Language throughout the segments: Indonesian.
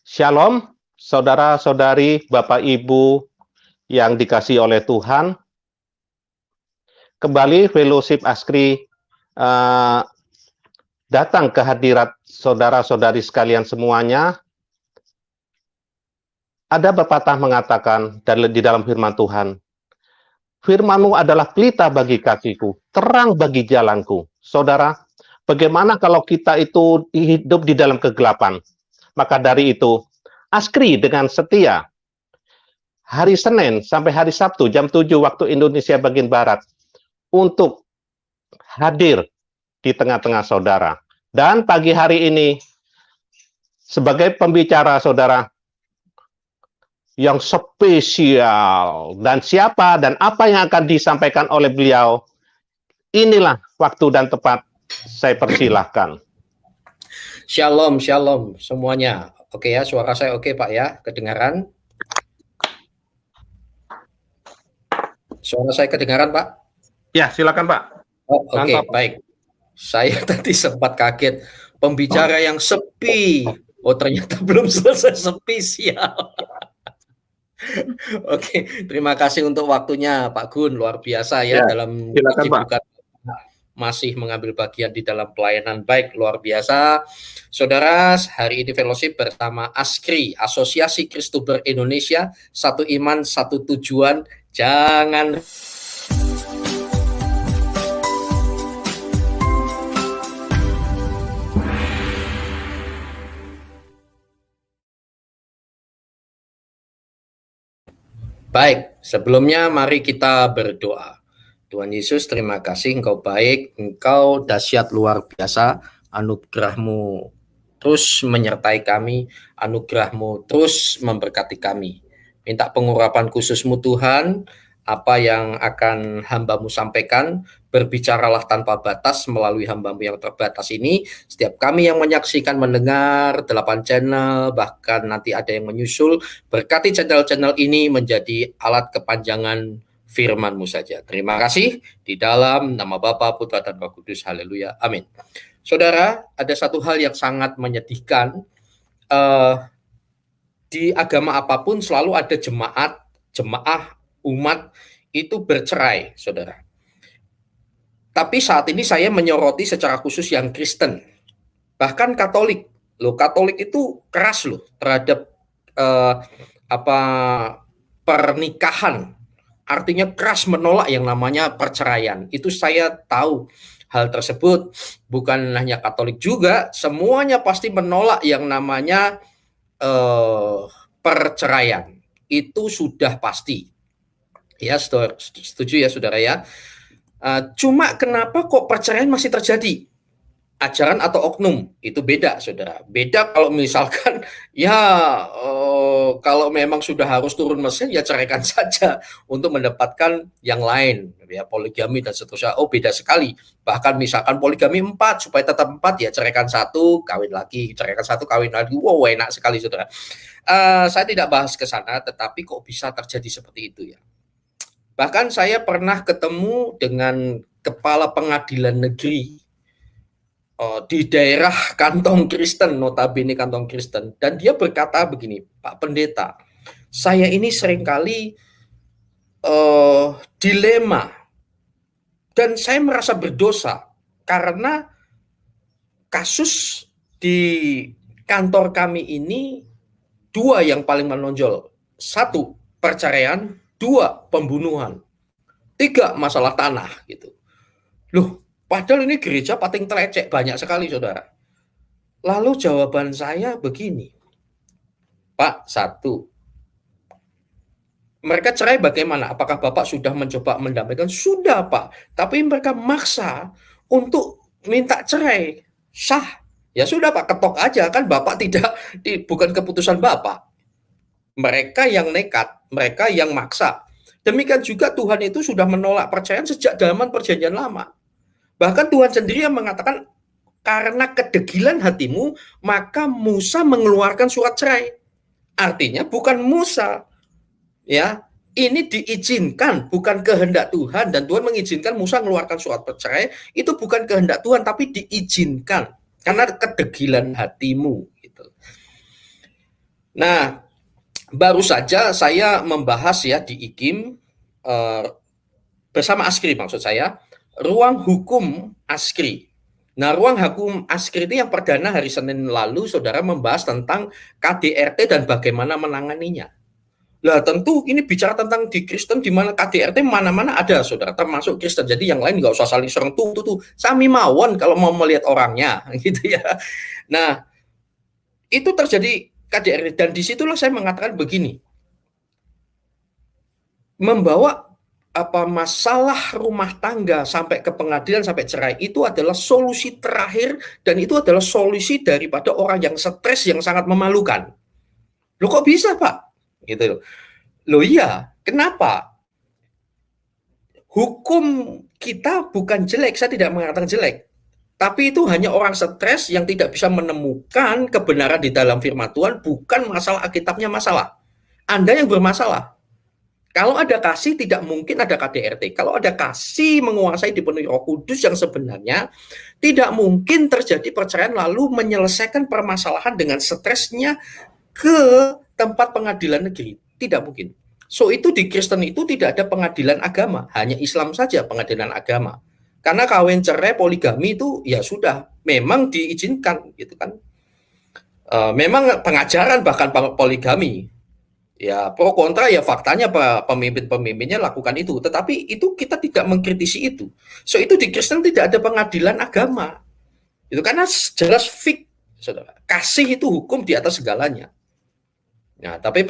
Shalom, saudara-saudari, Bapak Ibu yang dikasihi oleh Tuhan. Kembali Fellowship Askri datang ke hadirat saudara-saudari sekalian semuanya. Ada pepatah mengatakan di dalam firman Tuhan, firman-Mu adalah pelita bagi kakiku, terang bagi jalanku. Saudara, bagaimana kalau kita itu hidup di dalam kegelapan? Maka dari itu, Askri dengan setia hari Senin sampai hari Sabtu jam 7 waktu Indonesia bagian Barat untuk hadir di tengah-tengah saudara. Dan pagi hari ini sebagai pembicara saudara yang spesial, dan siapa dan apa yang akan disampaikan oleh beliau, inilah waktu dan tepat, saya persilahkan. Shalom, shalom semuanya. Oke ya, suara saya oke Pak ya, kedengaran? Suara saya kedengaran Pak? Ya, silakan Pak. Oh, oke, baik. Saya tadi sempat kaget, pembicara yang sepi. Oh, ternyata belum selesai, spesial. Oke, terima kasih untuk waktunya Pak Gun, luar biasa ya, dalam kesibukan masih mengambil bagian di dalam pelayanan. Baik, luar biasa. Saudara, hari ini fellowship bersama ASKRI, Asosiasi Kristuber Indonesia, satu iman, satu tujuan, jangan baik, sebelumnya mari kita berdoa. Tuhan Yesus, terima kasih Engkau baik, Engkau dahsyat luar biasa, anugerah-Mu terus menyertai kami, anugerah-Mu terus memberkati kami. Minta pengurapan khusus-Mu Tuhan, apa yang akan hamba-Mu sampaikan, berbicaralah tanpa batas melalui hamba-Mu yang terbatas ini. Setiap kami yang menyaksikan, mendengar 8 channel, bahkan nanti ada yang menyusul, berkati channel-channel ini menjadi alat kepanjangan firman-Mu saja. Terima kasih di dalam nama Bapa, Putra, dan Roh Kudus. Haleluya. Amin. Saudara, ada satu hal yang sangat menyedihkan. Di agama apapun selalu ada jemaah, umat itu bercerai, saudara. Tapi saat ini saya menyoroti secara khusus yang Kristen. Bahkan Katolik. Katolik itu keras terhadap pernikahan. Artinya keras menolak yang namanya perceraian. Itu saya tahu hal tersebut. Bukan hanya Katolik juga, semuanya pasti menolak yang namanya perceraian. Itu sudah pasti. Ya, setuju ya saudara ya. Cuma kenapa kok perceraian masih terjadi? Ajaran atau oknum itu beda, saudara. Beda kalau misalkan kalau memang sudah harus turun mesin ya ceraikan saja untuk mendapatkan yang lain, ya poligami dan seterusnya. Oh, beda sekali. Bahkan misalkan poligami 4 supaya tetap 4 ya ceraikan 1 kawin lagi, ceraikan 1 kawin lagi. Wow, enak sekali saudara. Saya tidak bahas ke sana, tetapi kok bisa terjadi seperti itu ya. Bahkan saya pernah ketemu dengan kepala pengadilan negeri di daerah kantong Kristen, notabene kantong Kristen, dan dia berkata begini, Pak Pendeta, saya ini seringkali dilema dan saya merasa berdosa karena kasus di kantor kami ini 2 yang paling menonjol, 1 perceraian, 2 pembunuhan, 3 masalah tanah gitu. Padahal ini gereja paling telecek banyak sekali saudara. Lalu jawaban saya begini, Pak, 1, mereka cerai bagaimana? Apakah Bapak sudah mencoba mendamaikan? Sudah Pak, tapi mereka maksa untuk minta cerai. Sah, ya sudah Pak, ketok aja, kan Bapak bukan keputusan Bapak. Mereka yang nekat, mereka yang maksa. Demikian juga Tuhan itu sudah menolak perceraian sejak zaman perjanjian lama. Bahkan Tuhan sendiri yang mengatakan, karena kedegilan hatimu, maka Musa mengeluarkan surat cerai. Artinya bukan Musa, ya, ini diizinkan, bukan kehendak Tuhan, dan Tuhan mengizinkan Musa mengeluarkan surat cerai, itu bukan kehendak Tuhan, tapi diizinkan karena kedegilan hatimu. Gitu. Nah, baru saja saya membahas ya di IKIM bersama Askri, maksud saya, ruang hukum Askri. Nah, ruang hukum Askri itu yang perdana hari Senin lalu, saudara membahas tentang KDRT dan bagaimana menanganinya. Lah tentu ini bicara tentang di Kristen di mana KDRT mana-mana ada, saudara, termasuk Kristen. Jadi yang lain nggak usah saling serang tuh. Sami mawon kalau mau melihat orangnya, gitu ya. Nah, itu terjadi KDRT dan disitulah saya mengatakan begini, membawa masalah rumah tangga sampai ke pengadilan sampai cerai itu adalah solusi terakhir dan itu adalah solusi daripada orang yang stres yang sangat memalukan. Loh kok bisa, Pak? Gitu. Loh iya, kenapa? Hukum kita bukan jelek, saya tidak mengatakan jelek. Tapi itu hanya orang stres yang tidak bisa menemukan kebenaran di dalam firman Tuhan, bukan masalah Alkitabnya masalah. Anda yang bermasalah. Kalau ada kasih tidak mungkin ada KDRT. Kalau ada kasih menguasai dipenuhi Roh Kudus yang sebenarnya tidak mungkin terjadi perceraian lalu menyelesaikan permasalahan dengan stresnya ke tempat pengadilan negeri. Tidak mungkin. So itu di Kristen itu tidak ada pengadilan agama, hanya Islam saja pengadilan agama. Karena kawin cerai poligami itu ya sudah memang diizinkan gitu kan. Memang pengajaran bahkan poligami. Ya pro kontra ya faktanya pemimpin-pemimpinnya lakukan itu. Tetapi itu kita tidak mengkritisi itu. So itu di Kristen tidak ada pengadilan agama. Itu karena jelas fix, saudara. Kasih itu hukum di atas segalanya. Nah, tapi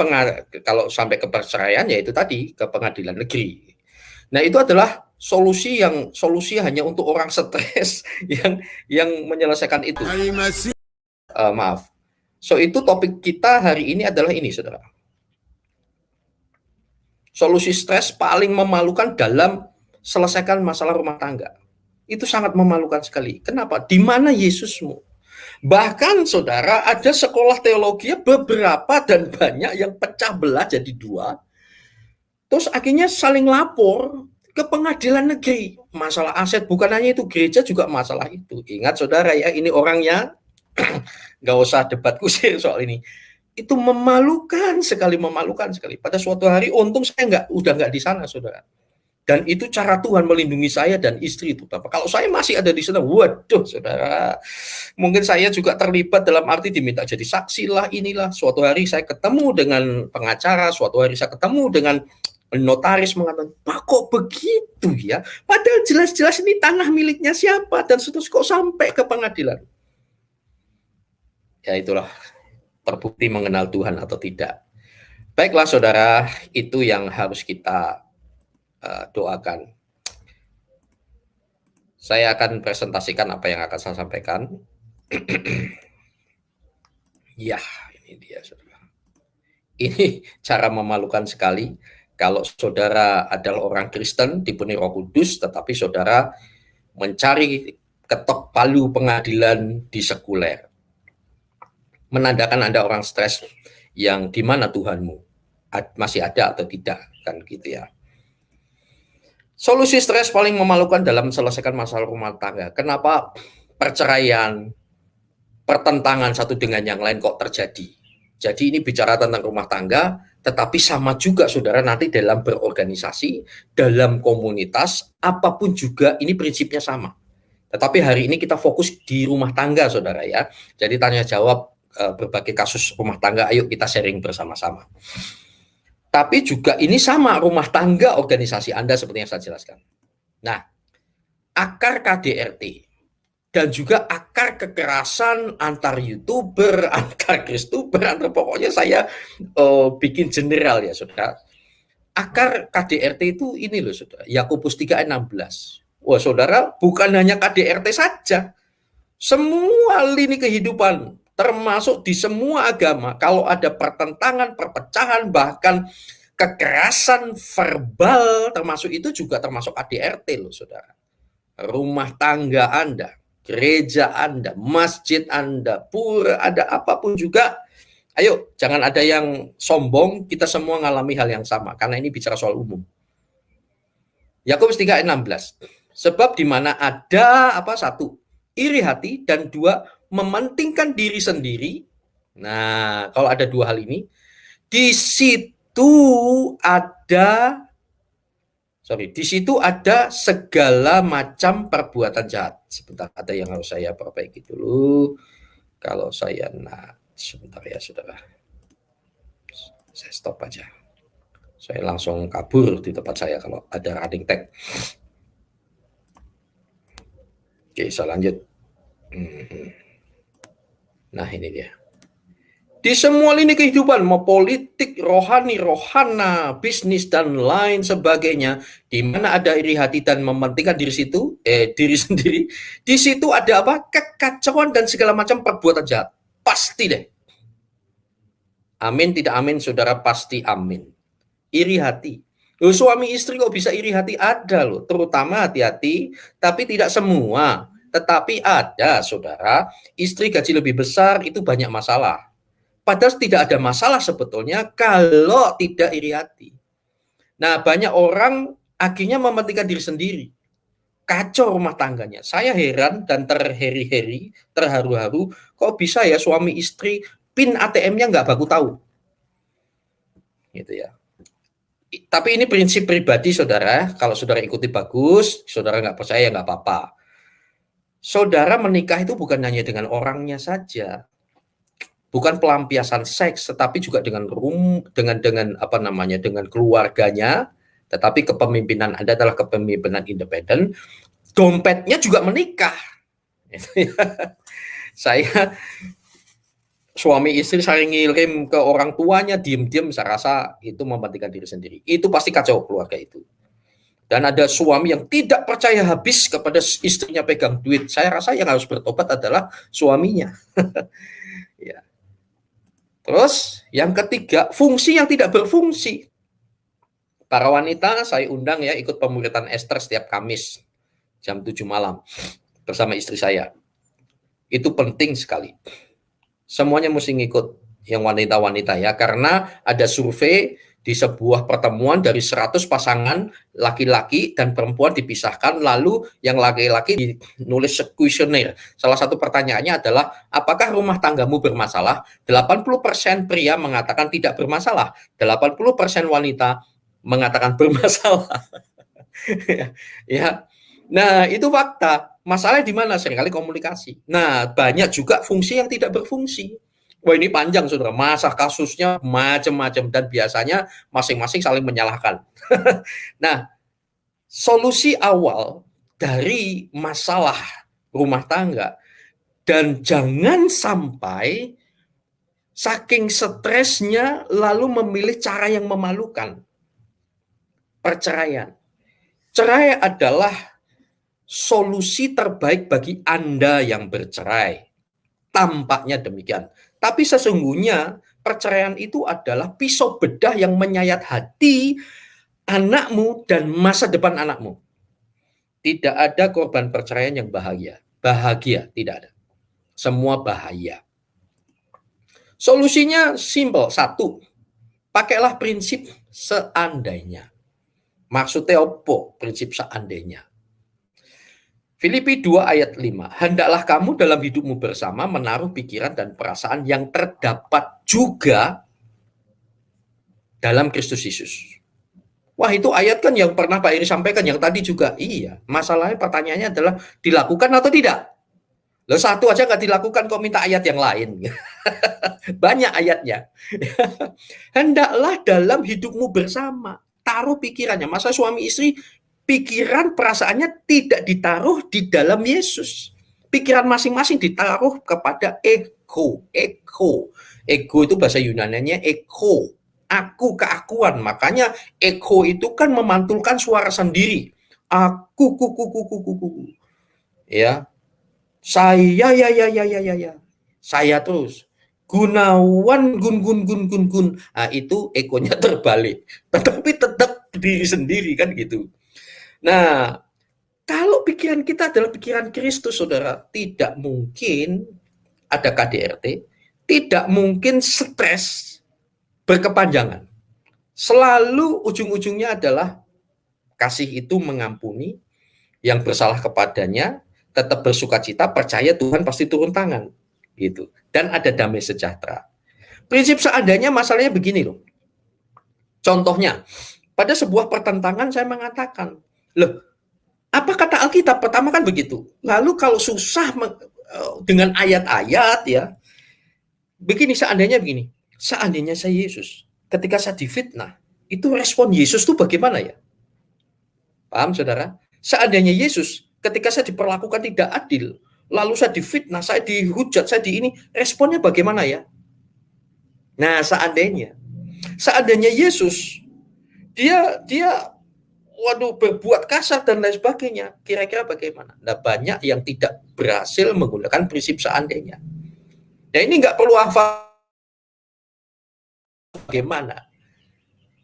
kalau sampai ke perceraian ya itu tadi ke pengadilan negeri. Nah, itu adalah solusi hanya untuk orang stres yang menyelesaikan itu. Maaf. So itu topik kita hari ini adalah ini, saudara. Solusi stres paling memalukan dalam selesaikan masalah rumah tangga. Itu sangat memalukan sekali. Kenapa? Di mana Yesusmu? Bahkan saudara ada sekolah teologi beberapa dan banyak yang pecah belah jadi dua. Terus akhirnya saling lapor ke pengadilan negeri. Masalah aset bukan hanya itu, gereja juga masalah itu. Ingat saudara ya, ini orangnya nggak usah debat kusir soal ini. Itu memalukan sekali. Pada suatu hari untung saya udah nggak di sana, saudara. Dan itu cara Tuhan melindungi saya dan istri itu. Kalau saya masih ada di sana, waduh, saudara, mungkin saya juga terlibat dalam arti diminta jadi saksi lah, inilah. Suatu hari saya ketemu dengan pengacara, suatu hari saya ketemu dengan notaris mengatakan, Pak kok begitu ya? Padahal jelas-jelas ini tanah miliknya siapa dan seterusnya kok sampai ke pengadilan. Ya itulah. Terbukti mengenal Tuhan atau tidak. Baiklah saudara, itu yang harus kita doakan. Saya akan presentasikan apa yang akan saya sampaikan. Ya, ini dia saudara. Ini cara memalukan sekali kalau saudara adalah orang Kristen dipenuhi Roh Kudus, tetapi saudara mencari ketok palu pengadilan di sekuler. Menandakan Anda orang stres yang di mana Tuhanmu masih ada atau tidak, kan gitu ya. Solusi stres paling memalukan dalam selesaikan masalah rumah tangga. Kenapa perceraian, pertentangan satu dengan yang lain kok terjadi? Jadi ini bicara tentang rumah tangga, tetapi sama juga saudara nanti dalam berorganisasi, dalam komunitas, apapun juga ini prinsipnya sama. Tetapi hari ini kita fokus di rumah tangga saudara ya. Jadi tanya jawab berbagai kasus rumah tangga, ayo kita sharing bersama-sama. Tapi juga ini sama rumah tangga organisasi Anda seperti yang saya jelaskan. Nah, akar KDRT dan juga akar kekerasan antar YouTuber, antar Kristuber, antar pokoknya saya bikin general ya saudara. Akar KDRT itu ini loh saudara, Yakobus 3 ayat 16. Wah saudara, bukan hanya KDRT saja. Semua lini kehidupan termasuk di semua agama, kalau ada pertentangan, perpecahan, bahkan kekerasan verbal, termasuk itu juga termasuk KDRT loh saudara. Rumah tangga Anda, gereja Anda, masjid Anda, pura, ada apapun juga, ayo jangan ada yang sombong, kita semua ngalami hal yang sama, karena ini bicara soal umum. Yakobus 3 ayat 16. Sebab di mana ada satu, iri hati, dan dua, mementingkan diri sendiri, Nah, kalau ada dua hal ini, di situ ada segala macam perbuatan jahat. Sebentar, ada yang harus saya perbaiki dulu. Kalau saya sebentar ya, saudara. Saya stop aja. Saya langsung kabur di tempat saya kalau ada running tag. Oke, saya lanjut. Nah, ini dia. Di semua lini kehidupan, mau politik, rohani, rohana, bisnis, dan lain sebagainya, di mana ada iri hati dan mementingkan diri sendiri, di situ ada apa? Kekacauan dan segala macam perbuatan jahat. Pasti deh. Amin, tidak amin, saudara, pasti amin. Iri hati. Loh, suami istri kok bisa iri hati? Ada loh, terutama hati-hati, tapi tidak semua. Tetapi ada, saudara, istri gaji lebih besar itu banyak masalah. Padahal tidak ada masalah sebetulnya kalau tidak iri hati. Nah, banyak orang akhirnya mementingkan diri sendiri. Kacau rumah tangganya. Saya heran dan terheri-heri, terharu-haru, kok bisa ya suami istri PIN ATM-nya nggak baku tahu. Gitu ya. Tapi ini prinsip pribadi, saudara. Kalau saudara ikuti bagus, saudara nggak percaya nggak apa-apa. Saudara menikah itu bukan hanya dengan orangnya saja, bukan pelampiasan seks, tetapi juga dengan dengan keluarganya. Tetapi kepemimpinan Anda adalah kepemimpinan independen. Dompetnya juga menikah. Saya suami istri saling ngirim ke orang tuanya, diem-diem, saya rasa itu mementingkan diri sendiri. Itu pasti kacau keluarga itu. Dan ada suami yang tidak percaya habis kepada istrinya pegang duit. Saya rasa yang harus bertobat adalah suaminya. Ya. Terus yang ketiga, fungsi yang tidak berfungsi. Para wanita saya undang ya ikut pemuritan Esther setiap Kamis jam 7 malam bersama istri saya. Itu penting sekali. Semuanya mesti ngikut yang wanita-wanita ya, karena ada survei di sebuah pertemuan dari 100 pasangan laki-laki dan perempuan dipisahkan, lalu yang laki-laki nulis kuesioner. Salah satu pertanyaannya adalah, apakah rumah tanggamu bermasalah? 80% pria mengatakan tidak bermasalah, 80% wanita mengatakan bermasalah. Ya. Nah, itu fakta. Masalahnya di mana? Seringkali komunikasi. Nah, banyak juga fungsi yang tidak berfungsi. Wah, ini panjang, saudara. Masa kasusnya macam-macam dan biasanya masing-masing saling menyalahkan. Nah, solusi awal dari masalah rumah tangga, dan jangan sampai saking stresnya lalu memilih cara yang memalukan. Perceraian. Cerai adalah solusi terbaik bagi Anda yang bercerai. Tampaknya demikian. Tapi sesungguhnya perceraian itu adalah pisau bedah yang menyayat hati anakmu dan masa depan anakmu. Tidak ada korban perceraian yang bahagia. Bahagia, tidak ada. Semua bahaya. Solusinya simpel. 1, pakailah prinsip seandainya. Maksudnya apa prinsip seandainya? Filipi 2 ayat 5. Hendaklah kamu dalam hidupmu bersama menaruh pikiran dan perasaan yang terdapat juga dalam Kristus Yesus. Wah, itu ayat kan yang pernah Pak Iri sampaikan, yang tadi juga. Iya, masalahnya pertanyaannya adalah dilakukan atau tidak? Loh, satu aja nggak dilakukan kok minta ayat yang lain. Banyak ayatnya. Hendaklah dalam hidupmu bersama. Taruh pikirannya. Masa suami istri pikiran perasaannya tidak ditaruh di dalam Yesus. Pikiran masing-masing ditaruh kepada ego. Ego itu bahasa Yunaninya ego. Aku, keakuan. Makanya ego itu kan memantulkan suara sendiri. Aku, ya. Saya, ya. Saya terus. Gunawan, gun. Nah, itu egonya terbalik. Tetapi tetap diri sendiri kan gitu. Nah, kalau pikiran kita adalah pikiran Kristus, saudara, tidak mungkin ada KDRT, tidak mungkin stres berkepanjangan. Selalu ujung-ujungnya adalah kasih itu mengampuni yang bersalah kepadanya, tetap bersukacita, percaya Tuhan pasti turun tangan. gitu. Dan ada damai sejahtera. Prinsip seandainya masalahnya begini loh. Contohnya, pada sebuah pertentangan saya mengatakan, loh, apa kata Alkitab? Pertama kan begitu. Lalu kalau susah dengan ayat-ayat ya, begini, seandainya saya Yesus, ketika saya difitnah, itu respon Yesus tuh bagaimana ya? Paham saudara? Seandainya Yesus, ketika saya diperlakukan tidak adil, lalu saya difitnah, saya dihujat, saya di ini, responnya bagaimana ya? Nah, seandainya Yesus dia waduh berbuat kasar dan lain sebagainya, kira-kira bagaimana? Nah, banyak yang tidak berhasil menggunakan prinsip seandainya. Nah, ini nggak perlu hafal bagaimana.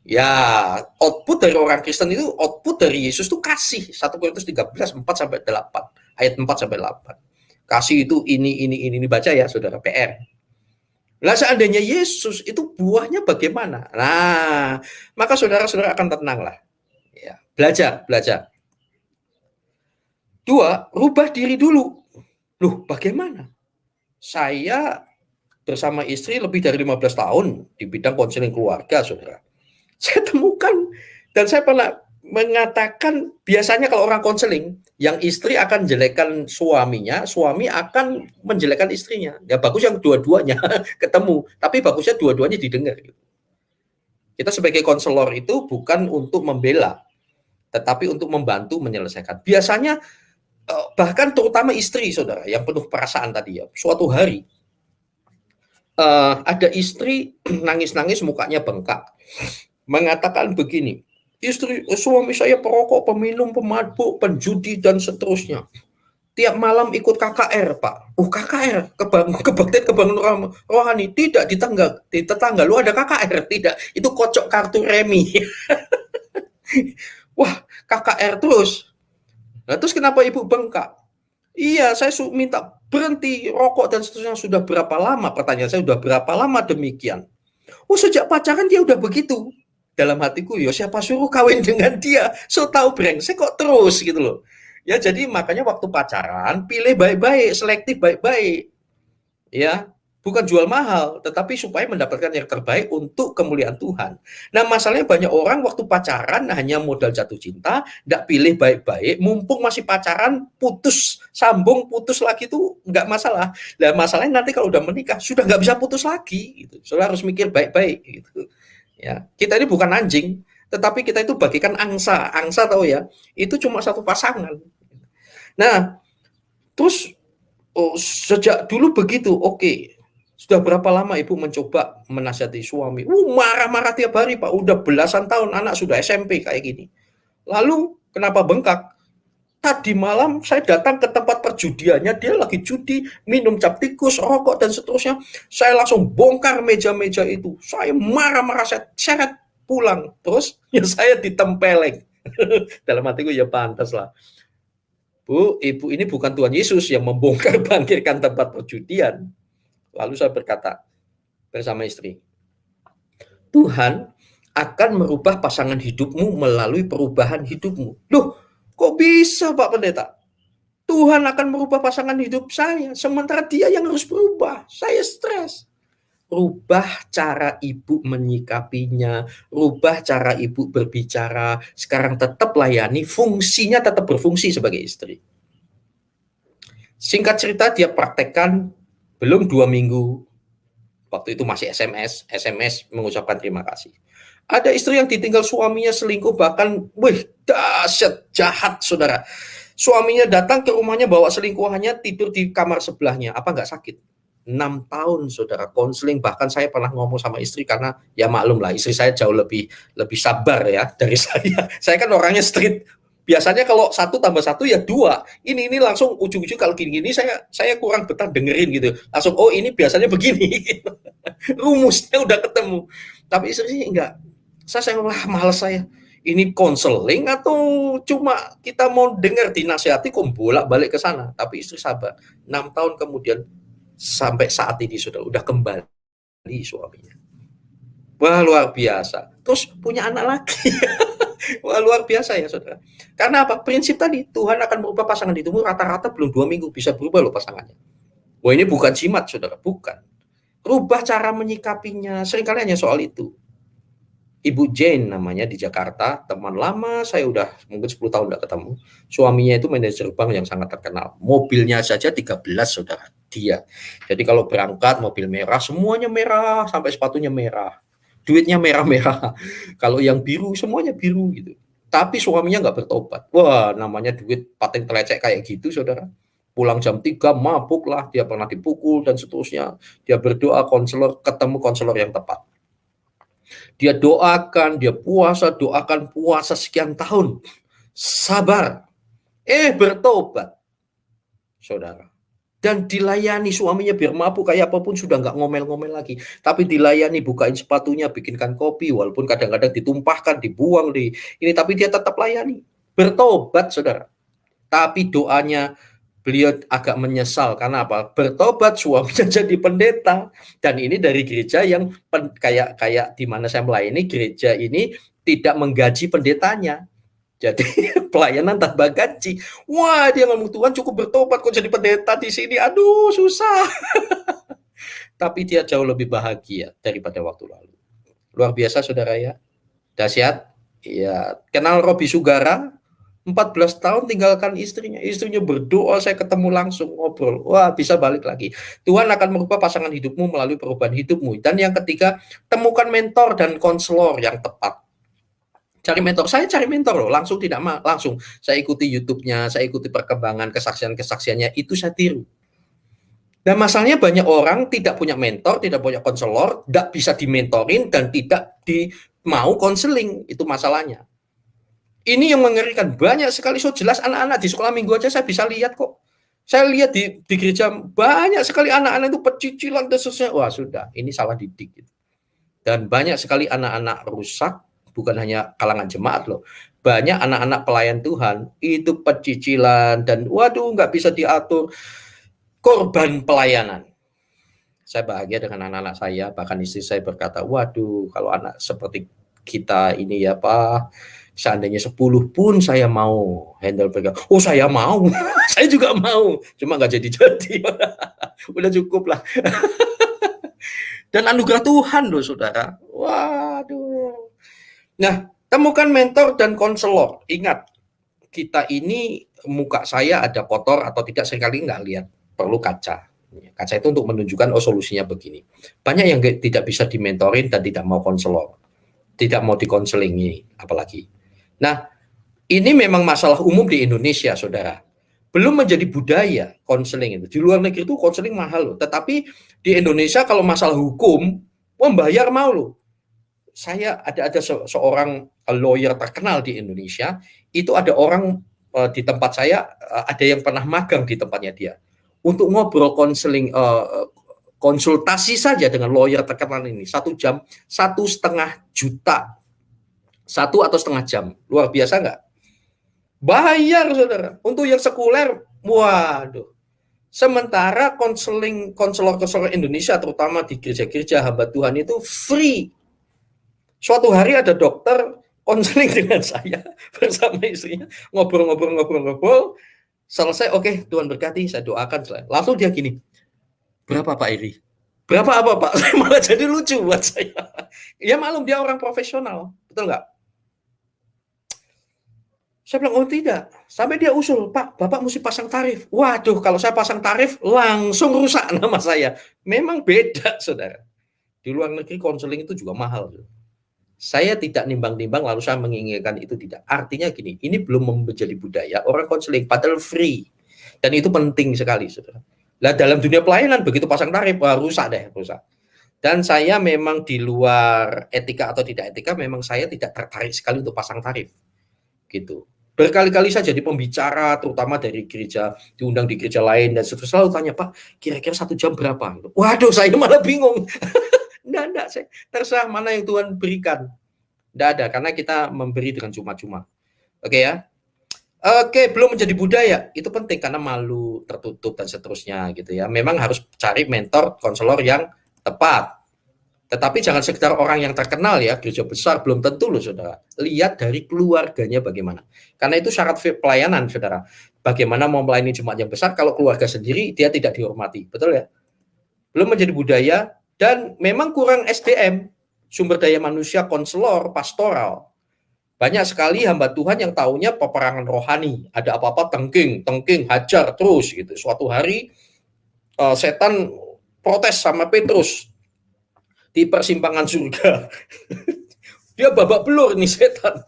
Ya, output dari orang Kristen itu, output dari Yesus itu kasih. 1 Korintus 13, 4-8. Ayat 4-8. Kasih itu ini baca ya, saudara, PR. Nah, seandainya Yesus itu buahnya bagaimana? Nah, maka saudara-saudara akan tenanglah. Ya, belajar. 2, rubah diri dulu. Loh, bagaimana? Saya bersama istri lebih dari 15 tahun di bidang konseling keluarga, saudara. Saya temukan, dan saya pernah mengatakan, biasanya kalau orang konseling, yang istri akan menjelekkan suaminya, suami akan menjelekkan istrinya. Ya bagus yang dua-duanya ketemu, tapi bagusnya dua-duanya didengar. Kita sebagai konselor itu bukan untuk membela, tetapi untuk membantu menyelesaikan. Biasanya bahkan terutama istri, saudara, yang penuh perasaan tadi ya, suatu hari ada istri nangis-nangis, mukanya bengkak, mengatakan begini, suami saya perokok, peminum, pemabuk, penjudi, dan seterusnya. Tiap malam ikut KKR, Pak. KKR, kebaktian kebangunan rohani. Tidak, di tetangga lu ada KKR. Tidak, itu kocok kartu remi. Wah, KKR terus. Nah, terus kenapa ibu bengkak? Iya, saya minta berhenti rokok dan seterusnya. Sudah berapa lama? Pertanyaan saya, sudah berapa lama demikian? Sejak pacaran dia udah begitu. Dalam hatiku, ya siapa suruh kawin dengan dia? So tahu brengsek kok terus gitu loh. Ya jadi makanya waktu pacaran pilih baik-baik, selektif baik-baik. Ya, bukan jual mahal, tetapi supaya mendapatkan yang terbaik untuk kemuliaan Tuhan. Nah, masalahnya banyak orang waktu pacaran hanya modal jatuh cinta, enggak pilih baik-baik, mumpung masih pacaran, putus, sambung, putus lagi itu enggak masalah. Nah, masalahnya nanti kalau udah menikah, sudah enggak bisa putus lagi. Gitu. Sudah harus mikir baik-baik. Gitu. Ya, kita ini bukan anjing, tetapi kita itu bagikan angsa. Angsa tahu ya, itu cuma satu pasangan. Nah, terus sejak dulu begitu, oke. Sudah berapa lama ibu mencoba menasihati suami? Marah-marah tiap hari, Pak. Udah belasan tahun, anak sudah SMP kayak gini. Lalu kenapa bengkak? Tadi malam saya datang ke tempat perjudiannya, dia lagi judi, minum cap tikus, rokok, dan seterusnya. Saya langsung bongkar meja-meja itu. Saya marah-marah, saya seret pulang. Terus ya saya ditempeleng. Dalam hatiku ya pantas lah. Bu, ibu ini bukan Tuhan Yesus yang membongkar bangkirkan tempat perjudian. Lalu saya berkata bersama istri, Tuhan akan merubah pasangan hidupmu melalui perubahan hidupmu. Loh, kok bisa Pak Pendeta? Tuhan akan merubah pasangan hidup saya, sementara dia yang harus berubah. Saya stres. Rubah cara ibu menyikapinya, rubah cara ibu berbicara. Sekarang tetap layani, fungsinya tetap berfungsi sebagai istri. Singkat cerita, dia praktekkan belum 2 minggu. Waktu itu masih SMS mengucapkan terima kasih. Ada istri yang ditinggal suaminya selingkuh, bahkan dahsyat, jahat, saudara. Suaminya datang ke rumahnya bawa selingkuhannya, tidur di kamar sebelahnya. Apa nggak sakit? 6 tahun, saudara, konseling. Bahkan saya pernah ngomong sama istri, karena ya maklum lah, istri saya jauh lebih sabar ya dari saya. Saya kan orangnya street. Biasanya kalau 1 tambah 1 ya 2. Ini langsung ujung-ujung kalau gini-gini saya kurang betah dengerin gitu. Langsung ini biasanya begini. Rumusnya udah ketemu. Tapi istri sih enggak. Saya malas saya. Ini konseling atau cuma kita mau dengar dinasihati kok bolak-balik ke sana. Tapi istri sabar. 6 tahun kemudian sampai saat ini udah kembali suaminya. Wah, luar biasa. Terus punya anak lagi. Wah, luar biasa ya, saudara. Karena apa? Prinsip tadi, Tuhan akan merubah pasangan hidupmu, rata-rata belum 2 minggu bisa berubah loh pasangannya. Wah, ini bukan jimat, saudara, bukan. Rubah cara menyikapinya, seringkali hanya soal itu. Ibu Jane namanya di Jakarta, teman lama saya udah mungkin 10 tahun nggak ketemu. Suaminya itu manajer bank yang sangat terkenal. Mobilnya saja 13, saudara, dia. Jadi kalau berangkat mobil merah, semuanya merah, sampai sepatunya merah. Duitnya merah-merah. Kalau yang biru, semuanya biru gitu. Tapi suaminya nggak bertobat. Wah, namanya duit paten telecek kayak gitu, saudara. Pulang jam 3, mabuk lah, dia pernah dipukul dan seterusnya. Dia berdoa konselor, ketemu konselor yang tepat. Dia doakan puasa sekian tahun. Sabar. Bertobat, saudara. Dan dilayani suaminya biar mabuk kayak apapun sudah nggak ngomel-ngomel lagi. Tapi dilayani, bukain sepatunya, bikinkan kopi, walaupun kadang-kadang ditumpahkan, dibuang di ini, tapi dia tetap layani. Bertobat, saudara. Tapi doanya beliau agak menyesal karena apa? Bertobat, suaminya jadi pendeta, dan ini dari gereja yang kayak di mana saya melayani, gereja ini tidak menggaji pendetanya. Jadi pelayanan tanpa gaji. Wah, dia ngomong, Tuhan cukup bertobat kok jadi pendeta di sini. Aduh, susah. Tapi dia jauh lebih bahagia daripada waktu lalu. Luar biasa, saudara ya. Dahsyat. Ya, kenal Robi Sugara, 14 tahun tinggalkan istrinya. Istrinya berdoa, saya ketemu langsung, ngobrol. Wah, bisa balik lagi. Tuhan akan merubah pasangan hidupmu melalui perubahan hidupmu. Dan yang ketiga, temukan mentor dan konselor yang tepat. Cari mentor, saya cari mentor loh, langsung tidak langsung. Saya ikuti YouTube-nya, saya ikuti perkembangan kesaksian-kesaksiannya, itu saya tiru. Dan masalahnya banyak orang tidak punya mentor, tidak punya konselor, tidak bisa dimentorin, dan tidak mau konseling, itu masalahnya. Ini yang mengerikan, banyak sekali, so jelas anak-anak di sekolah minggu aja saya bisa lihat kok. Saya lihat di gereja banyak sekali anak-anak itu pecicilan dan seterusnya. Wah sudah, ini salah didik. Dan banyak sekali anak-anak rusak, bukan hanya kalangan jemaat loh. Banyak anak-anak pelayan Tuhan itu pecicilan dan waduh nggak bisa diatur, korban pelayanan. Saya bahagia dengan anak-anak saya, bahkan istri saya berkata, waduh kalau anak seperti kita ini ya Pak, seandainya 10 pun saya mau handle pegang. Oh saya mau, saya juga mau, cuma nggak jadi-jadi. Udah cukup lah. Dan anugerah Tuhan loh saudara. Waduh. Nah, temukan mentor dan konselor. Ingat, kita ini muka saya ada kotor atau tidak seringkali nggak lihat. Perlu kaca. Kaca itu untuk menunjukkan solusinya begini. Banyak yang tidak bisa dimentorin dan tidak mau konselor. Tidak mau dikonselingi apalagi. Nah, ini memang masalah umum di Indonesia, saudara. Belum menjadi budaya konseling itu. Di luar negeri itu konseling mahal loh. Tetapi di Indonesia kalau masalah hukum, membayar mau loh. Saya ada seorang lawyer terkenal di Indonesia, itu ada orang di tempat saya, ada yang pernah magang di tempatnya dia. Untuk ngobrol konseling, konsultasi saja dengan lawyer terkenal ini, 1 jam, 1,5 juta. 1 atau setengah jam. Luar biasa nggak? Bayar, saudara. Untuk yang sekuler, waduh. Sementara konselor-konselor Indonesia, terutama di gereja-gereja hamba Tuhan itu free. Suatu hari ada dokter konseling dengan saya bersama istrinya, ngobrol. Selesai, oke, Tuhan berkati, saya doakan. Langsung dia gini, berapa Pak Iri? Berapa apa Pak? Saya malah jadi lucu buat saya. Ya maklum dia orang profesional, betul nggak? Saya bilang, oh tidak. Sampai dia usul, Pak, Bapak mesti pasang tarif. Waduh, kalau saya pasang tarif, langsung rusak nama saya. Memang beda, saudara. Di luar negeri konseling itu juga mahal. Saya tidak nimbang-nimbang lalu saya menginginkan itu, tidak. Artinya gini, ini belum menjadi budaya orang konseling, padahal free. Dan itu penting sekali, saudara. Nah, dalam dunia pelayanan, begitu pasang tarif, wah, rusak. Dan saya memang di luar etika atau tidak etika, memang saya tidak tertarik sekali untuk pasang tarif. Gitu. Berkali-kali saya jadi pembicara, terutama dari gereja, diundang di gereja lain, dan selalu tanya, Pak, kira-kira 1 jam berapa? Waduh, saya malah bingung. Enggak, saya terserah mana yang Tuhan berikan. Enggak ada, karena kita memberi dengan cuma-cuma. Oke ya? Oke, belum menjadi budaya. Itu penting, karena malu, tertutup, dan seterusnya. Gitu ya. Memang harus cari mentor, konselor yang tepat. Tetapi jangan sekedar orang yang terkenal ya, gereja besar belum tentu loh saudara. Lihat dari keluarganya bagaimana. Karena itu syarat pelayanan saudara. bagaimana mau melayani jemaat yang besar kalau keluarga sendiri dia tidak dihormati, betul ya? Belum menjadi budaya, dan memang kurang SDM, sumber daya manusia, konselor, pastoral. Banyak sekali hamba Tuhan yang taunya peperangan rohani, ada apa-apa tengking, hajar terus gitu. Suatu hari setan protes sama Petrus di persimpangan surga. Dia babak belur nih setan.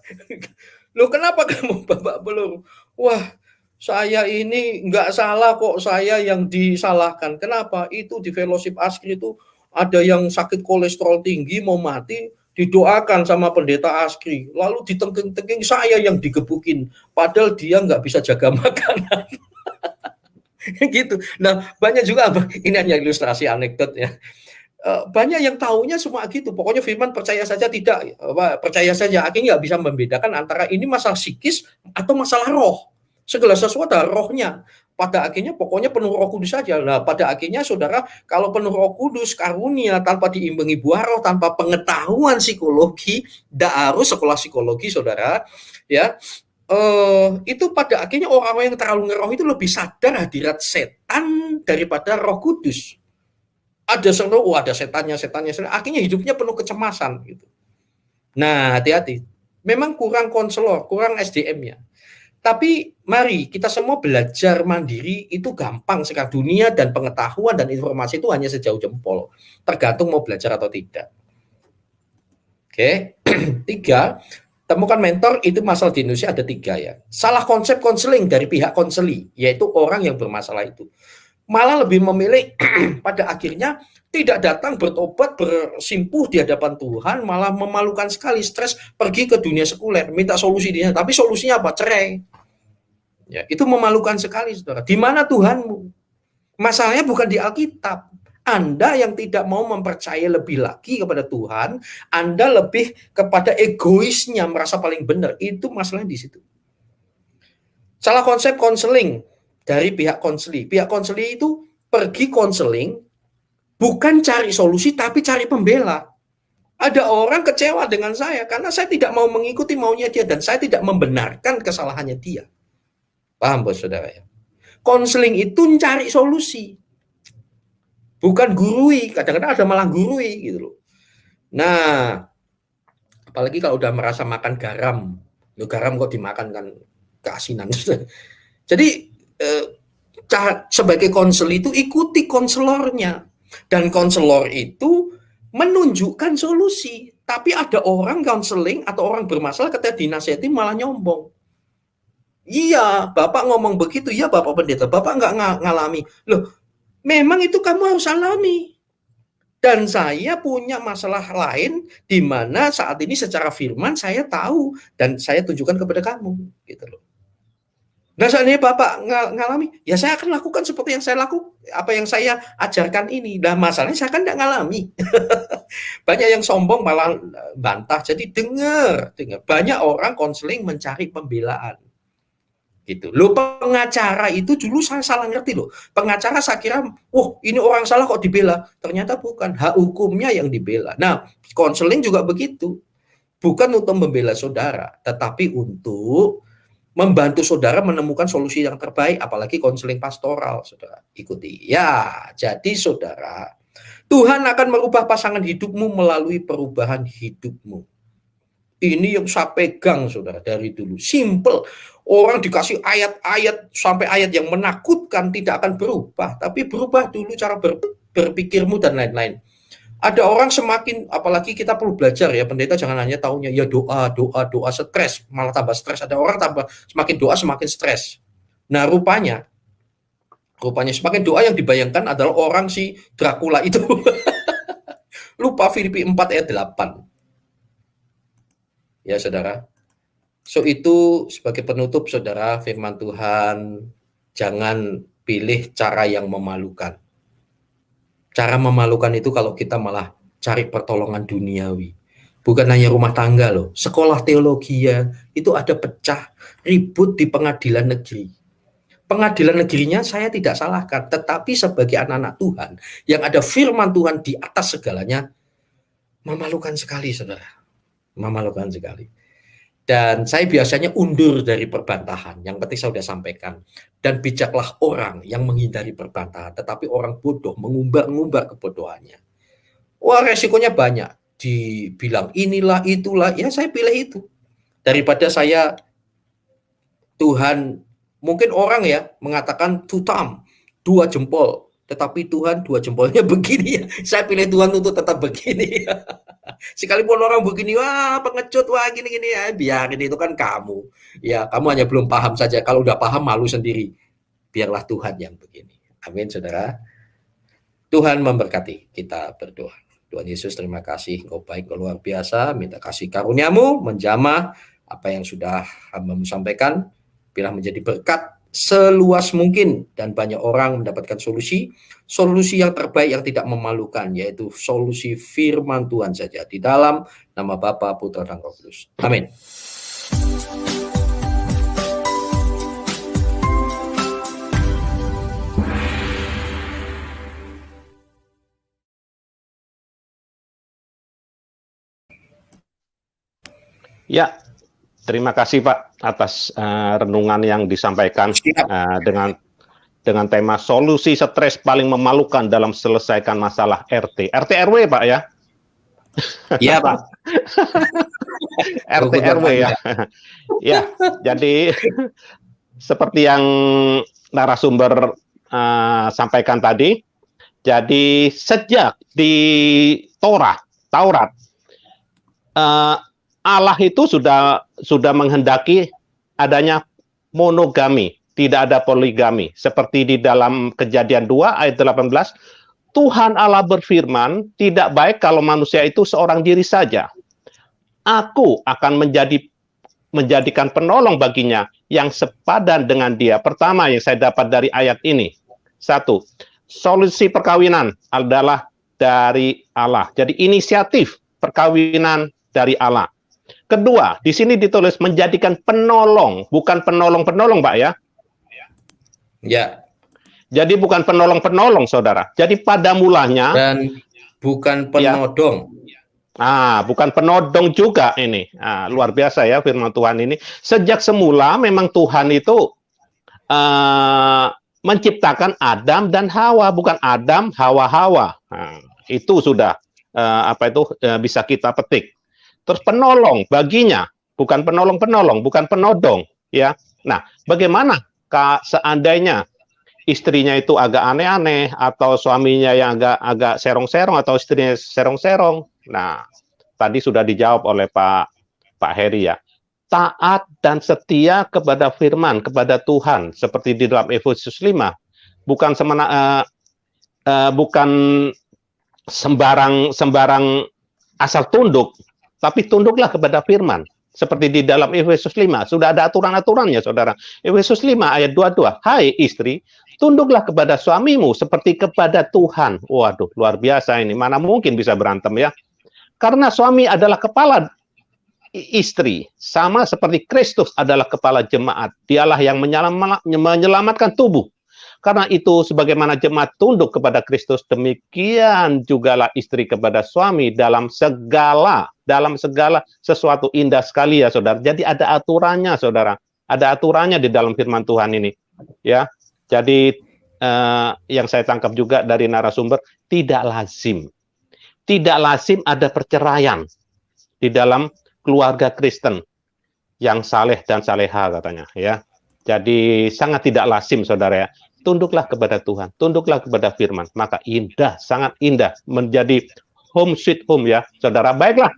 Loh, kenapa kamu babak belur? Wah, saya ini nggak salah kok, saya yang disalahkan. Kenapa? Itu di fellowship Askri itu ada yang sakit kolesterol tinggi mau mati, didoakan sama pendeta Askri, lalu ditengking-tengking saya yang digebukin, padahal dia nggak bisa jaga makanan. Gitu. Nah, banyak juga, ini hanya ilustrasi anekdot ya. Banyak yang taunya semua gitu, pokoknya firman percaya saja, tidak percaya saja, akhirnya nggak bisa membedakan antara ini masalah psikis atau masalah roh. Segala sesuatu rohnya. Pada akhirnya pokoknya penuh Roh Kudus saja. Nah, pada akhirnya saudara, kalau penuh Roh Kudus, karunia, tanpa diimbangi buah roh, tanpa pengetahuan psikologi, tidak harus sekolah psikologi, saudara, ya, itu pada akhirnya orang-orang yang terlalu ngeroh itu lebih sadar hadirat setan daripada Roh Kudus. Ada ada setannya, akhirnya hidupnya penuh kecemasan gitu. Nah, hati-hati. Memang kurang konselor, kurang SDM-nya. Tapi mari kita semua belajar mandiri, itu gampang sekarang. Dunia dan pengetahuan dan informasi itu hanya sejauh jempol, tergantung mau belajar atau tidak. Oke. 3, temukan mentor. Itu masalah di Indonesia ada 3 ya. Salah konsep konseling dari pihak konseli, yaitu orang yang bermasalah itu malah lebih memilih pada akhirnya tidak datang bertobat, bersimpuh di hadapan Tuhan, malah memalukan sekali, stres, pergi ke dunia sekuler, minta solusi dia, tapi solusinya apa? Cerai. Ya, itu memalukan sekali, saudara. Di mana Tuhanmu? Masalahnya bukan di Alkitab. Anda yang tidak mau mempercayai lebih lagi kepada Tuhan, Anda lebih kepada egoisnya, merasa paling benar. Itu masalahnya di situ. Salah konsep konseling dari pihak konseli. Pihak konseli itu pergi konseling bukan cari solusi tapi cari pembela. Ada orang kecewa dengan saya karena saya tidak mau mengikuti maunya dia dan saya tidak membenarkan kesalahannya dia. Paham, Bos, saudara ya? Konseling itu cari solusi, bukan gurui. Kadang-kadang ada malah gurui gitu loh. Nah, apalagi kalau udah merasa makan garam. Loh, garam kok dimakan kan keasinan. Jadi sebagai konselor itu ikuti konselornya, dan konselor itu menunjukkan solusi. Tapi ada orang konseling atau orang bermasalah ketika dinasihati malah nyombong. Iya, Bapak ngomong begitu, ya Bapak pendeta, Bapak nggak ngalami. Loh, memang itu kamu harus alami. Dan saya punya masalah lain di mana saat ini secara firman saya tahu dan saya tunjukkan kepada kamu, gitu loh. Nah, seandainya Bapak ngalami, ya saya akan lakukan seperti yang saya lakukan, apa yang saya ajarkan ini. Nah, masalahnya saya kan tidak ngalami. Banyak yang sombong malah bantah. Jadi dengar. Banyak orang konseling mencari pembelaan. Gitu. Loh, pengacara itu dulu saya salah ngerti loh. Pengacara saya kira, ini orang salah kok dibela. Ternyata bukan, hak hukumnya yang dibela. Nah, konseling juga begitu. Bukan untuk membela saudara, tetapi untuk membantu saudara menemukan solusi yang terbaik, apalagi konseling pastoral, saudara. Ikuti. Ya, jadi saudara, Tuhan akan merubah pasangan hidupmu melalui perubahan hidupmu. Ini yang saya pegang, saudara, dari dulu. Simple. Orang dikasih ayat-ayat, sampai ayat yang menakutkan tidak akan berubah. Tapi berubah dulu cara berpikirmu dan lain-lain. Ada orang semakin, apalagi kita perlu belajar ya, pendeta jangan hanya taunya ya doa, stres, malah tambah stres. Ada orang semakin doa semakin stres. Nah, rupanya semakin doa yang dibayangkan adalah orang si Dracula itu. Lupa Filipi 4 ayat 8. Ya, saudara. So, itu sebagai penutup, saudara, firman Tuhan, jangan pilih cara yang memalukan. Cara memalukan itu kalau kita malah cari pertolongan duniawi. Bukan hanya rumah tangga loh. Sekolah teologi ya, itu ada pecah, ribut di pengadilan negeri. Pengadilan negerinya saya tidak salahkan. Tetapi sebagai anak-anak Tuhan, yang ada firman Tuhan di atas segalanya, memalukan sekali, saudara. Memalukan sekali. Dan saya biasanya undur dari perbantahan. Yang penting saya sudah sampaikan. Dan bijaklah orang yang menghindari perbantahan, tetapi orang bodoh mengumbar-ngumbar kebodohannya. Wah, resikonya banyak. Dibilang inilah, itulah, ya saya pilih itu. Daripada saya, Tuhan, mungkin orang ya mengatakan two thumb, 2 jempol. Tetapi Tuhan 2 jempolnya begini ya. Saya pilih Tuhan untuk tetap begini. Sekalipun orang begini, wah pengecut, wah gini-gini ya, biarin, itu kan kamu. Ya, kamu hanya belum paham saja. Kalau udah paham, malu sendiri. Biarlah Tuhan yang begini. Amin, saudara. Tuhan memberkati. Kita berdoa. Tuhan Yesus, terima kasih. Engkau baik, Engkau luar biasa. Minta kasih karuniamu menjamah apa yang sudah hamba-Mu sampaikan. Biarlah menjadi berkat seluas mungkin dan banyak orang mendapatkan solusi yang terbaik yang tidak memalukan, yaitu solusi firman Tuhan saja, di dalam nama Bapa, Putra, dan Roh Kudus. Amin. Ya, terima kasih Pak atas renungan yang disampaikan dengan tema solusi stres paling memalukan dalam selesaikan masalah RT RW Pak ya. Iya Pak. RT RW ya. Ya, jadi seperti yang narasumber sampaikan tadi, jadi sejak di Taurat Allah itu sudah menghendaki adanya monogami, tidak ada poligami. Seperti di dalam Kejadian 2 ayat 18, Tuhan Allah berfirman, tidak baik kalau manusia itu seorang diri saja. Aku akan menjadikan penolong baginya yang sepadan dengan dia. Pertama yang saya dapat dari ayat ini, 1, solusi perkawinan adalah dari Allah. Jadi inisiatif perkawinan dari Allah. Kedua, di sini ditulis menjadikan penolong, bukan penolong-penolong, Pak ya. Ya. Jadi bukan penolong-penolong, saudara. Jadi pada mulanya dan bukan penodong. Ya. Bukan penodong juga ini. Luar biasa ya firman Tuhan ini. Sejak semula memang Tuhan itu menciptakan Adam dan Hawa, bukan Adam, Hawa. Itu sudah bisa kita petik. Terus penolong baginya, bukan penolong-penolong, bukan penodong, ya. Nah, bagaimana seandainya istrinya itu agak aneh-aneh atau suaminya yang agak serong-serong atau istrinya serong-serong? Nah, tadi sudah dijawab oleh Pak Heri ya. Taat dan setia kepada firman, kepada Tuhan, seperti di dalam Efesus 5, bukan sembarang asal tunduk. Tapi tunduklah kepada firman. Seperti di dalam Efesus 5. Sudah ada aturan-aturannya, saudara. Efesus 5 ayat 22. Hai istri, tunduklah kepada suamimu seperti kepada Tuhan. Waduh, luar biasa ini. Mana mungkin bisa berantem ya. Karena suami adalah kepala istri. Sama seperti Kristus adalah kepala jemaat. Dialah yang menyelamatkan tubuh. Karena itu, sebagaimana jemaat tunduk kepada Kristus, demikian jugalah istri kepada suami dalam segala sesuatu. Indah sekali ya, saudara. Jadi ada aturannya, saudara. Ada aturannya di dalam firman Tuhan ini. Ya, jadi yang saya tangkap juga dari narasumber, tidak lazim ada perceraian di dalam keluarga Kristen yang saleh dan saleha katanya. Ya, jadi sangat tidak lazim, saudara ya. Tunduklah kepada Tuhan, tunduklah kepada firman, maka indah, sangat indah, menjadi home sweet home ya, saudara. Baiklah,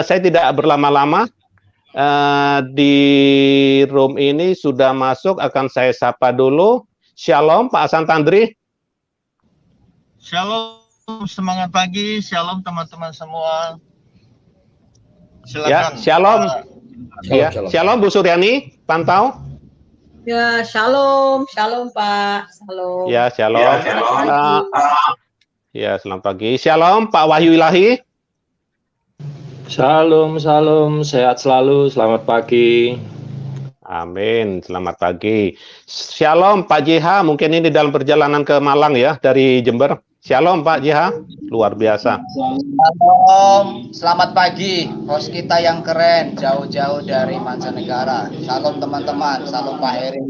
saya tidak berlama-lama, di room ini sudah masuk, akan saya sapa dulu. Shalom, Pak Hasan Tandri. Shalom, semangat pagi, shalom teman-teman semua. Silakan. Ya, shalom. Shalom Bu Suryani, pantau. Ya, shalom Pak, shalom. Ya, shalom. Ya, selamat pagi. Shalom Pak Wahyu Ilahi. Shalom, sehat selalu, selamat pagi. Amin, selamat pagi. Shalom Pak JH, mungkin ini dalam perjalanan ke Malang ya, dari Jember. Shalom Pak JH, luar biasa. Shalom, selamat pagi, host kita yang keren, jauh-jauh dari mancanegara. Shalom teman-teman, shalom Pak Heri.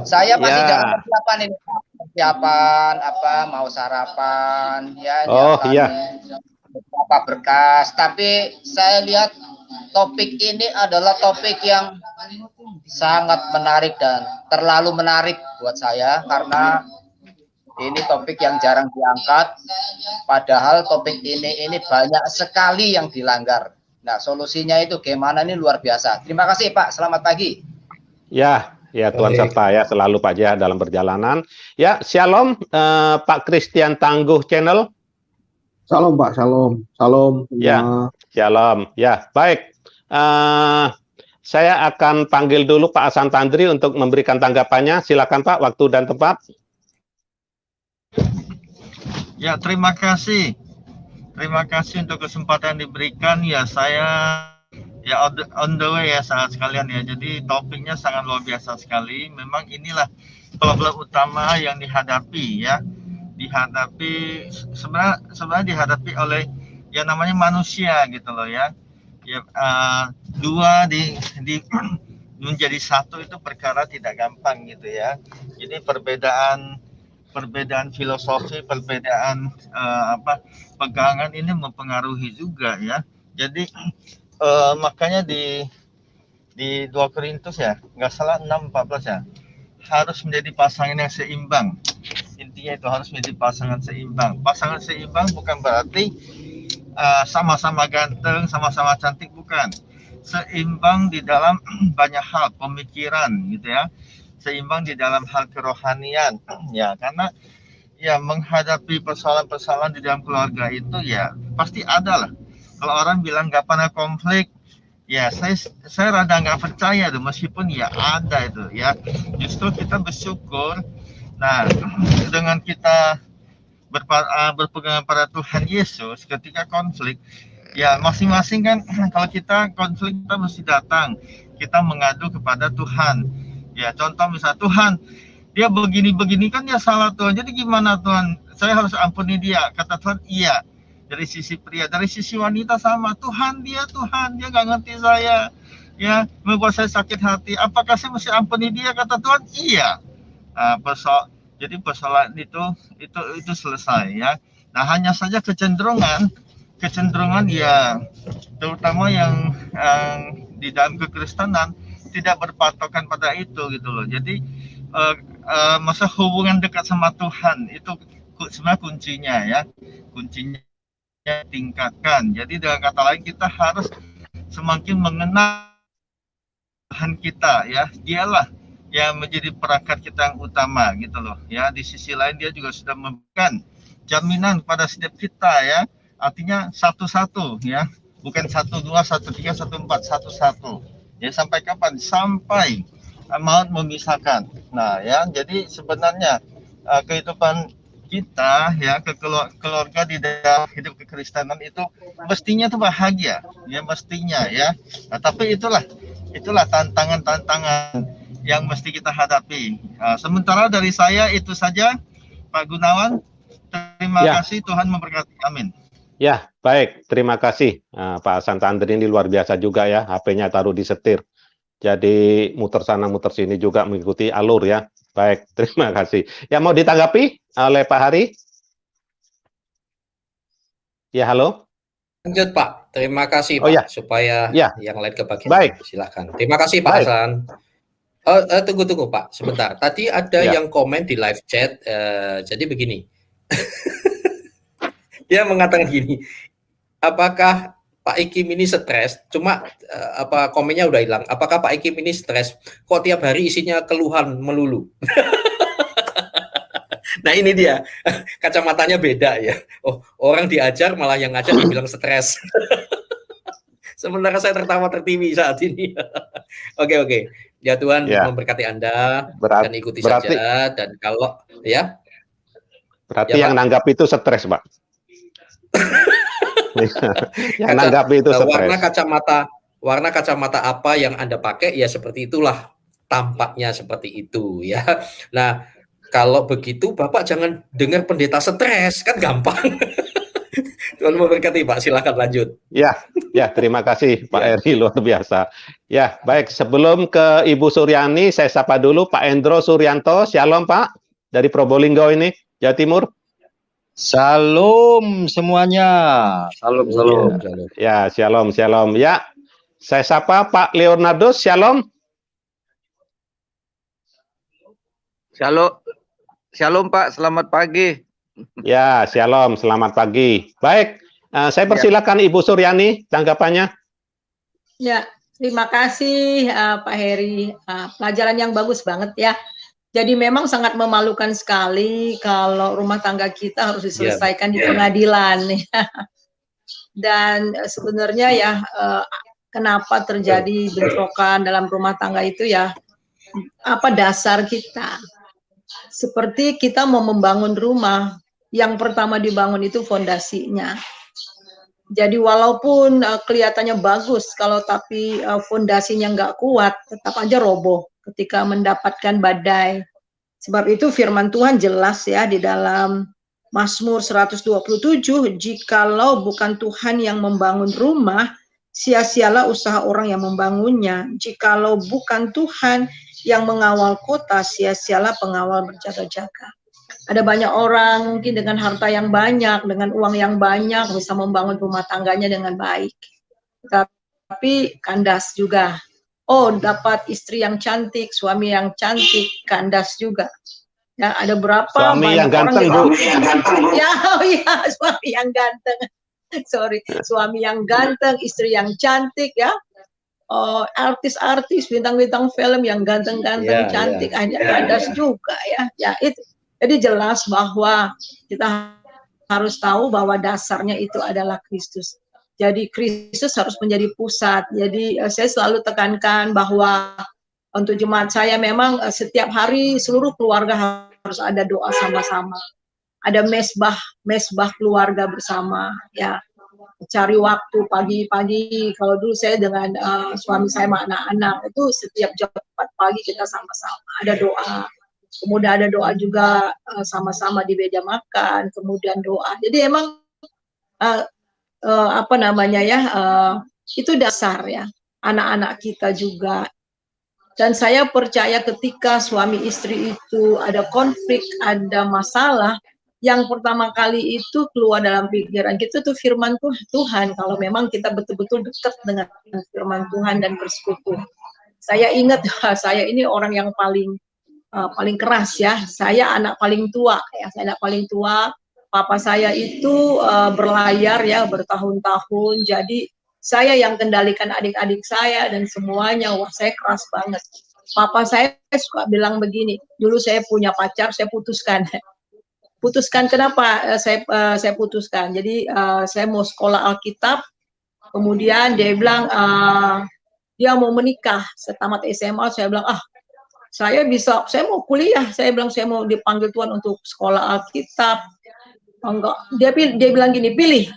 Saya masih dalam persiapan ini, Pak. Persiapan apa, mau sarapan, ya, beberapa berkas. Tapi saya lihat topik ini adalah topik yang sangat menarik dan terlalu menarik buat saya, karena ini topik yang jarang diangkat, padahal topik ini banyak sekali yang dilanggar. Nah, solusinya itu gimana, ini luar biasa. Terima kasih Pak, selamat pagi. Ya Tuhan serta ya selalu Pak JH dalam perjalanan. Ya, shalom Pak Christian Tangguh Channel. Shalom Pak, shalom. Ya, shalom. Ya, baik. Saya akan panggil dulu Pak Hasan Tandri untuk memberikan tanggapannya. Silakan Pak, waktu dan tempat. Ya, terima kasih. Terima kasih untuk kesempatan diberikan. Ya, saya on the way ya saat sekalian ya. Jadi topiknya sangat luar biasa sekali. Memang inilah problem utama yang dihadapi ya. Sebenarnya dihadapi oleh yang namanya manusia gitu loh ya. Ya, dua menjadi satu itu perkara tidak gampang gitu ya. Jadi perbedaan filosofi, perbedaan pegangan ini mempengaruhi juga ya. Jadi makanya di 2 Korintus ya, nggak salah 6:14 ya, harus menjadi pasangan yang seimbang. Intinya itu harus menjadi pasangan seimbang. Pasangan seimbang bukan berarti sama-sama ganteng, sama-sama cantik, bukan. Seimbang di dalam banyak hal, pemikiran gitu ya. Seimbang di dalam hal kerohanian ya, karena ya menghadapi persoalan-persoalan di dalam keluarga itu ya pasti ada lah. Kalau orang bilang nggak pernah konflik, ya saya rada nggak percaya tuh, meskipun ya ada itu ya. Justru kita bersyukur. Nah, dengan kita berpegang pada Tuhan Yesus ketika konflik, ya masing-masing kan kalau kita konflik kita mesti datang, kita mengadu kepada Tuhan. Ya, contoh misalnya, Tuhan, dia begini-begini kan dia salah Tuhan. Jadi gimana Tuhan? Saya harus ampuni dia. Kata Tuhan, iya. Dari sisi pria, dari sisi wanita sama. Tuhan dia nggak ngerti saya. Ya, membuat saya sakit hati. Apakah saya mesti ampuni dia? Kata Tuhan, iya. Jadi persoalan itu selesai ya. Nah, hanya saja kecenderungan ya, terutama yang di dalam kekristenan tidak berpatokan pada itu gitu loh. Jadi masa hubungan dekat sama Tuhan itu sebenarnya kuncinya tingkatkan. Jadi dengan kata lain kita harus semakin mengenal Tuhan kita ya. Dialah yang menjadi perangkat kita yang utama gitu loh ya. Di sisi lain dia juga sudah memberikan jaminan pada setiap kita ya. Artinya satu-satu ya, bukan 1, 2, 1, 3, 1, 4, satu-satu. Ya, sampai kapan? Sampai maut memisahkan. Nah, ya, jadi sebenarnya kehidupan kita ya, keluarga di dalam hidup kekristenan itu mestinya tuh bahagia, ya mestinya ya. Nah, tapi itulah tantangan-tantangan yang mesti kita hadapi. Sementara dari saya itu saja, Pak Gunawan. Terima kasih, Tuhan memberkati. Amin. Ya, baik. Terima kasih. Pak Hasan Tandri ini luar biasa juga ya. HP-nya taruh di setir. Jadi muter sana, muter sini juga mengikuti alur ya. Baik, terima kasih. Ya, mau ditanggapi oleh Pak Hari? Ya, halo. Lanjut Pak. Terima kasih Pak. Supaya yang lain kebagian. Baik. Silakan. Terima kasih Pak Hasan. Tunggu Pak. Sebentar. Tadi ada yang komen di live chat. Jadi begini. Dia mengatakan gini, apakah Pak Ikim ini stres? Cuma komennya udah hilang. Apakah Pak Ikim ini stres? Kok tiap hari isinya keluhan melulu? Nah ini dia, kacamatanya beda ya. Oh, orang diajar malah yang ngajar dibilang stres. Sementara saya tertawa tertiwi saat ini. Oke. Ya Tuhan memberkati Anda dan ikuti saja. Dan kalau ya. Berarti yang nanggap itu stres, Pak. Yang nanggap itu stres. Warna kacamata apa yang Anda pakai ya seperti itulah tampaknya seperti itu ya. Nah, kalau begitu Bapak jangan dengar pendeta stres, kan gampang. Tuhan memberkati Pak, silakan lanjut. Ya, terima kasih Pak Ya. Eri, luar biasa. Ya, baik, sebelum ke Ibu Suryani, saya sapa dulu Pak Endro Suryanto. Shalom Pak, dari Probolinggo ini, Jawa Timur. Shalom semuanya. Shalom. Ya, shalom. Ya, saya sapa Pak Leonardo. Shalom. Shalom Pak, selamat pagi. Ya, shalom, selamat pagi. Baik, saya persilakan Ibu Suryani tanggapannya. Ya, terima kasih Pak Heri. Pelajaran yang bagus banget ya. Jadi memang sangat memalukan sekali kalau rumah tangga kita harus diselesaikan di pengadilan. Dan sebenarnya ya kenapa terjadi bentrokan dalam rumah tangga itu ya, apa dasar kita. Seperti kita mau membangun rumah, yang pertama dibangun itu fondasinya. Jadi walaupun kelihatannya bagus, kalau tapi fondasinya nggak kuat, tetap aja roboh ketika mendapatkan badai. Sebab itu firman Tuhan jelas ya di dalam Mazmur 127, jikalau bukan Tuhan yang membangun rumah, sia-sialah usaha orang yang membangunnya. Jikalau bukan Tuhan yang mengawal kota, sia-sialah pengawal berjaga-jaga. Ada banyak orang mungkin dengan harta yang banyak, dengan uang yang banyak, bisa membangun rumah tangganya dengan baik. Tapi kandas juga. Oh, dapat istri yang cantik, suami yang cantik, kandas juga. Ya, ada berapa suami yang ganteng, orang Bu. Ya, suami yang ganteng. Suami yang ganteng, istri yang cantik ya. Artis-artis, bintang-bintang film yang ganteng-ganteng, cantik, kandas juga ya. Ya, itu. Jadi jelas bahwa kita harus tahu bahwa dasarnya itu adalah Kristus. Jadi Kristus harus menjadi pusat. Jadi saya selalu tekankan bahwa untuk jemaat saya memang setiap hari seluruh keluarga harus ada doa sama-sama. Ada mesbah keluarga bersama. Ya, cari waktu pagi-pagi. Kalau dulu saya dengan suami saya sama anak-anak itu setiap jam 4 pagi kita sama-sama ada doa. Kemudian ada doa juga sama-sama di meja makan, kemudian doa. Jadi emang itu dasar ya, anak-anak kita juga. Dan saya percaya ketika suami istri itu ada konflik, ada masalah, yang pertama kali itu keluar dalam pikiran kita tuh firman Tuhan. Kalau memang kita betul-betul dekat dengan firman Tuhan dan bersekutu. Saya ingat saya ini orang yang paling keras ya. Saya anak paling tua ya. Saya anak paling tua. Papa saya itu berlayar ya bertahun-tahun. Jadi saya yang kendalikan adik-adik saya dan semuanya. Wah, saya keras banget. Papa saya suka bilang begini. Dulu saya punya pacar, saya putuskan. Putuskan kenapa saya putuskan? Jadi saya mau sekolah Alkitab. Kemudian dia bilang dia mau menikah. Setamat SMA saya bilang saya mau kuliah. Saya bilang saya mau dipanggil Tuhan untuk sekolah Alkitab. Enggak, dia bilang gini, pilih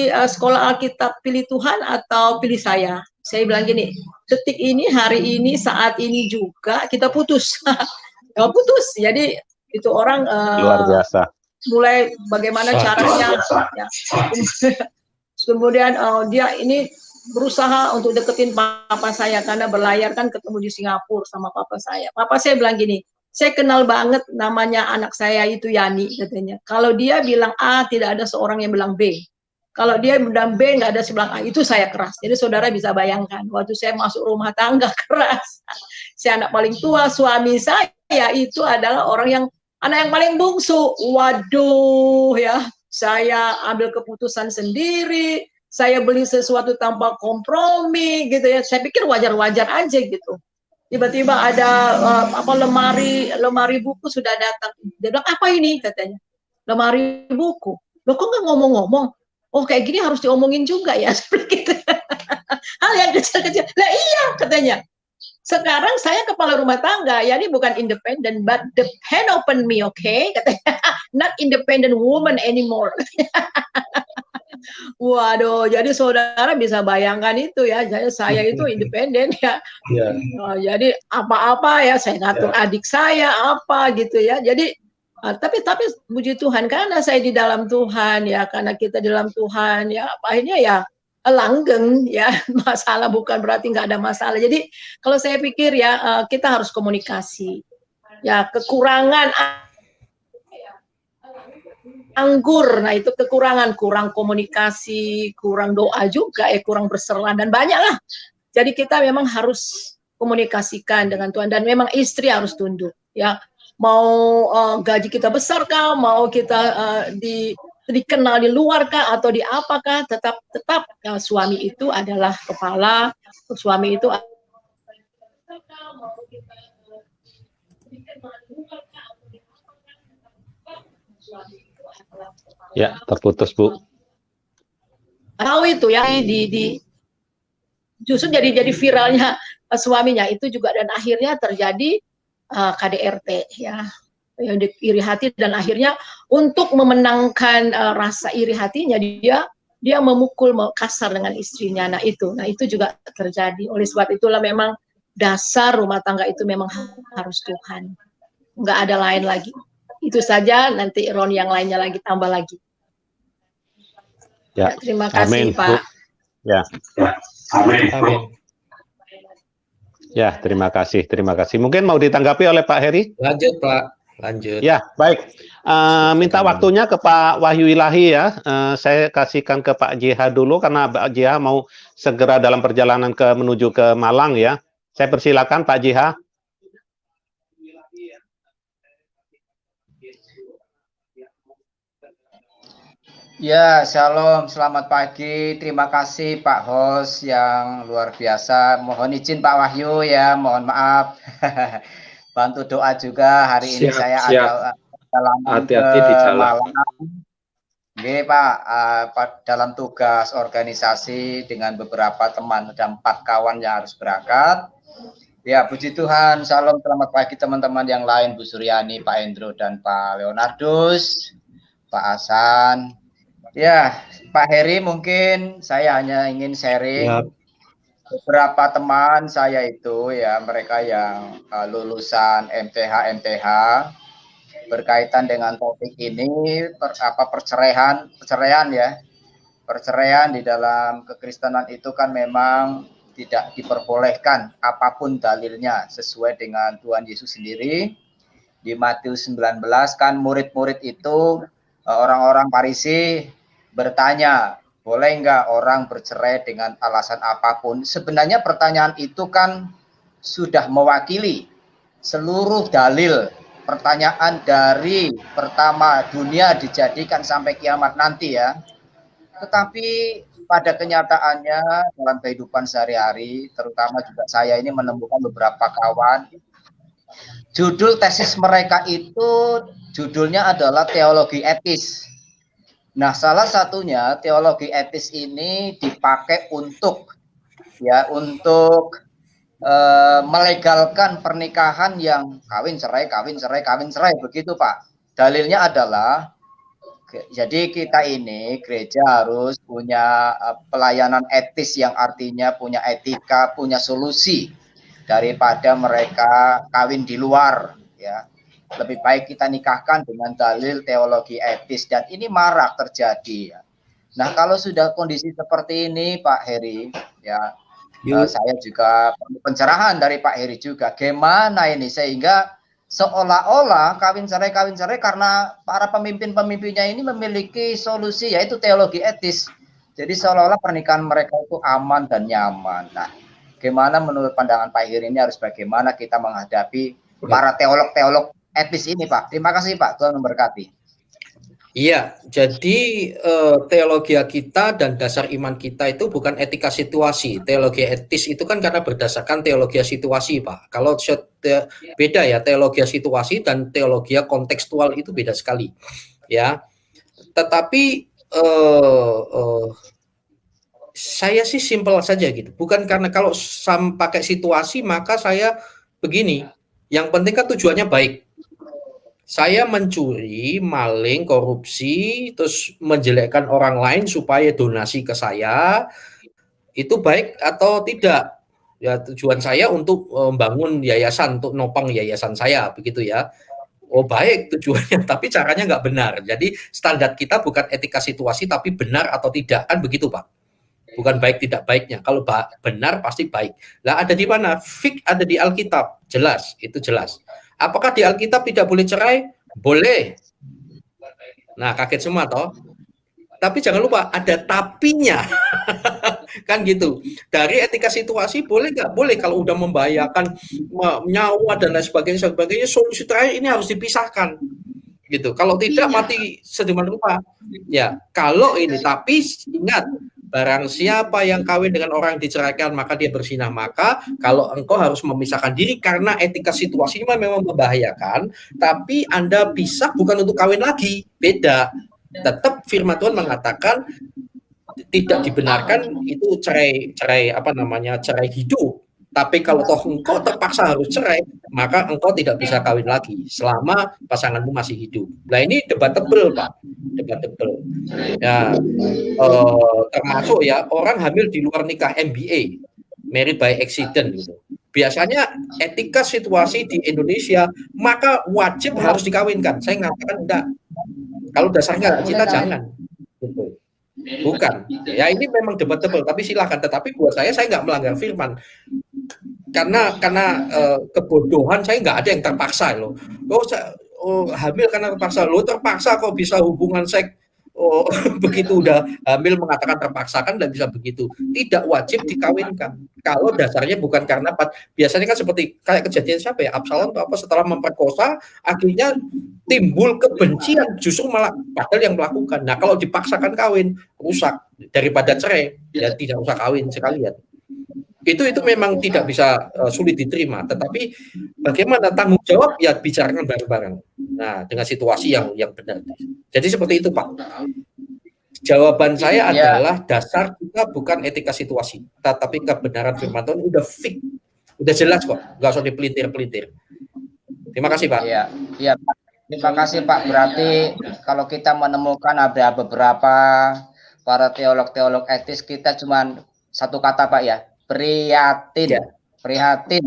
sekolah Alkitab, pilih Tuhan atau pilih saya. Saya bilang gini, detik ini, hari ini, saat ini juga kita putus. Putus. Jadi itu orang luar biasa. Mulai bagaimana caranya. Ya. Kemudian dia ini berusaha untuk deketin papa saya karena berlayar kan ketemu di Singapura sama papa saya. Papa saya bilang gini, saya kenal banget namanya anak saya itu Yani katanya. Kalau dia bilang A, tidak ada seorang yang bilang B. Kalau dia bilang B, nggak ada sebelah A. Itu saya keras. Jadi saudara bisa bayangkan, waktu saya masuk rumah tangga keras. Saya anak paling tua, suami saya itu adalah anak yang paling bungsu. Waduh ya, saya ambil keputusan sendiri. Saya beli sesuatu tanpa kompromi gitu ya. Saya pikir wajar-wajar aja gitu. Tiba-tiba ada lemari buku sudah datang. Dia bilang, apa ini? Katanya. Lemari buku. Loh kok nggak ngomong-ngomong? Oh kayak gini harus diomongin juga ya. Seperti itu. Hal yang kecil-kecil. Lah iya katanya. Sekarang saya kepala rumah tangga. Ya ini bukan independent, but depend upon me, okay? Katanya. Not independent woman anymore. Waduh, jadi saudara bisa bayangkan itu ya, saya itu independen ya. Ya. Jadi apa-apa ya saya ngatur adik saya apa gitu ya. Jadi tapi puji Tuhan karena saya di dalam Tuhan ya, karena kita di dalam Tuhan ya, akhirnya ya langgeng ya. Masalah bukan berarti nggak ada masalah. Jadi kalau saya pikir ya kita harus komunikasi. Ya kekurangan anggur, nah itu kekurangan, kurang komunikasi, kurang doa juga, kurang berserah dan banyak lah. Jadi kita memang harus komunikasikan dengan Tuhan dan memang istri harus tunduk ya. Mau gaji kita besar kah, mau kita dikenal di luar kah atau di apakah, tetap suami itu adalah kepala, suami itu Ya, terputus Bu. Tahu itu ya justru jadi viralnya suaminya itu juga dan akhirnya terjadi KDRT ya, yang iri hati dan akhirnya untuk memenangkan rasa iri hatinya dia memukul kasar dengan istrinya. Nah itu juga terjadi. Oleh sebab itulah memang dasar rumah tangga itu memang harus Tuhan, nggak ada lain lagi. Itu saja, nanti Ron yang lainnya lagi tambah lagi. Ya, terima kasih amin, Pak. Bu. Ya. Amin. Ya, terima kasih. Mungkin mau ditanggapi oleh Pak Heri? Lanjut Pak, lanjut. Ya, baik. Minta waktunya ke Pak Wahyu Ilahi ya. Saya kasihkan ke Pak JH dulu karena Pak JH mau segera dalam perjalanan menuju ke Malang ya. Saya persilakan Pak JH. Ya, shalom, selamat pagi. Terima kasih Pak Host yang luar biasa. Mohon izin Pak Wahyu ya, mohon maaf. Bantu doa juga hari ini saya ada hati-hati di jalan. Oke Pak, dalam tugas organisasi dengan beberapa teman, ada 4 kawan yang harus berangkat. Ya, puji Tuhan, shalom, selamat pagi teman-teman yang lain, Bu Suryani, Pak Endro, dan Pak Leonardus, Pak Hasan. Ya, Pak Heri, mungkin saya hanya ingin sharing beberapa teman saya itu ya, mereka yang lulusan MTH berkaitan dengan topik ini, perceraian ya. Perceraian di dalam kekristenan itu kan memang tidak diperbolehkan apapun dalilnya, sesuai dengan Tuhan Yesus sendiri. Di Matius 19 kan murid-murid itu, orang-orang Farisi bertanya, boleh enggak orang bercerai dengan alasan apapun? Sebenarnya pertanyaan itu kan sudah mewakili seluruh dalil pertanyaan dari pertama dunia dijadikan sampai kiamat nanti ya. Tetapi pada kenyataannya dalam kehidupan sehari-hari, terutama juga saya ini menemukan beberapa kawan, judul tesis mereka itu judulnya adalah teologi etis. Nah, salah satunya teologi etis ini dipakai untuk melegalkan pernikahan yang kawin cerai begitu Pak. Dalilnya adalah jadi kita ini gereja harus punya pelayanan etis yang artinya punya etika, punya solusi daripada mereka kawin di luar ya. Lebih baik kita nikahkan dengan dalil teologi etis dan ini marak terjadi ya. Nah, kalau sudah kondisi seperti ini Pak Heri ya, saya juga perlu pencerahan dari Pak Heri juga. Gimana ini sehingga seolah-olah kawin cerai karena para pemimpinnya ini memiliki solusi yaitu teologi etis. Jadi seolah-olah pernikahan mereka itu aman dan nyaman. Nah, gimana menurut pandangan Pak Heri ini harus bagaimana kita menghadapi para teolog-teolog etis ini Pak? Terima kasih Pak, Tuhan memberkati. Iya, jadi teologi kita dan dasar iman kita itu bukan etika situasi. Teologi etis itu kan karena berdasarkan teologi situasi, Pak. Kalau beda ya, teologi situasi dan teologi kontekstual itu beda sekali, ya. Tetapi saya sih simpel saja gitu. Bukan karena kalau pakai situasi maka saya begini. Yang penting kan tujuannya baik. saya mencuri, maling, korupsi, terus menjelekkan orang lain supaya donasi ke saya, itu baik atau tidak? Ya, tujuan saya untuk membangun yayasan, untuk nopang yayasan saya, begitu ya. Oh baik tujuannya, tapi caranya nggak benar. Jadi standar kita bukan etika situasi, tapi benar atau tidak, kan begitu Pak? Bukan baik tidak baiknya. Kalau benar pasti baik. Lah ada di mana? Fik ada di Alkitab, jelas, itu jelas. Apakah di Alkitab tidak boleh cerai? Boleh. Nah, kaget semua toh. Tapi jangan lupa ada tapinya. Kan gitu. Dari etika situasi boleh nggak? Boleh kalau udah membahayakan nyawa dan lain sebagainya, solusi terakhir ini harus dipisahkan. Gitu. Kalau tidak mati sedemikian rupa. Ya, kalau ini tapi ingat barang siapa yang kawin dengan orang yang diceraikan maka dia berzinah, maka kalau engkau harus memisahkan diri karena etika situasinya memang membahayakan, tapi Anda pisah bukan untuk kawin lagi, beda. Tetap firman Tuhan mengatakan tidak dibenarkan itu cerai hidup. Tapi kalau toh engkau terpaksa harus cerai, maka engkau tidak bisa kawin lagi selama pasanganmu masih hidup. Nah ini debatable Pak, debatable. Ya, termasuk ya orang hamil di luar nikah MBA, married by accident gitu. Biasanya etika situasi di Indonesia maka wajib harus dikawinkan. Saya mengatakan enggak. Kalau dasarnya kita jangan. Gitu. Bukan. Ya ini memang debatable, tapi silakan. Tetapi buat saya nggak melanggar firman. Karena kebodohan saya nggak ada yang terpaksa loh. Hamil karena terpaksa. Lo terpaksa kok bisa hubungan seks. Oh, begitu udah hamil mengatakan terpaksa, kan nggak bisa begitu. Tidak wajib dikawinkan. Kalau dasarnya bukan karena biasanya kan seperti kayak kejadian siapa ya, Absalom atau apa, setelah memperkosa akhirnya timbul kebencian, justru malah padahal yang melakukan. Nah kalau dipaksakan kawin rusak, daripada cerai ya tidak usah kawin sekalian. Itu memang tidak bisa sulit diterima, tetapi bagaimana tanggung jawab ya bicarakan bareng-bareng. Nah, dengan situasi yang benar. Jadi seperti itu, Pak. Jawaban saya adalah dasar kita bukan etika situasi, tetapi kebenaran firman Tuhan udah fix, udah jelas kok, nggak usah dipelintir-pelintir. Terima kasih, Pak. Iya, Pak. Terima kasih, Pak. Berarti kalau kita menemukan ada beberapa para teolog-teolog etis, kita cuma satu kata, Pak ya. Prihatin, prihatin.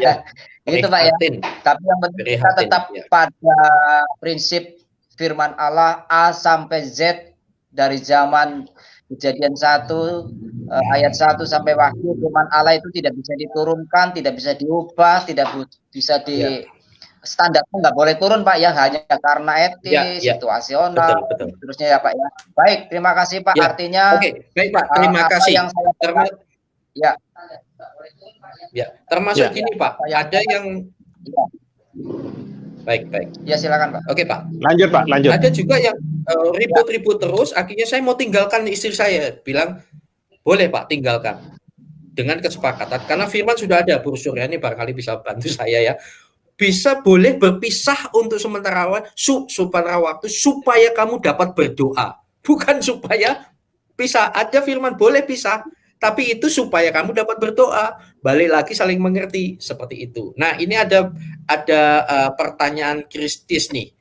Ya, itu Pak ya. Tapi yang penting kita tetap pada prinsip firman Allah A sampai Z dari zaman Kejadian 1 ayat 1 sampai Wahyu. Firman Allah itu tidak bisa diturunkan, tidak bisa diubah, tidak bisa di standarnya nggak boleh turun Pak ya, hanya karena etis, situasional, terusnya ya Pak ya. Baik, terima kasih Pak. Artinya baik Pak, terima kasih. Yang saya termasuk gini Pak, ada yang baik. Ya silakan Pak. Oke Pak. Lanjut Pak, lanjut. Ada juga yang ribut-ribut terus, akhirnya saya mau tinggalkan istri saya, bilang boleh Pak tinggalkan dengan kesepakatan, karena firman sudah ada, Bu Suryani barangkali bisa bantu saya ya. Bisa boleh berpisah untuk sementara waktu supaya kamu dapat berdoa, bukan supaya pisah. Ada firman boleh pisah, tapi itu supaya kamu dapat berdoa. Balik lagi saling mengerti seperti itu. Nah ini ada pertanyaan Kristus nih,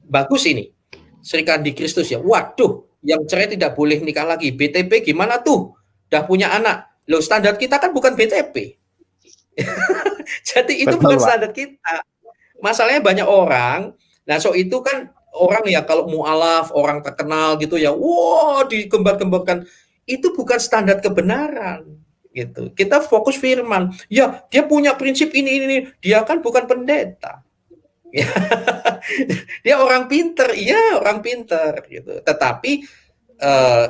bagus ini. Sri Kandi Kristus ya. Waduh, yang cerai tidak boleh nikah lagi. BTP gimana tuh? Udah punya anak. Loh standar kita kan bukan BTP. Jadi itu bukan standar kita. Masalahnya banyak orang. Nah so itu kan orang ya kalau mu'alaf, orang terkenal gitu ya. Wow digembar-gemborkan. Itu bukan standar kebenaran gitu. Kita fokus firman. Ya, dia punya prinsip ini. Dia kan bukan pendeta. Ya. Dia orang pinter, iya orang pinter gitu. Tetapi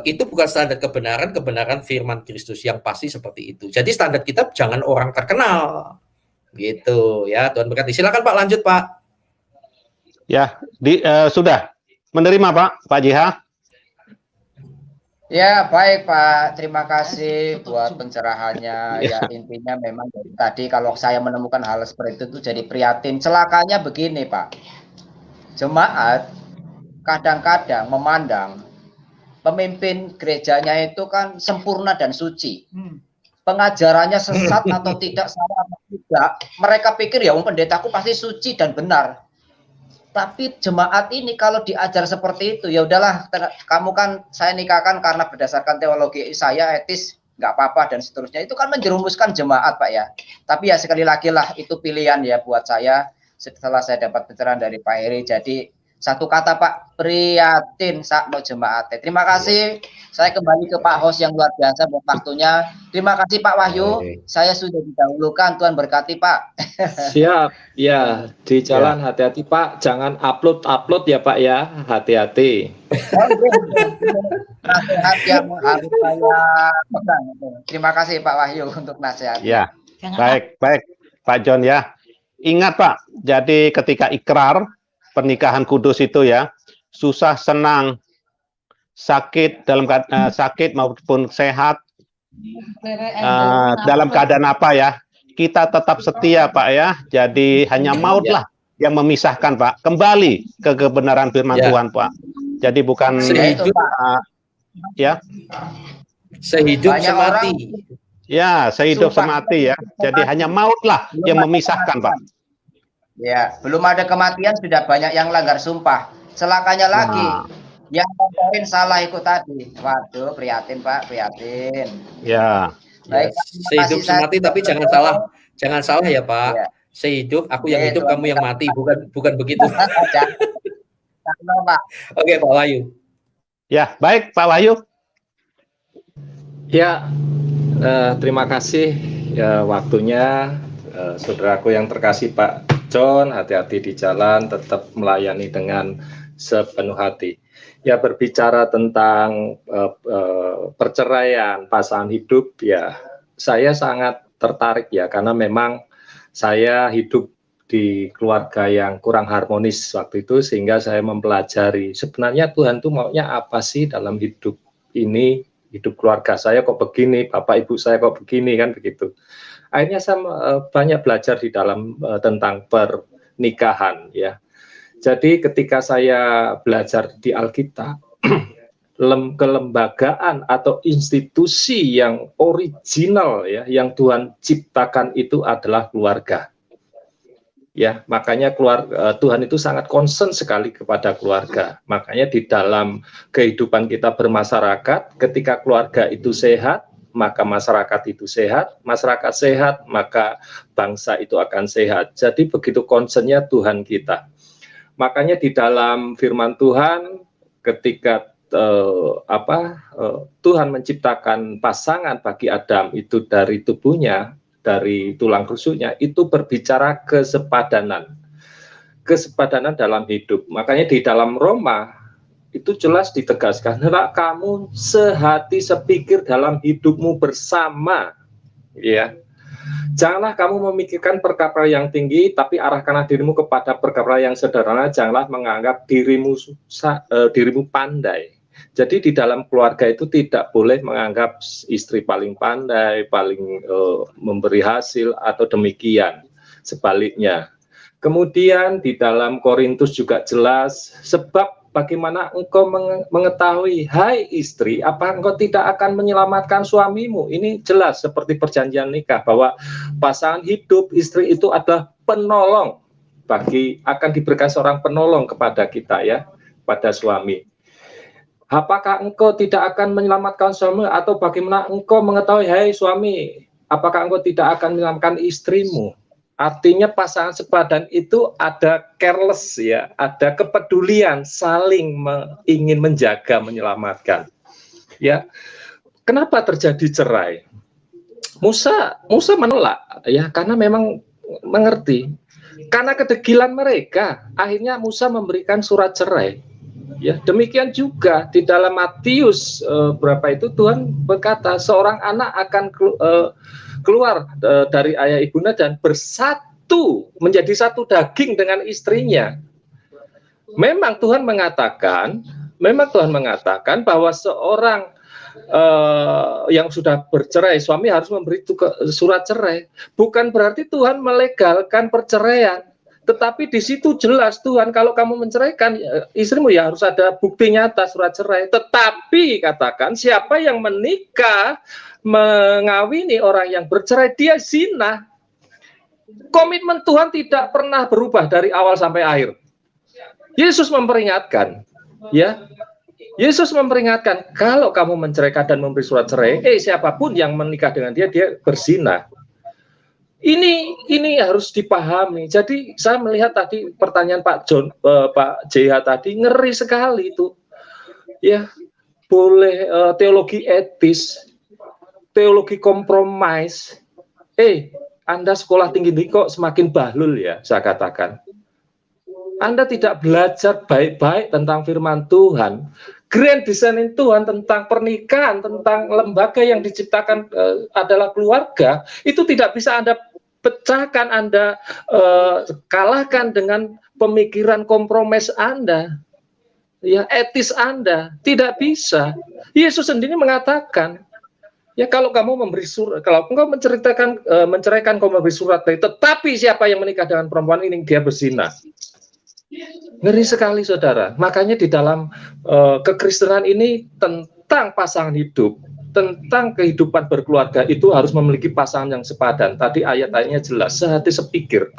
itu bukan standar kebenaran firman Kristus yang pasti seperti itu. Jadi standar kita jangan orang terkenal. Gitu ya. Tuhan berkati. Silakan Pak, lanjut Pak. Ya, sudah menerima Pak JH. Ya baik Pak, terima kasih buat pencerahannya. Ya intinya memang dari tadi kalau saya menemukan hal seperti itu jadi prihatin. Celakanya begini Pak, jemaat kadang-kadang memandang pemimpin gerejanya itu kan sempurna dan suci. Pengajarannya sesat atau tidak, salah atau tidak, mereka pikir ya pendetaku pasti suci dan benar. Tapi jemaat ini kalau diajar seperti itu, ya udahlah, kamu kan saya nikahkan karena berdasarkan teologi saya etis, nggak apa-apa dan seterusnya. Itu kan menjerumuskan jemaat, Pak ya. Tapi ya sekali lagi lah, itu pilihan ya buat saya setelah saya dapat pencerahan dari Pak Heri. Jadi satu kata Pak, prihatin sakno jemaat. Terima kasih. Saya kembali ke Pak Host yang luar biasa buat waktunya. Terima kasih Pak Wahyu. Saya sudah didahulukan. Tuhan berkati Pak. Siap. Ya, di jalan hati-hati Pak. Jangan upload ya Pak ya. Hati-hati. Nasihat yang harus saya pegang. Terima kasih Pak Wahyu untuk nasihat. Ya, baik Pak John ya. Ingat Pak, jadi ketika ikrar pernikahan kudus itu ya, susah senang, sakit sakit maupun sehat, dalam keadaan apa ya, kita tetap setia Pak ya. Jadi hanya maut lah yang memisahkan Pak. Kembali ke kebenaran firman Tuhan Pak. Jadi bukan sehidup, ya. Sehidup semati. Ya, sehidup semati ya. Jadi hanya maut lah yang memisahkan Pak. Ya, belum ada kematian sudah banyak yang langgar sumpah. Celakanya lagi, yang ngomongin salah ikut tadi. Waduh, prihatin Pak, prihatin. Ya. Baik, sehidup semati tapi jangan salah ya Pak. Ya. Sehidup, aku yang hidup, kamu yang mati, bukan begitu. Pak. Oke Pak Wahyu. Ya, baik Pak Wahyu. Ya, terima kasih ya waktunya, saudaraku yang terkasih Pak John. Hati-hati di jalan, tetap melayani dengan sepenuh hati. Ya, berbicara tentang perceraian pasangan hidup, ya saya sangat tertarik ya, karena memang saya hidup di keluarga yang kurang harmonis waktu itu, sehingga saya mempelajari sebenarnya Tuhan itu maunya apa sih dalam hidup ini. Hidup keluarga saya kok begini, bapak ibu saya kok begini, kan begitu. Akhirnya saya banyak belajar di dalam tentang pernikahan ya. Jadi ketika saya belajar di Alkitab, kelembagaan atau institusi yang original ya, yang Tuhan ciptakan itu adalah keluarga. Ya, makanya Tuhan itu sangat concern sekali kepada keluarga. Makanya di dalam kehidupan kita bermasyarakat, ketika keluarga itu sehat, maka masyarakat itu sehat, masyarakat sehat, maka bangsa itu akan sehat. Jadi begitu concernnya Tuhan kita. Makanya di dalam firman Tuhan, ketika Tuhan menciptakan pasangan bagi Adam itu dari tubuhnya, dari tulang rusuknya, itu berbicara kesepadanan dalam hidup. Makanya di dalam Roma itu jelas ditegaskan, hendaklah kamu sehati sepikir dalam hidupmu bersama, ya. Janganlah kamu memikirkan perkara yang tinggi, tapi arahkanlah dirimu kepada perkara yang sederhana. Janganlah menganggap dirimu pandai. Jadi di dalam keluarga itu tidak boleh menganggap istri paling pandai, paling memberi hasil atau demikian. Sebaliknya. Kemudian di dalam Korintus juga jelas, sebab bagaimana engkau mengetahui, hai istri, apa engkau tidak akan menyelamatkan suamimu? Ini jelas seperti perjanjian nikah, bahwa pasangan hidup istri itu adalah penolong, akan diberikan seorang penolong kepada kita ya, pada suami. Apakah engkau tidak akan menyelamatkan suami, atau bagaimana engkau mengetahui, hai suami, apakah engkau tidak akan menyelamatkan istrimu? Artinya pasangan sepadan itu ada careless ya, ada kepedulian, saling ingin menjaga, menyelamatkan. Ya, kenapa terjadi cerai? Musa menolak ya, karena memang mengerti, karena kedegilan mereka, akhirnya Musa memberikan surat cerai. Ya, demikian juga di dalam Matius berapa itu Tuhan berkata, seorang anak akan keluar dari ayah ibunya dan bersatu menjadi satu daging dengan istrinya. Memang Tuhan mengatakan bahwa seorang yang sudah bercerai, suami harus memberi surat cerai. Bukan berarti Tuhan melegalkan perceraian. Tetapi di situ jelas Tuhan, kalau kamu menceraikan istrimu ya harus ada bukti nyata surat cerai. Tetapi katakan siapa yang menikah mengawini orang yang bercerai, dia zina. Komitmen Tuhan tidak pernah berubah dari awal sampai akhir. Yesus memperingatkan, ya. Yesus memperingatkan, kalau kamu menceraikan dan memberi surat cerai, siapapun yang menikah dengan dia berzina. Ini harus dipahami. Jadi saya melihat tadi pertanyaan Pak JH tadi ngeri sekali itu. Ya, boleh teologi etis, teologi kompromis. Anda sekolah tinggi kok semakin bahlul ya, saya katakan. Anda tidak belajar baik-baik tentang firman Tuhan, grand design Tuhan tentang pernikahan, tentang lembaga yang diciptakan adalah keluarga, itu tidak bisa Anda pecahkan, Anda kalahkan dengan pemikiran kompromis Anda, ya, etis Anda, tidak bisa. Yesus sendiri mengatakan, ya, kalau kamu memberi surat, kalau engkau menceraikan, kau memberi surat, tetapi siapa yang menikah dengan perempuan ini dia berzina. Ngeri sekali, saudara. Makanya di dalam kekristenan ini tentang pasangan hidup, tentang kehidupan berkeluarga itu harus memiliki pasangan yang sepadan. Tadi ayat-ayatnya jelas, sehati sepikir.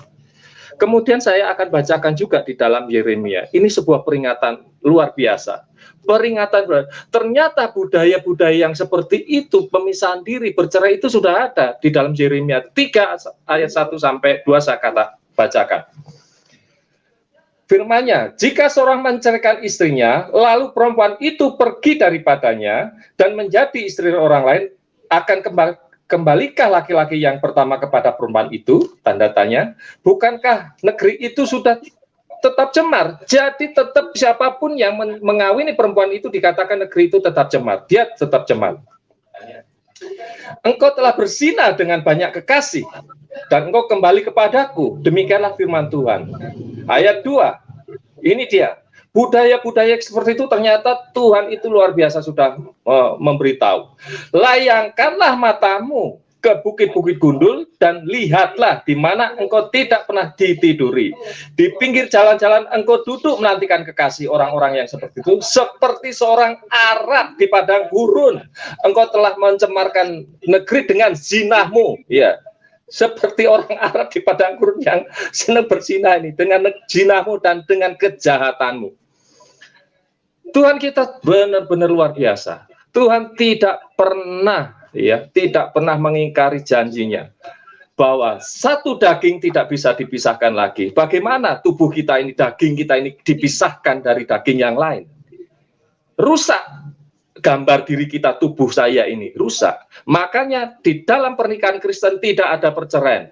Kemudian saya akan bacakan juga di dalam Yeremia. Ini sebuah peringatan luar biasa. Peringatan, ternyata budaya-budaya yang seperti itu, pemisahan diri, bercerai itu sudah ada di dalam Yeremia 3 ayat 1 sampai 2 saya bacakan. Firman-Nya, jika seorang menceraikan istrinya, lalu perempuan itu pergi daripadanya dan menjadi istri orang lain, akan kembalikah laki-laki yang pertama kepada perempuan itu? Tanda tanya. Bukankah negeri itu sudah tetap cemar? Jadi tetap siapapun yang mengawini perempuan itu dikatakan negeri itu tetap cemar. Dia tetap cemar. Engkau telah berzina dengan banyak kekasih, dan engkau kembali kepadaku. Demikianlah firman Tuhan. Ayat 2, ini dia. Budaya-budaya seperti itu ternyata Tuhan itu luar biasa sudah memberitahu. Layangkanlah matamu ke bukit-bukit gundul dan lihatlah di mana engkau tidak pernah ditiduri. Di pinggir jalan-jalan engkau duduk menantikan kekasih orang-orang yang seperti itu, seperti seorang Arab di padang gurun. Engkau telah mencemarkan negeri dengan zinahmu, ya. Seperti orang Arab di padang gurun yang senang berzina ini, dengan zinahmu dan dengan kejahatanmu. Tuhan kita benar-benar luar biasa. Tuhan tidak pernah mengingkari janjinya bahwa satu daging tidak bisa dipisahkan lagi. Bagaimana tubuh kita ini, daging kita ini dipisahkan dari daging yang lain? Rusak gambar diri kita, tubuh saya ini rusak. Makanya di dalam pernikahan Kristen tidak ada perceraian.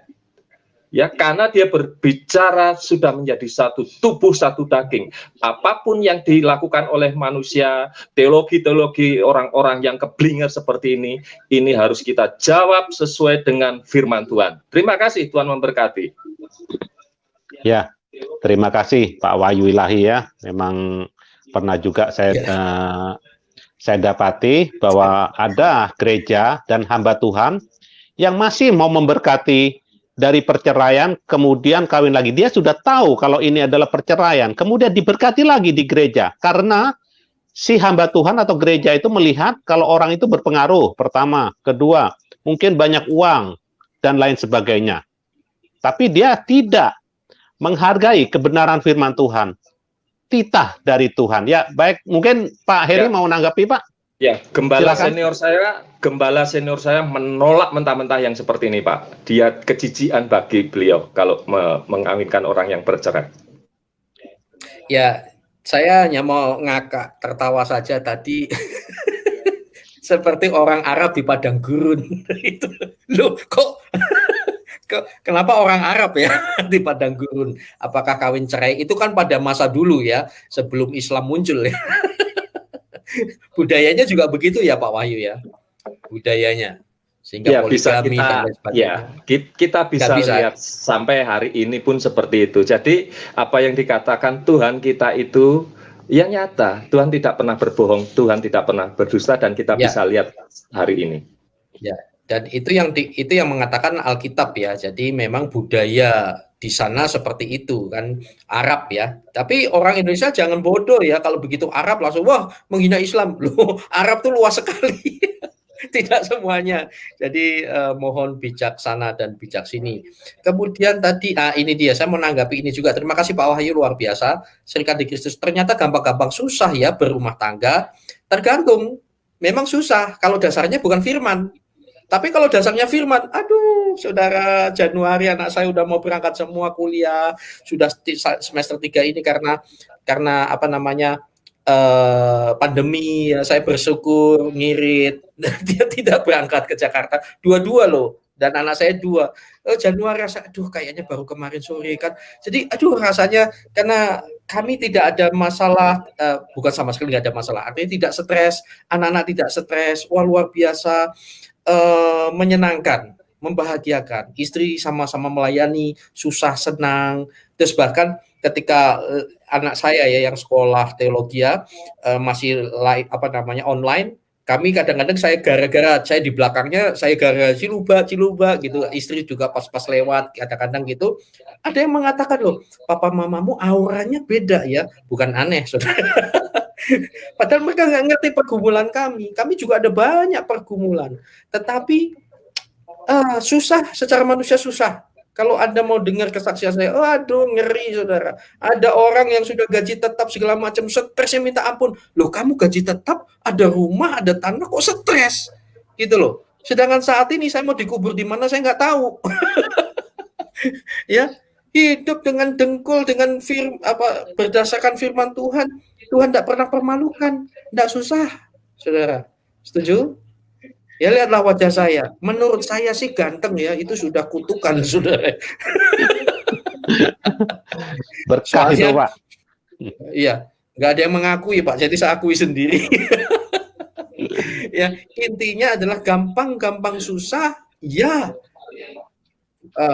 Ya, karena dia berbicara sudah menjadi satu tubuh, satu daging. Apapun yang dilakukan oleh manusia, teologi-teologi orang-orang yang keblinger seperti ini harus kita jawab sesuai dengan firman Tuhan. Terima kasih, Tuhan memberkati. Ya, terima kasih Pak Wahyu Ilahi ya. Memang pernah juga saya dapati bahwa ada gereja dan hamba Tuhan yang masih mau memberkati dari perceraian, kemudian kawin lagi. Dia sudah tahu kalau ini adalah perceraian, kemudian diberkati lagi di gereja. Karena si hamba Tuhan atau gereja itu melihat kalau orang itu berpengaruh, pertama. Kedua, mungkin banyak uang, dan lain sebagainya. Tapi dia tidak menghargai kebenaran firman Tuhan. Titah dari Tuhan. Ya, baik. Mungkin Pak Heri mau menanggapi, Pak? Ya, gembala Silakan. senior saya menolak mentah-mentah yang seperti ini, Pak. Dia kejijian bagi beliau kalau mengawinkan orang yang bercerai. Ya, saya hanya mau ngakak, tertawa saja tadi. Seperti orang Arab di padang gurun. Itu loh, kok kenapa orang Arab ya di padang gurun? Apakah kawin cerai? Itu kan pada masa dulu ya, sebelum Islam muncul ya. Budayanya juga begitu ya Pak Wahyu ya, budayanya, sehingga ya, poligami dan lain sebagainya. Kita bisa lihat sampai hari ini pun seperti itu. Jadi apa yang dikatakan Tuhan kita itu yang nyata. Tuhan tidak pernah berbohong, Tuhan tidak pernah berdusta, dan kita bisa lihat hari ini. Ya, dan itu yang mengatakan Alkitab ya. Jadi memang budaya di sana seperti itu kan, Arab ya. Tapi orang Indonesia jangan bodoh ya, kalau begitu Arab langsung wah menghina Islam. Loh, Arab tuh luas sekali. Tidak semuanya. Jadi mohon bijaksana dan bijaksini. Kemudian tadi, ini dia, saya menanggapi ini juga. Terima kasih Pak Wahyu, luar biasa. Serikat di Kristus ternyata gampang-gampang susah ya berumah tangga. Tergantung, memang susah kalau dasarnya bukan firman. Tapi kalau dasarnya firman, aduh, saudara, Januari anak saya udah mau berangkat semua kuliah, sudah semester 3 ini karena apa namanya, pandemi, ya, saya bersyukur ngirit, dia tidak berangkat ke Jakarta, dua-dua loh, dan anak saya 2. Januari rasa, aduh kayaknya baru kemarin sore kan, jadi aduh rasanya, karena kami tidak ada masalah, bukan sama sekali nggak ada masalah, artinya tidak stres, anak-anak tidak stres, wah luar biasa, menyenangkan, membahagiakan, istri sama-sama melayani, susah senang, terus bahkan ketika anak saya ya yang sekolah teologi masih apa namanya online, kami kadang-kadang saya gara-gara saya di belakangnya saya gara-gara ciluba gitu, istri juga pas-pas lewat kadang-kadang gitu, ada yang mengatakan loh, papa mamamu auranya beda ya, bukan aneh saudara. Padahal mereka nggak ngerti pergumulan kami juga ada banyak pergumulan, tetapi susah, secara manusia susah. Kalau Anda mau dengar kesaksian saya, aduh ngeri saudara. Ada orang yang sudah gaji tetap segala macam, stresnya minta ampun. Loh kamu gaji tetap, ada rumah, ada tanah, kok stres? Gitu loh. Sedangkan saat ini saya mau dikubur di mana saya nggak tahu. Ya, hidup dengan dengkul, dengan berdasarkan firman Tuhan. Tuhan tidak pernah permalukan, tidak susah, saudara. Setuju? Ya lihatlah wajah saya. Menurut saya sih ganteng ya, itu sudah kutukan, saudara. Berkah itu, Pak. Iya, nggak ada yang mengakui, Pak. Jadi saya akui sendiri. Ya, intinya adalah gampang-gampang susah, ya.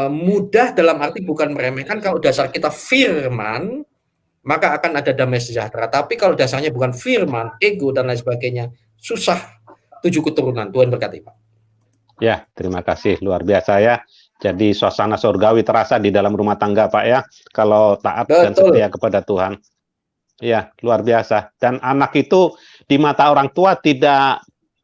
Mudah dalam arti bukan meremehkan. Kalau dasar kita firman, maka akan ada damai sejahtera. Tapi kalau dasarnya bukan firman, ego dan lain sebagainya, susah. 7 keturunan. Tuhan berkati, Pak. Ya, terima kasih, luar biasa ya. Jadi suasana surgawi terasa di dalam rumah tangga, Pak ya, kalau taat dan setia kepada Tuhan. Ya, luar biasa. Dan anak itu di mata orang tua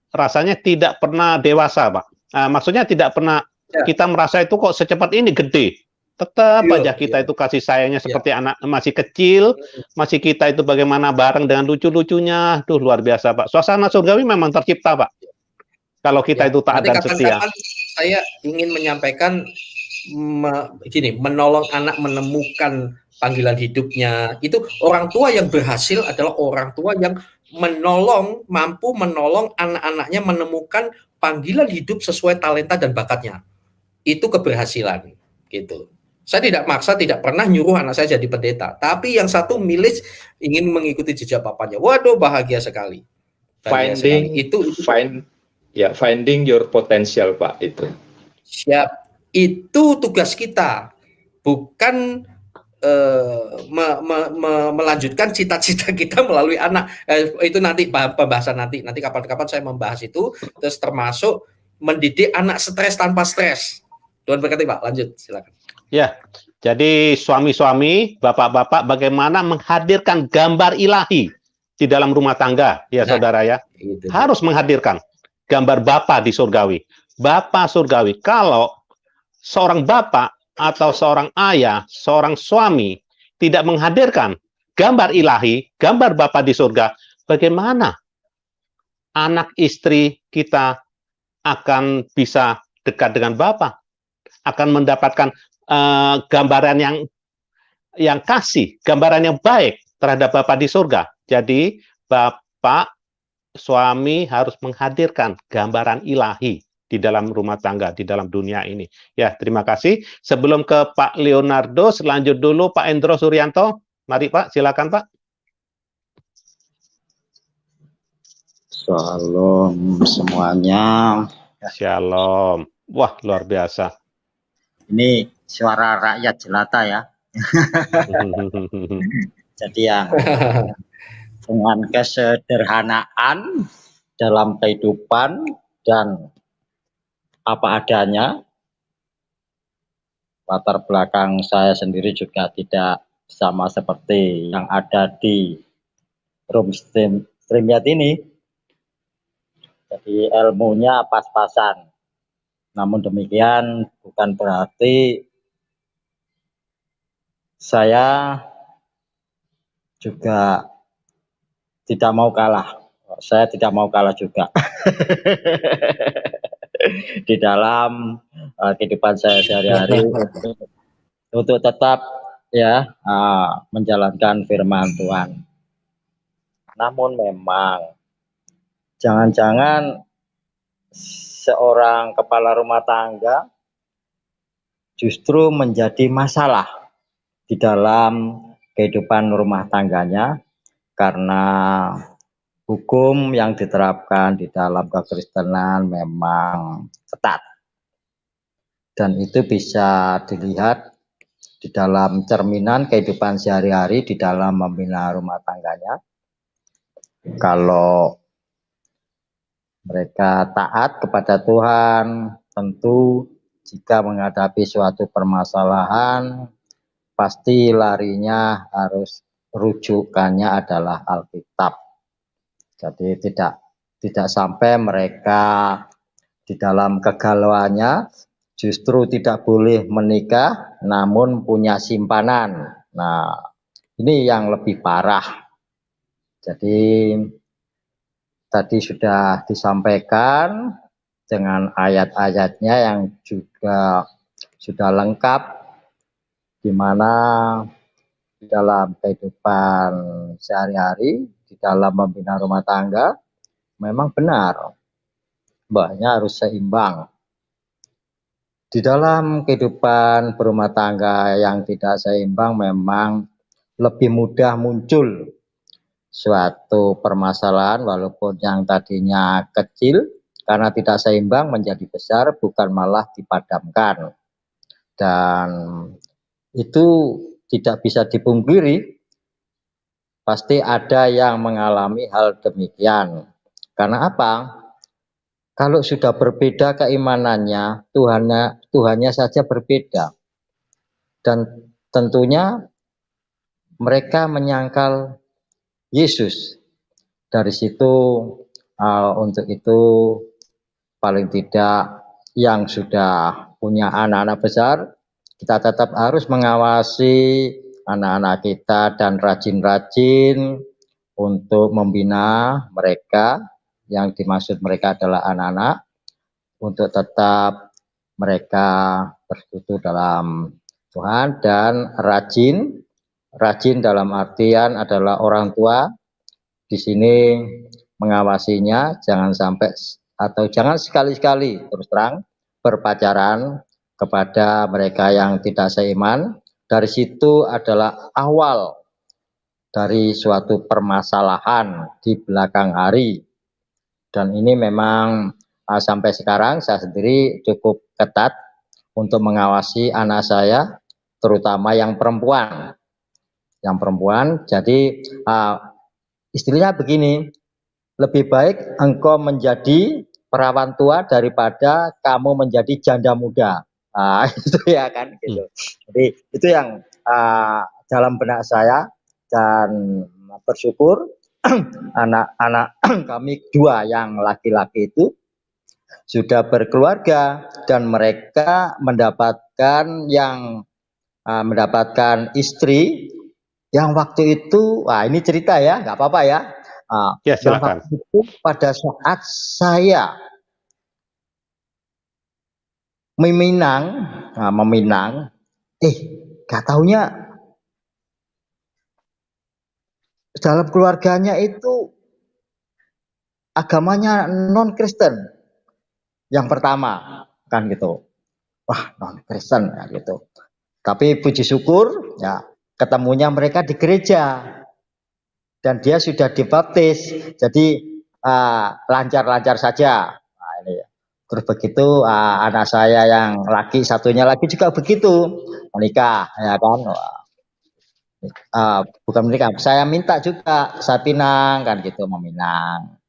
rasanya tidak pernah dewasa, Pak. Maksudnya tidak pernah kita merasa itu kok secepat ini gede. Tetap aja kita itu kasih sayangnya seperti anak masih kecil, masih kita itu bagaimana bareng dengan lucu-lucunya. Duh, luar biasa, Pak. Suasana surgawi memang tercipta, Pak. Kalau kita itu taat dan setia. Saya ingin menyampaikan gini, menolong anak menemukan panggilan hidupnya. Itu orang tua yang berhasil adalah orang tua yang mampu menolong anak-anaknya menemukan panggilan hidup sesuai talenta dan bakatnya. Itu keberhasilan, gitu. Saya tidak maksa, tidak pernah nyuruh anak saya jadi pendeta. Tapi yang satu milih ingin mengikuti jejak bapaknya. Waduh, bahagia sekali. Finding your potential, Pak, itu. Siap. Itu tugas kita. Bukan melanjutkan cita-cita kita melalui anak. Itu nanti pembahasan nanti kapan-kapan saya membahas itu. Terus termasuk mendidik anak stres tanpa stres. Tuhan berkati, Pak. Lanjut, silakan. Ya, jadi suami-suami, bapak-bapak, bagaimana menghadirkan gambar ilahi di dalam rumah tangga, ya saudara ya. Harus menghadirkan gambar Bapa di surgawi. Bapa surgawi. Kalau seorang bapak atau seorang ayah, seorang suami tidak menghadirkan gambar ilahi, gambar Bapa di surga, bagaimana anak istri kita akan bisa dekat dengan Bapa, akan mendapatkan gambaran yang kasih, gambaran yang baik terhadap Bapa di surga. Jadi bapak, suami harus menghadirkan gambaran ilahi di dalam rumah tangga, di dalam dunia ini. Ya, terima kasih. Sebelum ke Pak Leonardo, selanjut dulu Pak Endro Suryanto. Mari Pak, silakan Pak. Shalom semuanya. Shalom. Wah, luar biasa. Ini suara rakyat jelata ya. Jadi yang dengan kesederhanaan dalam kehidupan dan apa adanya. Latar belakang saya sendiri juga tidak sama seperti yang ada di room StreamYard ini. Jadi ilmunya pas-pasan. Namun demikian bukan berarti saya juga tidak mau kalah. Saya tidak mau kalah juga. Di dalam kehidupan saya sehari-hari untuk tetap ya menjalankan firman Tuhan. Namun memang jangan-jangan seorang kepala rumah tangga justru menjadi masalah di dalam kehidupan rumah tangganya karena hukum yang diterapkan di dalam kekristenan memang ketat. Dan itu bisa dilihat di dalam cerminan kehidupan sehari-hari di dalam membina rumah tangganya. Kalau mereka taat kepada Tuhan, tentu jika menghadapi suatu permasalahan, pasti larinya harus rujukannya adalah Alkitab. Jadi tidak sampai mereka di dalam kegalauannya justru tidak boleh menikah, namun punya simpanan. Nah, ini yang lebih parah. Jadi tadi sudah disampaikan dengan ayat-ayatnya yang juga sudah lengkap, di mana di dalam kehidupan sehari-hari, di dalam membina rumah tangga, memang benar, mbaknya harus seimbang. Di dalam kehidupan berumah tangga yang tidak seimbang memang lebih mudah muncul suatu permasalahan walaupun yang tadinya kecil karena tidak seimbang menjadi besar, bukan malah dipadamkan. Dan itu tidak bisa dipungkiri, pasti ada yang mengalami hal demikian. Karena apa? Kalau sudah berbeda keimanannya, Tuhannya saja berbeda. Dan tentunya mereka menyangkal Yesus. Dari situ untuk itu paling tidak yang sudah punya anak-anak besar, kita tetap harus mengawasi anak-anak kita dan rajin-rajin untuk membina mereka. Yang dimaksud mereka adalah anak-anak, untuk tetap mereka bersekutu dalam Tuhan dan rajin dalam artian adalah orang tua di sini mengawasinya, jangan sampai atau jangan sekali-sekali terus terang berpacaran kepada mereka yang tidak seiman. Dari situ adalah awal dari suatu permasalahan di belakang hari. Dan ini memang sampai sekarang saya sendiri cukup ketat untuk mengawasi anak saya, terutama yang perempuan. Jadi istilahnya begini, lebih baik engkau menjadi perawan tua daripada kamu menjadi janda muda. Itu ya kan gitu. Jadi itu yang dalam benak saya, dan bersyukur anak-anak kami dua yang laki-laki itu sudah berkeluarga dan mereka mendapatkan istri yang waktu itu, ini cerita ya, nggak apa-apa ya. Ya, silakan. Waktu itu pada saat saya meminang, nggak taunya dalam keluarganya itu agamanya non Kristen. Yang pertama kan gitu, wah non Kristen ya gitu. Tapi puji syukur ya ketemunya mereka di gereja dan dia sudah dibaptis, jadi lancar-lancar saja. Nah, ini. Terus begitu anak saya yang laki satunya lagi juga begitu menikah ya kan. Bukan menikah, saya minta juga saya pinang kan gitu, meminang.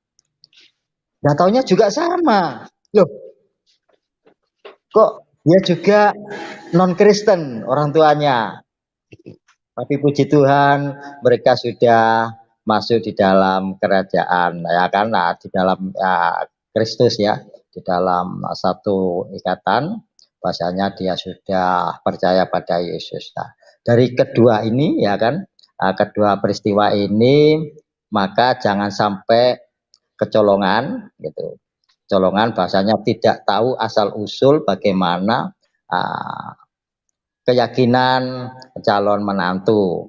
Nah taunya juga sama, loh kok dia juga non Kristen orang tuanya. Tapi puji Tuhan mereka sudah masuk di dalam kerajaan ya kan, di dalam Kristus ya, di dalam satu ikatan, bahasanya dia sudah percaya pada Yesus. Nah, dari kedua ini ya kan, kedua peristiwa ini, maka jangan sampai kecolongan gitu. Colongan bahasanya tidak tahu asal usul bagaimana keyakinan calon menantu.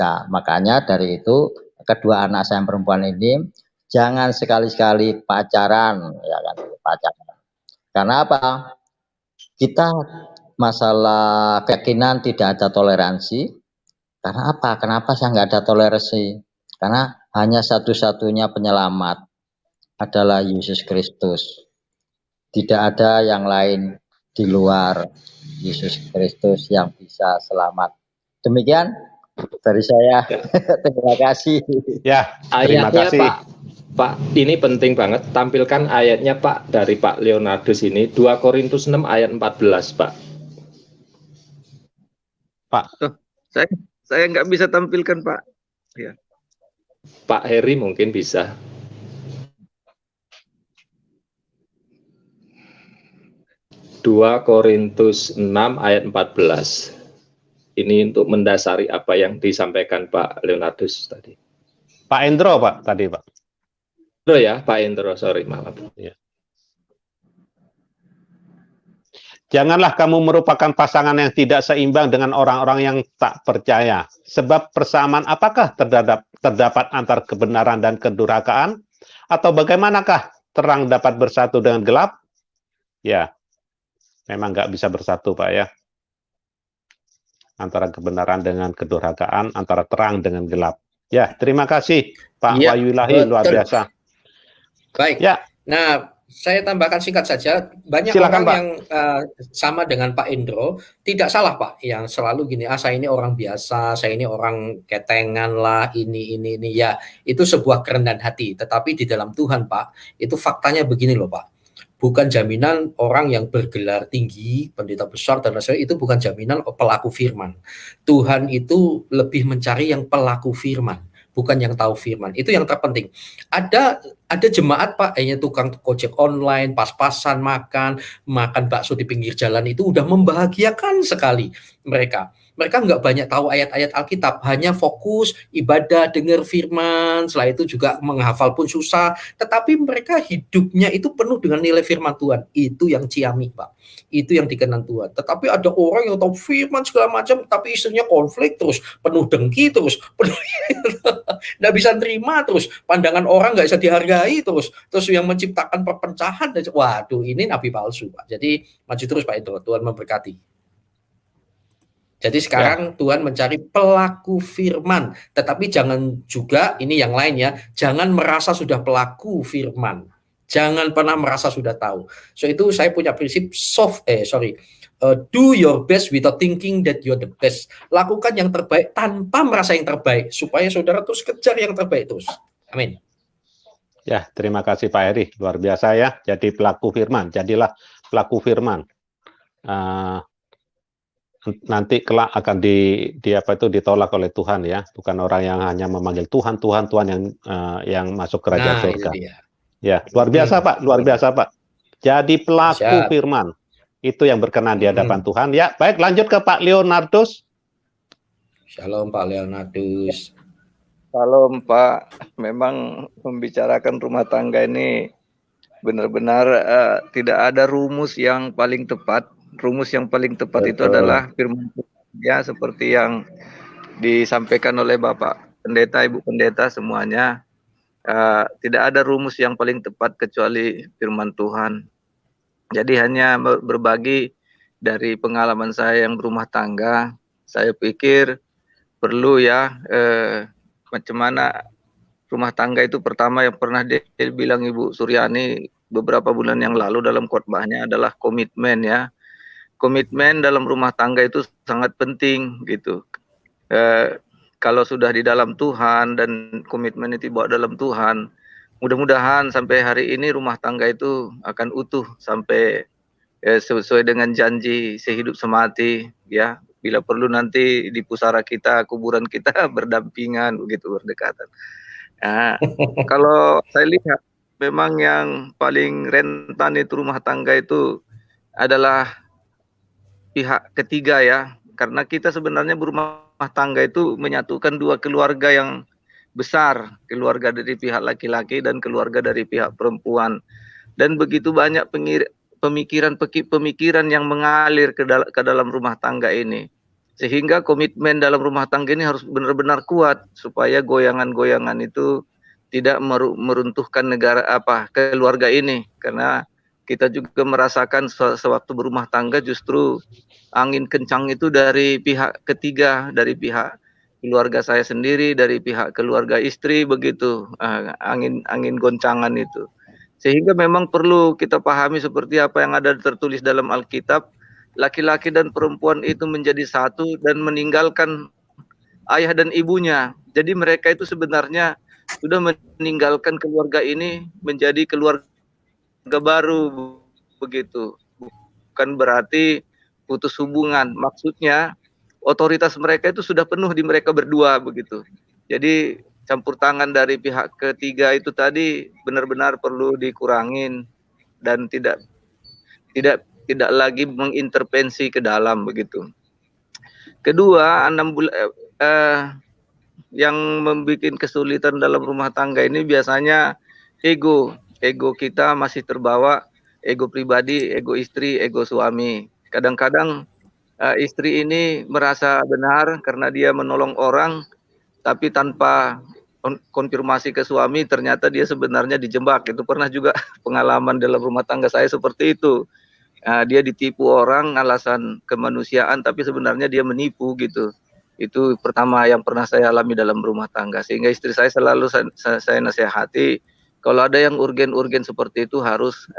Nah, makanya dari itu kedua anak saya yang perempuan ini jangan sekali-sekali pacaran, ya kan, pacaran. Karena apa? Kita masalah keyakinan tidak ada toleransi. Karena apa? Kenapa saya nggak ada toleransi? Karena hanya satu-satunya penyelamat adalah Yesus Kristus. Tidak ada yang lain di luar Yesus Kristus yang bisa selamat. Demikian dari saya. Terima kasih. Ya, terima Ayatnya kasih. Pak, ini penting banget. Tampilkan ayatnya Pak dari Pak Leonardus ini, 2 Korintus 6 ayat 14 Pak. Pak. Oh, saya nggak bisa tampilkan Pak. Ya. Pak Heri mungkin bisa. Dua Korintus 6 ayat 14. Ini untuk mendasari apa yang disampaikan Pak Leonardus tadi. Pak Endro, Pak, tadi, Pak. Endro ya, Pak Endro, sorry, maaf. Ya. Janganlah kamu merupakan pasangan yang tidak seimbang dengan orang-orang yang tak percaya. Sebab persamaan apakah terdapat antar kebenaran dan kedurhakaan? Atau bagaimanakah terang dapat bersatu dengan gelap? Ya, memang nggak bisa bersatu, Pak, ya. Antara kebenaran dengan kedurhakaan, antara terang dengan gelap. Ya, terima kasih, Pak Ya, Wahyulahi, luar biasa. Baik. Ya. Nah, saya tambahkan singkat saja. Banyak Silakan, orang Pak. yang sama dengan Pak Indro, tidak salah Pak, yang selalu gini, saya ini orang biasa, saya ini orang ketengan lah, ini. Ya, itu sebuah kerendahan hati. Tetapi di dalam Tuhan Pak, itu faktanya begini loh Pak. Bukan jaminan orang yang bergelar tinggi, pendeta besar dan lain-lain, itu bukan jaminan pelaku firman. Tuhan itu lebih mencari yang pelaku firman, bukan yang tahu firman. Itu yang terpenting. Ada jemaat Pak, hanya tukang ojek online, pas-pasan makan bakso di pinggir jalan, itu udah membahagiakan sekali mereka. Mereka nggak banyak tahu ayat-ayat Alkitab, hanya fokus ibadah, dengar firman, setelah itu juga menghafal pun susah, tetapi mereka hidupnya itu penuh dengan nilai firman Tuhan. Itu yang ciamik Pak, itu yang dikenan Tuhan. Tetapi ada orang yang tahu firman segala macam, tapi istrinya konflik terus, penuh dengki terus, nggak bisa terima terus, pandangan orang nggak bisa dihargai terus yang menciptakan perpecahan. Waduh, ini nabi palsu Pak. Jadi maju terus Pak itu, Tuhan memberkati. Jadi sekarang Tuhan mencari pelaku firman, tetapi jangan juga, ini yang lain ya, jangan merasa sudah pelaku firman. Jangan pernah merasa sudah tahu. So itu saya punya prinsip do your best without thinking that you're the best. Lakukan yang terbaik tanpa merasa yang terbaik, supaya saudara terus kejar yang terbaik terus. Amin. Ya, terima kasih Pak Heri, luar biasa ya. Jadi pelaku firman, jadilah pelaku firman. Nanti kelak akan ditolak oleh Tuhan ya, bukan orang yang hanya memanggil Tuhan yang masuk kerajaan surga. Ya, luar biasa Pak, luar biasa Pak. Jadi pelaku firman itu yang berkenan di hadapan Tuhan. Ya, baik, lanjut ke Pak Leonardus. Shalom Pak Leonardus. Shalom Pak. Memang membicarakan rumah tangga ini benar-benar tidak ada rumus yang paling tepat. Rumus yang paling tepat itu adalah firman Tuhan ya, seperti yang disampaikan oleh Bapak Pendeta, Ibu Pendeta semuanya. Tidak ada rumus yang paling tepat kecuali firman Tuhan. Jadi hanya berbagi dari pengalaman saya yang berumah tangga, saya pikir perlu ya macam mana rumah tangga itu. Pertama yang pernah dia bilang Ibu Suryani beberapa bulan yang lalu dalam khotbahnya adalah komitmen ya. Komitmen dalam rumah tangga itu sangat penting gitu. Kalau sudah di dalam Tuhan dan komitmen itu dibawa dalam Tuhan, mudah-mudahan sampai hari ini rumah tangga itu akan utuh sampai sesuai dengan janji sehidup semati ya. Bila perlu nanti di pusara kita, kuburan kita berdampingan begitu, berdekatan. Nah, kalau saya lihat memang yang paling rentan itu rumah tangga itu adalah pihak ketiga ya. Karena kita sebenarnya berumah tangga itu menyatukan dua keluarga yang besar, keluarga dari pihak laki-laki dan keluarga dari pihak perempuan. Dan begitu banyak pemikiran yang mengalir ke dalam rumah tangga ini. Sehingga komitmen dalam rumah tangga ini harus benar-benar kuat supaya goyangan-goyangan itu tidak meruntuhkan keluarga ini. Karena kita juga merasakan sewaktu berumah tangga justru angin kencang itu dari pihak ketiga, dari pihak keluarga saya sendiri, dari pihak keluarga istri, begitu angin goncangan itu. Sehingga memang perlu kita pahami seperti apa yang ada tertulis dalam Alkitab, laki-laki dan perempuan itu menjadi satu dan meninggalkan ayah dan ibunya. Jadi mereka itu sebenarnya sudah meninggalkan keluarga ini menjadi keluarga baru, begitu. Bukan berarti putus hubungan, maksudnya otoritas mereka itu sudah penuh di mereka berdua, begitu. Jadi campur tangan dari pihak ketiga itu tadi benar-benar perlu dikurangin dan tidak lagi mengintervensi ke dalam, begitu. Kedua, 6 bulan yang membuat kesulitan dalam rumah tangga ini biasanya ego kita masih terbawa, ego pribadi, ego istri, ego suami. Kadang-kadang istri ini merasa benar karena dia menolong orang, tapi tanpa konfirmasi ke suami ternyata dia sebenarnya dijebak. Itu pernah juga pengalaman dalam rumah tangga saya seperti itu. Dia ditipu orang alasan kemanusiaan, tapi sebenarnya dia menipu, gitu. Itu pertama yang pernah saya alami dalam rumah tangga. Sehingga istri saya selalu saya nasihati, kalau ada yang urgen-urgen seperti itu harus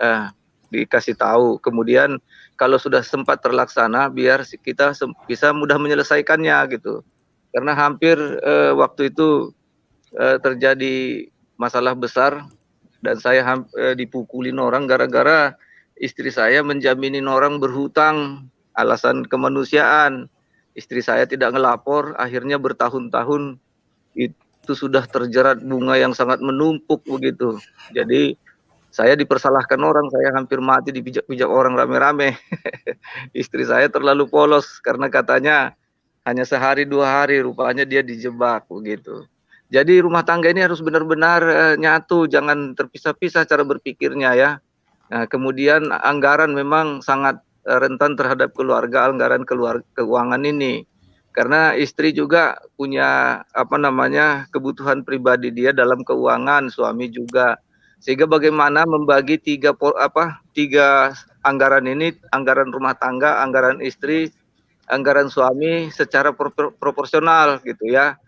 dikasih tahu. Kemudian kalau sudah sempat terlaksana, biar kita bisa mudah menyelesaikannya, gitu. Karena hampir waktu itu terjadi masalah besar dan saya dipukulin orang gara-gara istri saya menjaminin orang berhutang alasan kemanusiaan. Istri saya tidak ngelapor, akhirnya bertahun-tahun itu sudah terjerat bunga yang sangat menumpuk, begitu. Jadi saya dipersalahkan orang, saya hampir mati dipijak-pijak orang rame-rame. Istri saya terlalu polos karena katanya hanya sehari 2 hari, rupanya dia dijebak, begitu. Jadi rumah tangga ini harus benar-benar nyatu, jangan terpisah-pisah cara berpikirnya ya. Nah, kemudian anggaran memang sangat rentan terhadap keluarga, anggaran keuangan ini. Karena istri juga punya kebutuhan pribadi dia dalam keuangan, suami juga. Sehingga bagaimana membagi tiga anggaran ini, anggaran rumah tangga, anggaran istri, anggaran suami secara proporsional, gitu ya.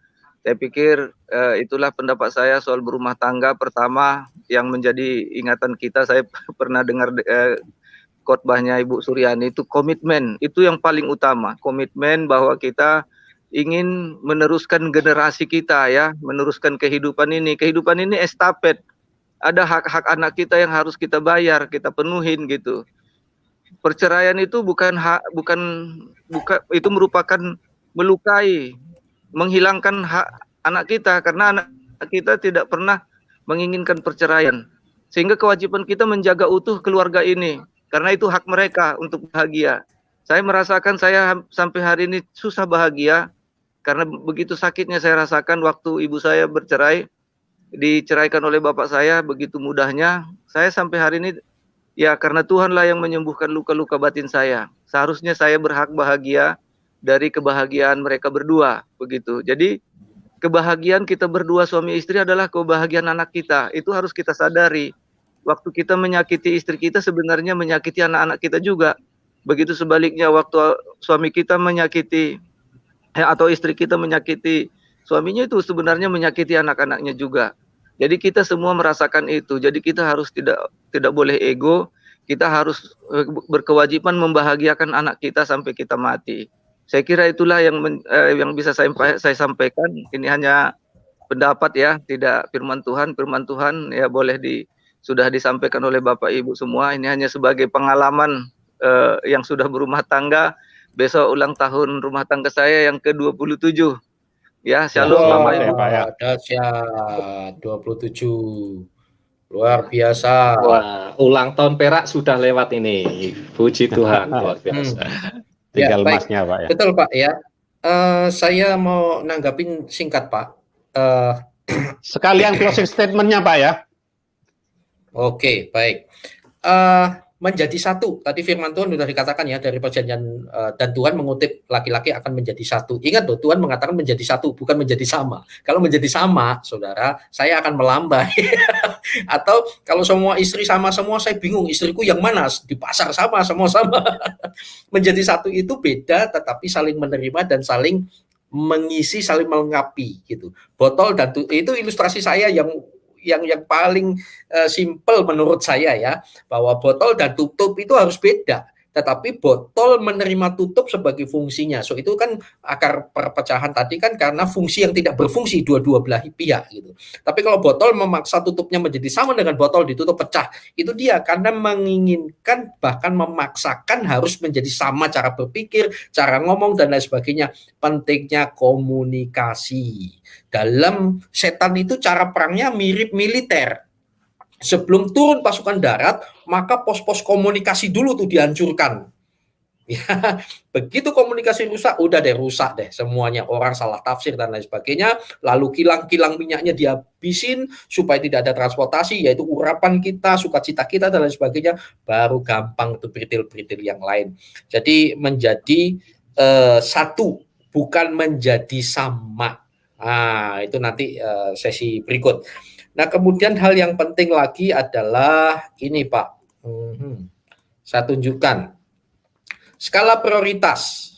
Saya pikir itulah pendapat saya soal berumah tangga. Pertama yang menjadi ingatan kita, saya pernah dengar khotbahnya Ibu Suryani, itu komitmen, itu yang paling utama. Komitmen bahwa kita ingin meneruskan generasi kita ya, meneruskan kehidupan ini. Kehidupan ini estafet. Ada hak-hak anak kita yang harus kita bayar, kita penuhin, gitu. Perceraian itu itu merupakan melukai, menghilangkan hak anak kita, karena anak kita tidak pernah menginginkan perceraian. Sehingga kewajiban kita menjaga utuh keluarga ini, karena itu hak mereka untuk bahagia. Saya merasakan saya sampai hari ini susah bahagia, karena begitu sakitnya saya rasakan waktu ibu saya bercerai, diceraikan oleh bapak saya, begitu mudahnya. Saya sampai hari ini, ya karena Tuhanlah yang menyembuhkan luka-luka batin saya. Seharusnya saya berhak bahagia dari kebahagiaan mereka berdua, begitu. Jadi kebahagiaan kita berdua suami istri adalah kebahagiaan anak kita. Itu harus kita sadari. Waktu kita menyakiti istri kita sebenarnya menyakiti anak-anak kita juga. Begitu sebaliknya, waktu suami kita menyakiti atau istri kita menyakiti suaminya, itu sebenarnya menyakiti anak-anaknya juga. Jadi kita semua merasakan itu. Jadi kita harus tidak boleh ego. Kita harus berkewajiban membahagiakan anak kita sampai kita mati. Saya kira itulah yang bisa saya sampaikan. Ini hanya pendapat ya, tidak firman Tuhan. Firman Tuhan ya boleh sudah disampaikan oleh Bapak Ibu semua. Ini hanya sebagai pengalaman yang sudah berumah tangga. Besok ulang tahun rumah tangga saya yang ke-27. Ya, shalom Bapak Ibu. Dahsyat, 27. Luar biasa. Wah, ulang tahun Perak sudah lewat ini. Puji Tuhan, luar biasa. Tinggal Ya, baik. emasnya, Pak ya. Betul Pak ya. Saya mau nanggapin singkat Pak. Sekalian closing statement-nya, Pak ya. Oke, baik. Menjadi satu. Tadi firman Tuhan sudah dikatakan ya dari perjanjian, dan Tuhan mengutip laki-laki akan menjadi satu. Ingat loh, Tuhan mengatakan menjadi satu, bukan menjadi sama. Kalau menjadi sama, saudara, saya akan melambai. Atau kalau semua istri sama semua, saya bingung istriku yang mana, di pasar sama, semua sama. Menjadi satu itu beda, tetapi saling menerima dan saling mengisi, saling melengkapi gitu. Botol dan itu ilustrasi saya yang paling simpel menurut saya ya, bahwa botol dan tutup itu harus beda. Tetapi botol menerima tutup sebagai fungsinya. So itu kan akar perpecahan tadi kan karena fungsi yang tidak berfungsi dua-dua belah pihak gitu. Tapi kalau botol memaksa tutupnya menjadi sama dengan botol ditutup pecah, itu dia karena menginginkan bahkan memaksakan harus menjadi sama cara berpikir, cara ngomong dan lain sebagainya. Pentingnya komunikasi. Dalam setan itu cara perangnya mirip militer. Sebelum turun pasukan darat, maka pos-pos komunikasi dulu tuh dihancurkan. Ya, begitu komunikasi rusak, udah deh rusak deh semuanya. Orang salah tafsir dan lain sebagainya. Lalu kilang-kilang minyaknya dihabisin supaya tidak ada transportasi, yaitu urapan kita, sukacita kita dan lain sebagainya. Baru gampang tuh beritil-beritil yang lain. Jadi menjadi satu, bukan menjadi sama. Nah, itu nanti sesi berikut. Nah, kemudian hal yang penting lagi adalah ini, Pak. Saya tunjukkan. Skala prioritas.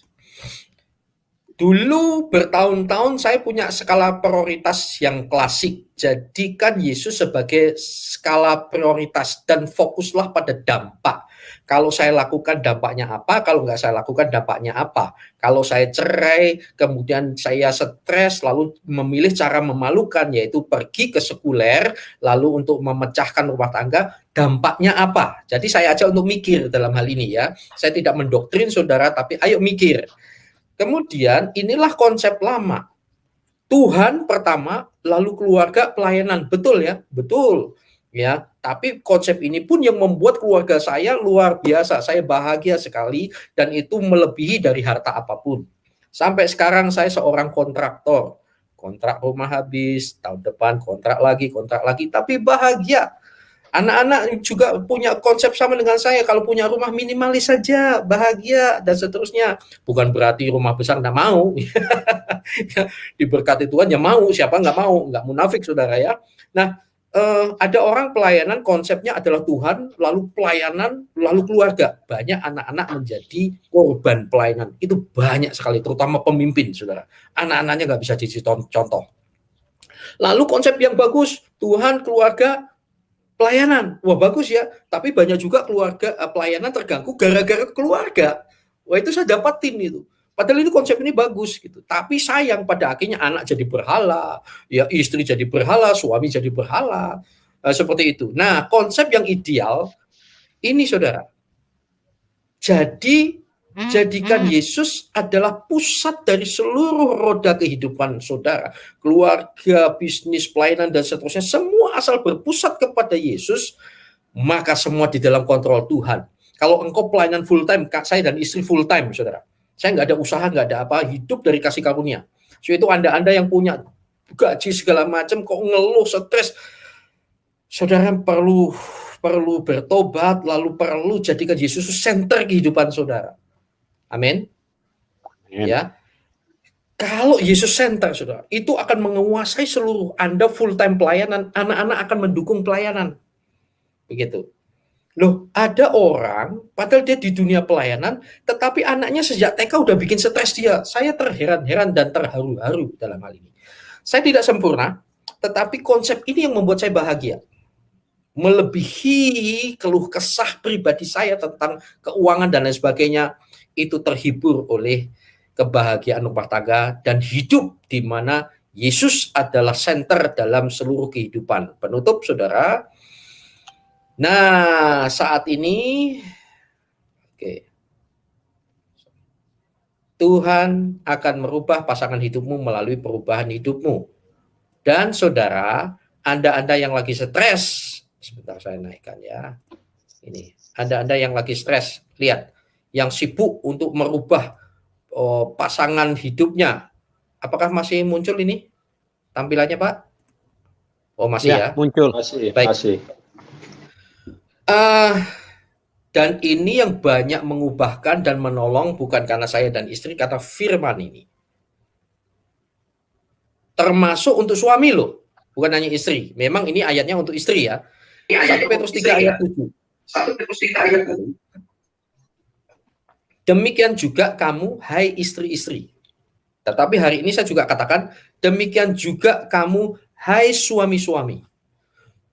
Dulu bertahun-tahun saya punya skala prioritas yang klasik. Jadikan Yesus sebagai skala prioritas dan fokuslah pada dampak. Kalau saya lakukan dampaknya apa, kalau nggak saya lakukan dampaknya apa. Kalau saya cerai, kemudian saya stres, lalu memilih cara memalukan, yaitu pergi ke sekuler, lalu untuk memecahkan rumah tangga, dampaknya apa? Jadi saya ajak untuk mikir dalam hal ini ya. Saya tidak mendoktrin saudara, tapi ayo mikir. Kemudian inilah konsep lama. Tuhan pertama, lalu keluarga, pelayanan. Betul ya? Betul. Ya, tapi konsep ini pun yang membuat keluarga saya luar biasa. Saya bahagia sekali dan itu melebihi dari harta apapun. Sampai sekarang saya seorang kontraktor. Kontrak rumah habis, tahun depan kontrak lagi, tapi bahagia. Anak-anak juga punya konsep sama dengan saya. Kalau punya rumah minimalis saja, bahagia dan seterusnya. Bukan berarti rumah besar nggak mau. Diberkati Tuhan ya mau, siapa nggak mau, nggak munafik saudara ya. Nah, ada orang pelayanan konsepnya adalah Tuhan, lalu pelayanan, lalu keluarga. Banyak anak-anak menjadi korban pelayanan. Itu banyak sekali, terutama pemimpin, saudara. Anak-anaknya nggak bisa jadi contoh. Lalu konsep yang bagus, Tuhan, keluarga, pelayanan. Wah bagus ya, tapi banyak juga keluarga pelayanan terganggu gara-gara keluarga. Wah itu saya dapatin itu. Padahal ini konsep ini bagus gitu. Tapi sayang pada akhirnya anak jadi berhala, ya istri jadi berhala, suami jadi berhala, seperti itu. Nah, konsep yang ideal ini saudara. Jadikan Yesus adalah pusat dari seluruh roda kehidupan saudara. Keluarga, bisnis, pelayanan dan seterusnya semua asal berpusat kepada Yesus, maka semua di dalam kontrol Tuhan. Kalau engkau pelayanan full time, saya dan istri full time saudara. Saya nggak ada usaha, nggak ada apa, hidup dari kasih karunia. So itu Anda yang punya gaji segala macam, kok ngeluh, stres. Saudara perlu bertobat, lalu perlu jadikan Yesus center kehidupan saudara. Amin. Ya. Kalau Yesus center saudara, itu akan menguasai seluruh Anda full time pelayanan, anak-anak akan mendukung pelayanan. Begitu. Loh, ada orang, padahal dia di dunia pelayanan, tetapi anaknya sejak TK udah bikin stres dia. Saya terheran-heran dan terharu-haru dalam hal ini. Saya tidak sempurna, tetapi konsep ini yang membuat saya bahagia. Melebihi keluh kesah pribadi saya tentang keuangan dan lain sebagainya, itu terhibur oleh kebahagiaan rumah tangga dan hidup di mana Yesus adalah center dalam seluruh kehidupan. Penutup, saudara. Nah, saat ini, Tuhan akan merubah pasangan hidupmu melalui perubahan hidupmu. Dan saudara, Anda yang lagi stres, Sebentar saya naikkan ya. Ini, Anda yang lagi stres, lihat, yang sibuk untuk merubah pasangan hidupnya. Apakah masih muncul ini tampilannya, Pak? Oh, masih ya? Muncul. Baik. Masih. Dan ini yang banyak mengubahkan dan menolong bukan karena saya dan istri, kata firman ini. Termasuk untuk suami loh, bukan hanya istri. Memang ini ayatnya untuk istri ya. 1 Petrus 3 ayat 7. 1 Petrus 3 ayat 7. Demikian juga kamu, hai istri-istri. Tetapi hari ini saya juga katakan, demikian juga kamu, hai suami-suami.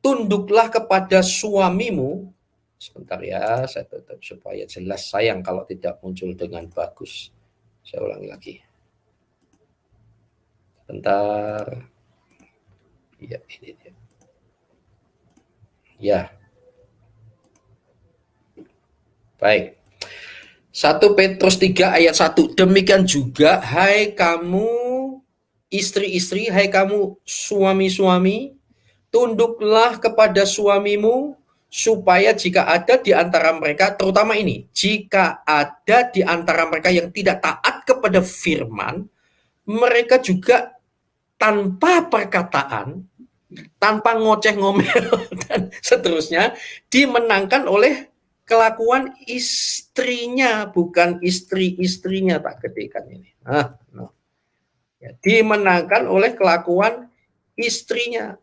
Tunduklah kepada suamimu. Sebentar ya, saya tutup supaya jelas. Sayang kalau tidak muncul dengan bagus. Saya ulangi lagi. Sebentar. Ya, ini dia. Ya. Baik. 1 Petrus 3 ayat 1. Demikian juga, hai kamu istri-istri, hai kamu suami-suami, tunduklah kepada suamimu, supaya jika ada di antara mereka, terutama ini, jika ada di antara mereka yang tidak taat kepada firman, mereka juga tanpa perkataan, tanpa ngoceh-ngomel, dan seterusnya, dimenangkan oleh kelakuan istrinya, bukan istri-istrinya, tak kedekan ini. Ya, dimenangkan oleh kelakuan istrinya.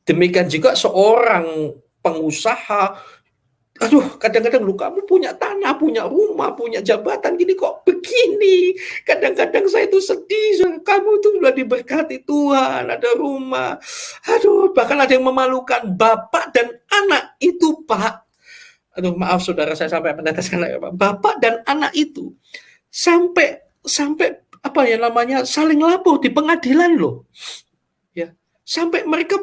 Demikian juga seorang pengusaha, aduh, kadang-kadang lu kamu punya tanah, punya rumah, punya jabatan, gini kok begini. Kadang-kadang saya itu sedih, kamu itu sudah diberkati Tuhan, ada rumah. Aduh, bahkan ada yang memalukan, bapak dan anak itu, Pak. Aduh, maaf saudara, saya sampai meneteskan bapak dan anak itu sampai apa ya namanya, saling lapor di pengadilan loh. Ya, sampai mereka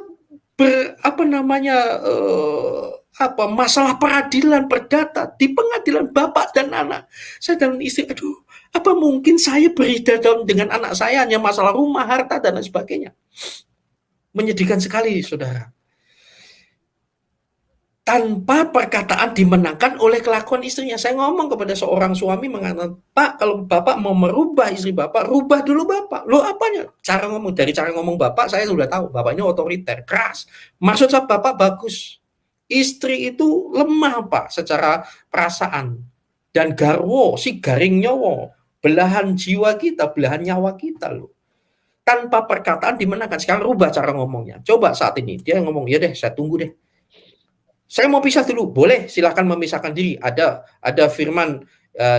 masalah peradilan perdata di pengadilan bapak dan anak. Saya dan istri, aduh, apa mungkin saya beridam dengan anak saya hanya masalah rumah, harta dan lain sebagainya. Menyedihkan sekali, saudara. Tanpa perkataan dimenangkan oleh kelakuan istrinya. Saya ngomong kepada seorang suami mengatakan, Pak, kalau Bapak mau merubah istri Bapak, rubah dulu Bapak. Loh apanya? Cara ngomong, dari cara ngomong Bapak saya sudah tahu, Bapaknya otoriter, keras. Maksud saya Bapak bagus. Istri itu lemah Pak secara perasaan. Dan garwo, si garing nyowo, belahan jiwa kita, belahan nyawa kita loh. Tanpa perkataan dimenangkan. Sekarang rubah cara ngomongnya. Coba saat ini, dia ngomong, ya deh saya tunggu deh. Saya mau pisah dulu, boleh, silahkan memisahkan diri. Ada firman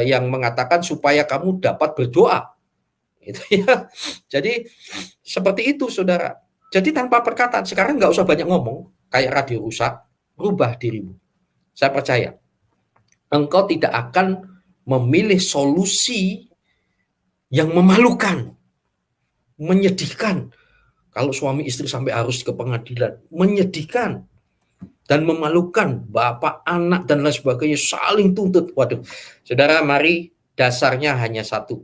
yang mengatakan supaya kamu dapat berdoa. Itu ya. Jadi seperti itu, saudara. Jadi tanpa perkataan, sekarang nggak usah banyak ngomong, kayak radio rusak, rubah dirimu. Saya percaya, engkau tidak akan memilih solusi yang memalukan, menyedihkan. Kalau suami istri sampai harus ke pengadilan, menyedihkan. Dan memalukan, bapak, anak, dan lain sebagainya saling tuntut. Waduh, saudara, mari dasarnya hanya satu.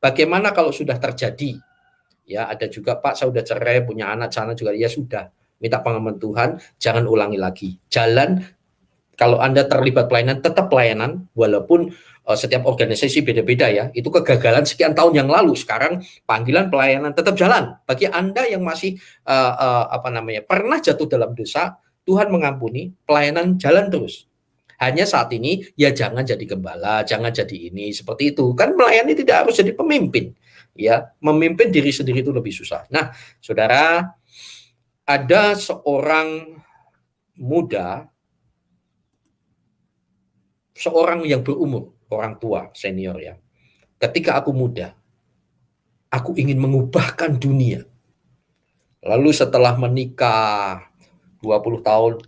Bagaimana kalau sudah terjadi? Ya, ada juga, Pak, saya sudah cerai, punya anak, sana juga, ya sudah. Minta pengaman Tuhan, jangan ulangi lagi. Jalan, kalau Anda terlibat pelayanan, tetap pelayanan, walaupun setiap organisasi beda-beda ya. Itu kegagalan sekian tahun yang lalu. Sekarang panggilan pelayanan tetap jalan. Bagi Anda yang masih pernah jatuh dalam dosa, Tuhan mengampuni, pelayanan jalan terus. Hanya saat ini, ya jangan jadi gembala, jangan jadi ini, seperti itu. Kan melayani tidak harus jadi pemimpin. Ya, memimpin diri sendiri itu lebih susah. Nah, saudara, ada seorang muda, seorang yang berumur, orang tua, senior ya. Ketika aku muda, aku ingin mengubahkan dunia. Lalu setelah menikah, 20 tahun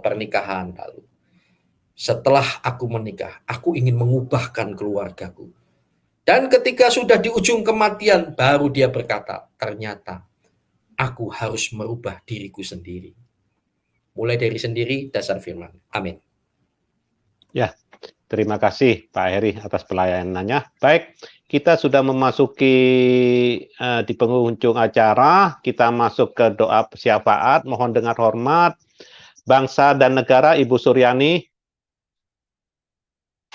pernikahan lalu. Setelah aku menikah, aku ingin mengubahkan keluargaku. Dan ketika sudah di ujung kematian, baru dia berkata, ternyata aku harus merubah diriku sendiri. Mulai dari sendiri, dasar firman. Amin. Ya, terima kasih Pak Heri atas pelayanannya. Baik, kita sudah memasuki di penghujung acara. Kita masuk ke doa syafaat. Mohon dengar hormat. bangsa dan negara, Ibu Suryani.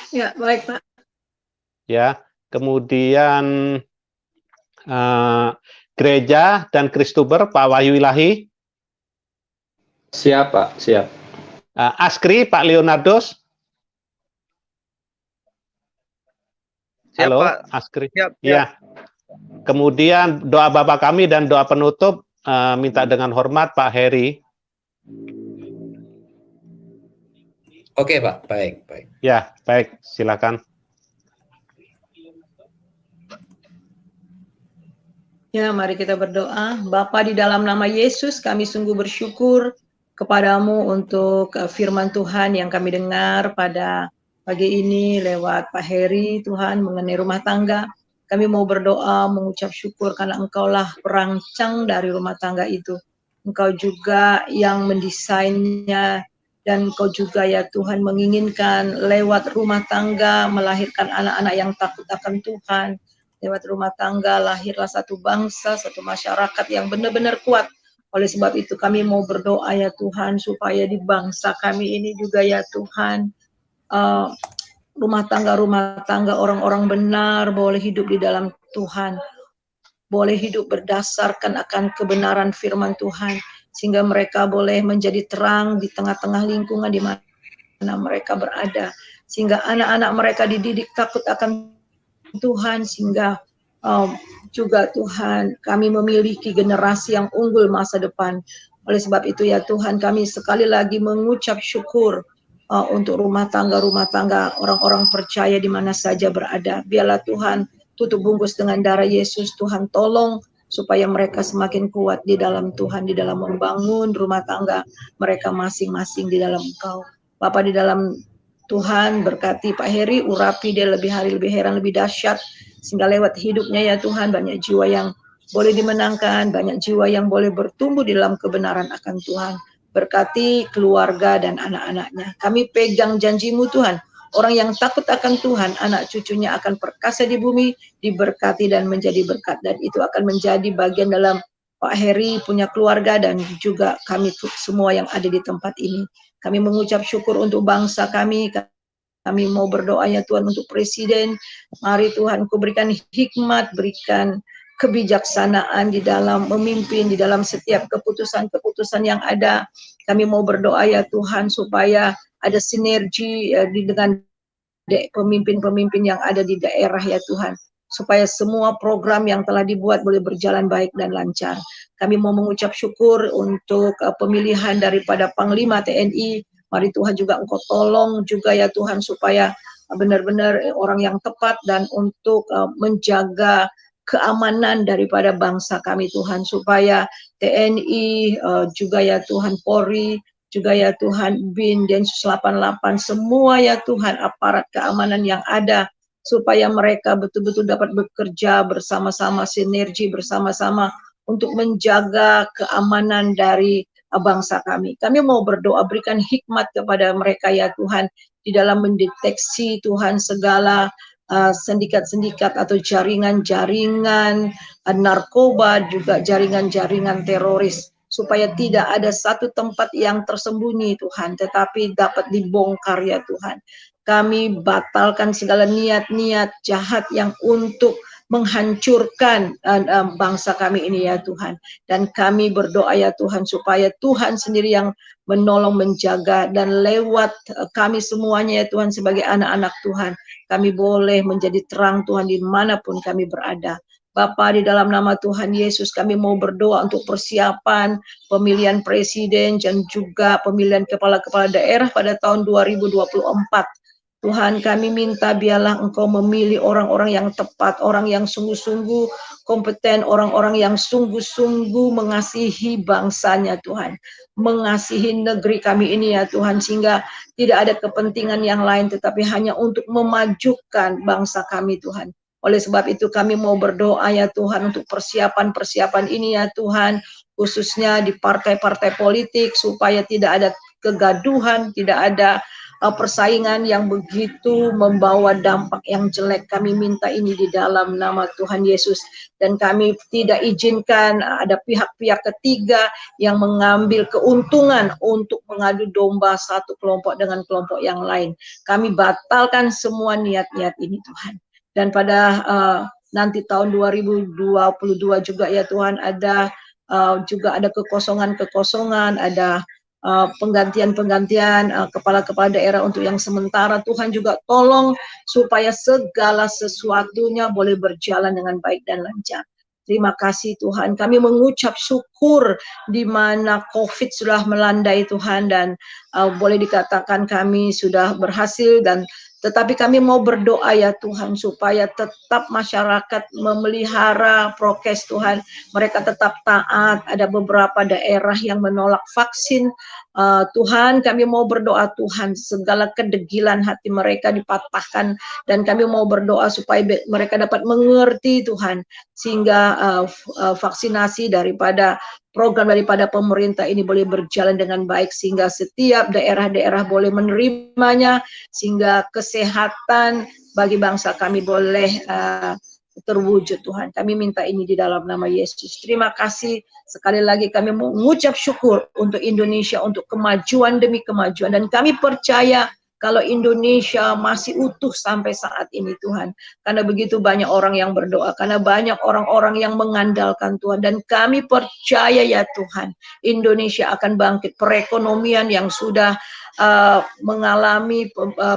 Ya, baik Pak. Ya, kemudian gereja dan Kristuber, Pak Wahyu Ilahi. Siap, Pak, siap. Askri, Pak Leonardos. Siap, Halo, Pak. Askri. Siap, siap. Ya. Kemudian doa Bapa kami dan doa penutup minta dengan hormat Pak Heri. Oke, Pak. Baik, baik. Ya, baik. Silakan. Ya, mari kita berdoa. Bapa, di dalam nama Yesus kami sungguh bersyukur kepadamu untuk firman Tuhan yang kami dengar pada pagi ini lewat Pak Heri, Tuhan, mengenai rumah tangga. Kami mau berdoa, mengucap syukur karena Engkaulah perancang dari rumah tangga itu. Engkau juga yang mendesainnya, dan Engkau juga ya Tuhan menginginkan lewat rumah tangga melahirkan anak-anak yang takut akan Tuhan. Lewat rumah tangga lahirlah satu bangsa, satu masyarakat yang benar-benar kuat. Oleh sebab itu kami mau berdoa ya Tuhan, supaya di bangsa kami ini juga ya Tuhan, rumah tangga orang-orang benar boleh hidup di dalam Tuhan, boleh hidup berdasarkan akan kebenaran firman Tuhan, sehingga mereka boleh menjadi terang di tengah-tengah lingkungan di mana mereka berada, sehingga anak-anak mereka dididik takut akan Tuhan, sehingga juga Tuhan kami memiliki generasi yang unggul masa depan. Oleh sebab itu ya Tuhan, kami sekali lagi mengucap syukur untuk rumah tangga orang-orang percaya di mana saja berada. Biarlah Tuhan tutup bungkus dengan darah Yesus. Tuhan tolong supaya mereka semakin kuat di dalam Tuhan, di dalam membangun rumah tangga mereka masing-masing di dalam Engkau. Bapa, di dalam Tuhan berkati Pak Heri, urapi dia lebih hari, lebih heran, lebih dahsyat, sehingga lewat hidupnya ya Tuhan banyak jiwa yang boleh dimenangkan, banyak jiwa yang boleh bertumbuh di dalam kebenaran akan Tuhan. Berkati keluarga dan anak-anaknya. Kami pegang janji-Mu Tuhan, orang yang takut akan Tuhan, anak cucunya akan perkasa di bumi, diberkati dan menjadi berkat, dan itu akan menjadi bagian dalam Pak Heri punya keluarga dan juga kami semua yang ada di tempat ini. Kami mengucap syukur untuk bangsa kami. Kami mau berdoa ya Tuhan untuk presiden. Mari Tuhan Kau berikan hikmat, berikan kebijaksanaan di dalam memimpin, di dalam setiap keputusan-keputusan yang ada. Kami mau berdoa ya Tuhan supaya ada sinergi dengan pemimpin-pemimpin yang ada di daerah ya Tuhan, supaya semua program yang telah dibuat boleh berjalan baik dan lancar. Kami mau mengucap syukur untuk pemilihan daripada Panglima TNI. Mari Tuhan juga Engkau tolong juga ya Tuhan supaya benar-benar orang yang tepat dan untuk menjaga keamanan daripada bangsa kami Tuhan, supaya TNI juga ya Tuhan, Polri juga ya Tuhan, BIN, Densus 88, semua ya Tuhan aparat keamanan yang ada, supaya mereka betul-betul dapat bekerja bersama-sama, sinergi bersama-sama untuk menjaga keamanan dari bangsa kami. Kami mau berdoa, berikan hikmat kepada mereka ya Tuhan, di dalam mendeteksi Tuhan segala sindikat-sindikat atau jaringan-jaringan narkoba, juga jaringan-jaringan teroris, supaya tidak ada satu tempat yang tersembunyi Tuhan, tetapi dapat dibongkar ya Tuhan. Kami batalkan segala niat-niat jahat yang untuk menghancurkan bangsa kami ini ya Tuhan. Dan kami berdoa ya Tuhan supaya Tuhan sendiri yang menolong, menjaga, dan lewat kami semuanya ya Tuhan sebagai anak-anak Tuhan, kami boleh menjadi terang Tuhan dimanapun kami berada. Bapa, di dalam nama Tuhan Yesus kami mau berdoa untuk persiapan pemilihan presiden dan juga pemilihan kepala-kepala daerah pada tahun 2024. Tuhan, kami minta biarlah Engkau memilih orang-orang yang tepat, orang yang sungguh-sungguh kompeten, orang-orang yang sungguh-sungguh mengasihi bangsanya Tuhan, mengasihi negeri kami ini ya Tuhan, sehingga tidak ada kepentingan yang lain tetapi hanya untuk memajukan bangsa kami Tuhan. Oleh sebab itu kami mau berdoa ya Tuhan untuk persiapan-persiapan ini ya Tuhan, khususnya di partai-partai politik, supaya tidak ada kegaduhan, tidak ada persaingan yang begitu membawa dampak yang jelek. Kami minta ini di dalam nama Tuhan Yesus, dan kami tidak izinkan ada pihak-pihak ketiga yang mengambil keuntungan untuk mengadu domba satu kelompok dengan kelompok yang lain. Kami batalkan semua niat-niat ini Tuhan. Dan pada nanti tahun 2022 juga ya Tuhan, ada juga ada kekosongan-kekosongan, ada penggantian-penggantian kepala-kepala daerah untuk yang sementara. Tuhan juga tolong supaya segala sesuatunya boleh berjalan dengan baik dan lancar. Terima kasih Tuhan, kami mengucap syukur di mana COVID sudah melandai Tuhan, dan boleh dikatakan kami sudah berhasil, dan tetapi kami mau berdoa ya Tuhan supaya tetap masyarakat memelihara prokes Tuhan, mereka tetap taat. Ada beberapa daerah yang menolak vaksin. Tuhan, kami mau berdoa Tuhan, segala kedegilan hati mereka dipatahkan, dan kami mau berdoa supaya mereka dapat mengerti Tuhan, sehingga vaksinasi daripada program daripada pemerintah ini boleh berjalan dengan baik, sehingga setiap daerah-daerah boleh menerimanya, sehingga kesehatan bagi bangsa kami boleh terwujud Tuhan. Kami minta ini di dalam nama Yesus. Terima kasih sekali lagi, kami mengucap syukur untuk Indonesia, untuk kemajuan demi kemajuan, dan kami percaya kalau Indonesia masih utuh sampai saat ini Tuhan, karena begitu banyak orang yang berdoa, karena banyak orang-orang yang mengandalkan Tuhan, dan kami percaya ya Tuhan, Indonesia akan bangkit. Perekonomian yang sudah mengalami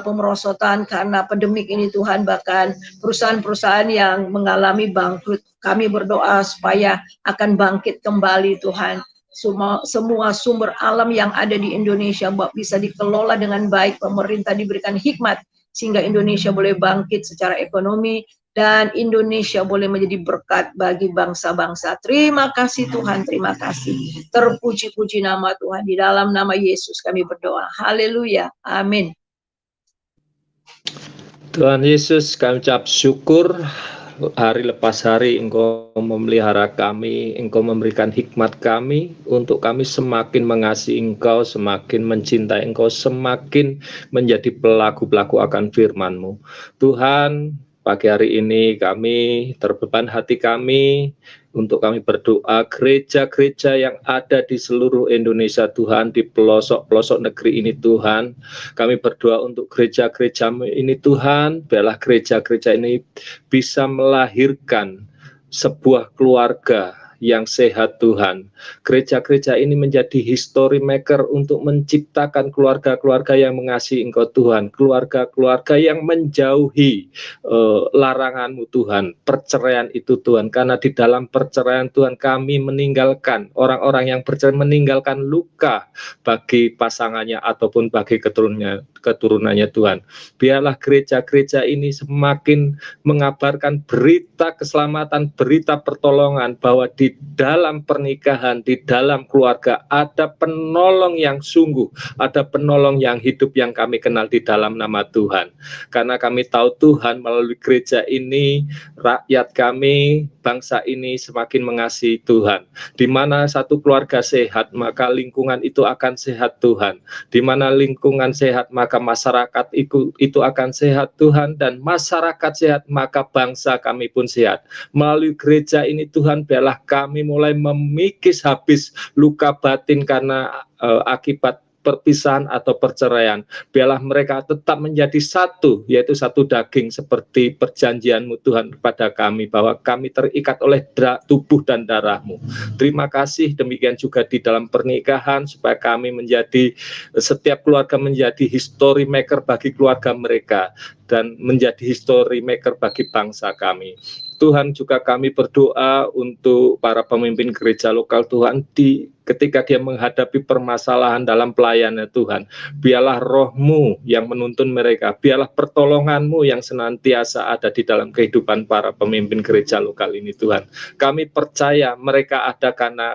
pemerosotan karena pandemik ini Tuhan, bahkan perusahaan-perusahaan yang mengalami bangkrut, kami berdoa supaya akan bangkit kembali Tuhan. Semua sumber alam yang ada di Indonesia bisa dikelola dengan baik, pemerintah diberikan hikmat sehingga Indonesia boleh bangkit secara ekonomi, dan Indonesia boleh menjadi berkat bagi bangsa-bangsa. Terima kasih Tuhan, terima kasih. Terpuji-puji nama Tuhan, di dalam nama Yesus kami berdoa. Haleluya, amin. Tuhan Yesus, kami ucap syukur. Hari lepas hari Engkau memelihara kami, Engkau memberikan hikmat kami untuk kami semakin mengasihi Engkau, semakin mencintai Engkau, semakin menjadi pelaku-pelaku akan firman-Mu. Tuhan, pagi hari ini kami terbeban hati kami untuk kami berdoa gereja-gereja yang ada di seluruh Indonesia Tuhan, di pelosok-pelosok negeri ini Tuhan. Kami berdoa untuk gereja-gereja ini Tuhan, biarlah gereja-gereja ini bisa melahirkan sebuah keluarga yang sehat Tuhan. Gereja-gereja ini menjadi history maker untuk menciptakan keluarga-keluarga yang mengasihi Engkau Tuhan, keluarga-keluarga yang menjauhi larangan-Mu Tuhan, perceraian itu Tuhan, karena di dalam perceraian Tuhan kami meninggalkan orang-orang yang bercerai, meninggalkan luka bagi pasangannya ataupun bagi keturunannya Tuhan. Biarlah gereja-gereja ini semakin mengabarkan berita keselamatan, berita pertolongan, bahwa di dalam pernikahan, di dalam keluarga ada penolong yang sungguh, ada penolong yang hidup yang kami kenal di dalam nama Tuhan. Karena kami tahu Tuhan melalui gereja ini, rakyat kami, bangsa ini semakin mengasihi Tuhan. Di mana satu keluarga sehat, maka lingkungan itu akan sehat Tuhan. Di mana lingkungan sehat, maka masyarakat itu akan sehat Tuhan, dan masyarakat sehat, maka bangsa kami pun sehat. Melalui gereja ini Tuhan, biarlah kami mulai memikis habis luka batin karena akibat perpisahan atau perceraian. Biarlah mereka tetap menjadi satu, yaitu satu daging, seperti perjanjian-Mu Tuhan kepada kami, bahwa kami terikat oleh tubuh dan darah-Mu. Terima kasih, demikian juga di dalam pernikahan, supaya kami menjadi, setiap keluarga menjadi history maker bagi keluarga mereka, dan menjadi history maker bagi bangsa kami. Tuhan, juga kami berdoa untuk para pemimpin gereja lokal Tuhan, ketika dia menghadapi permasalahan dalam pelayanan Tuhan, biarlah Roh-Mu yang menuntun mereka, biarlah pertolongan-Mu yang senantiasa ada di dalam kehidupan para pemimpin gereja lokal ini Tuhan. Kami percaya mereka ada karena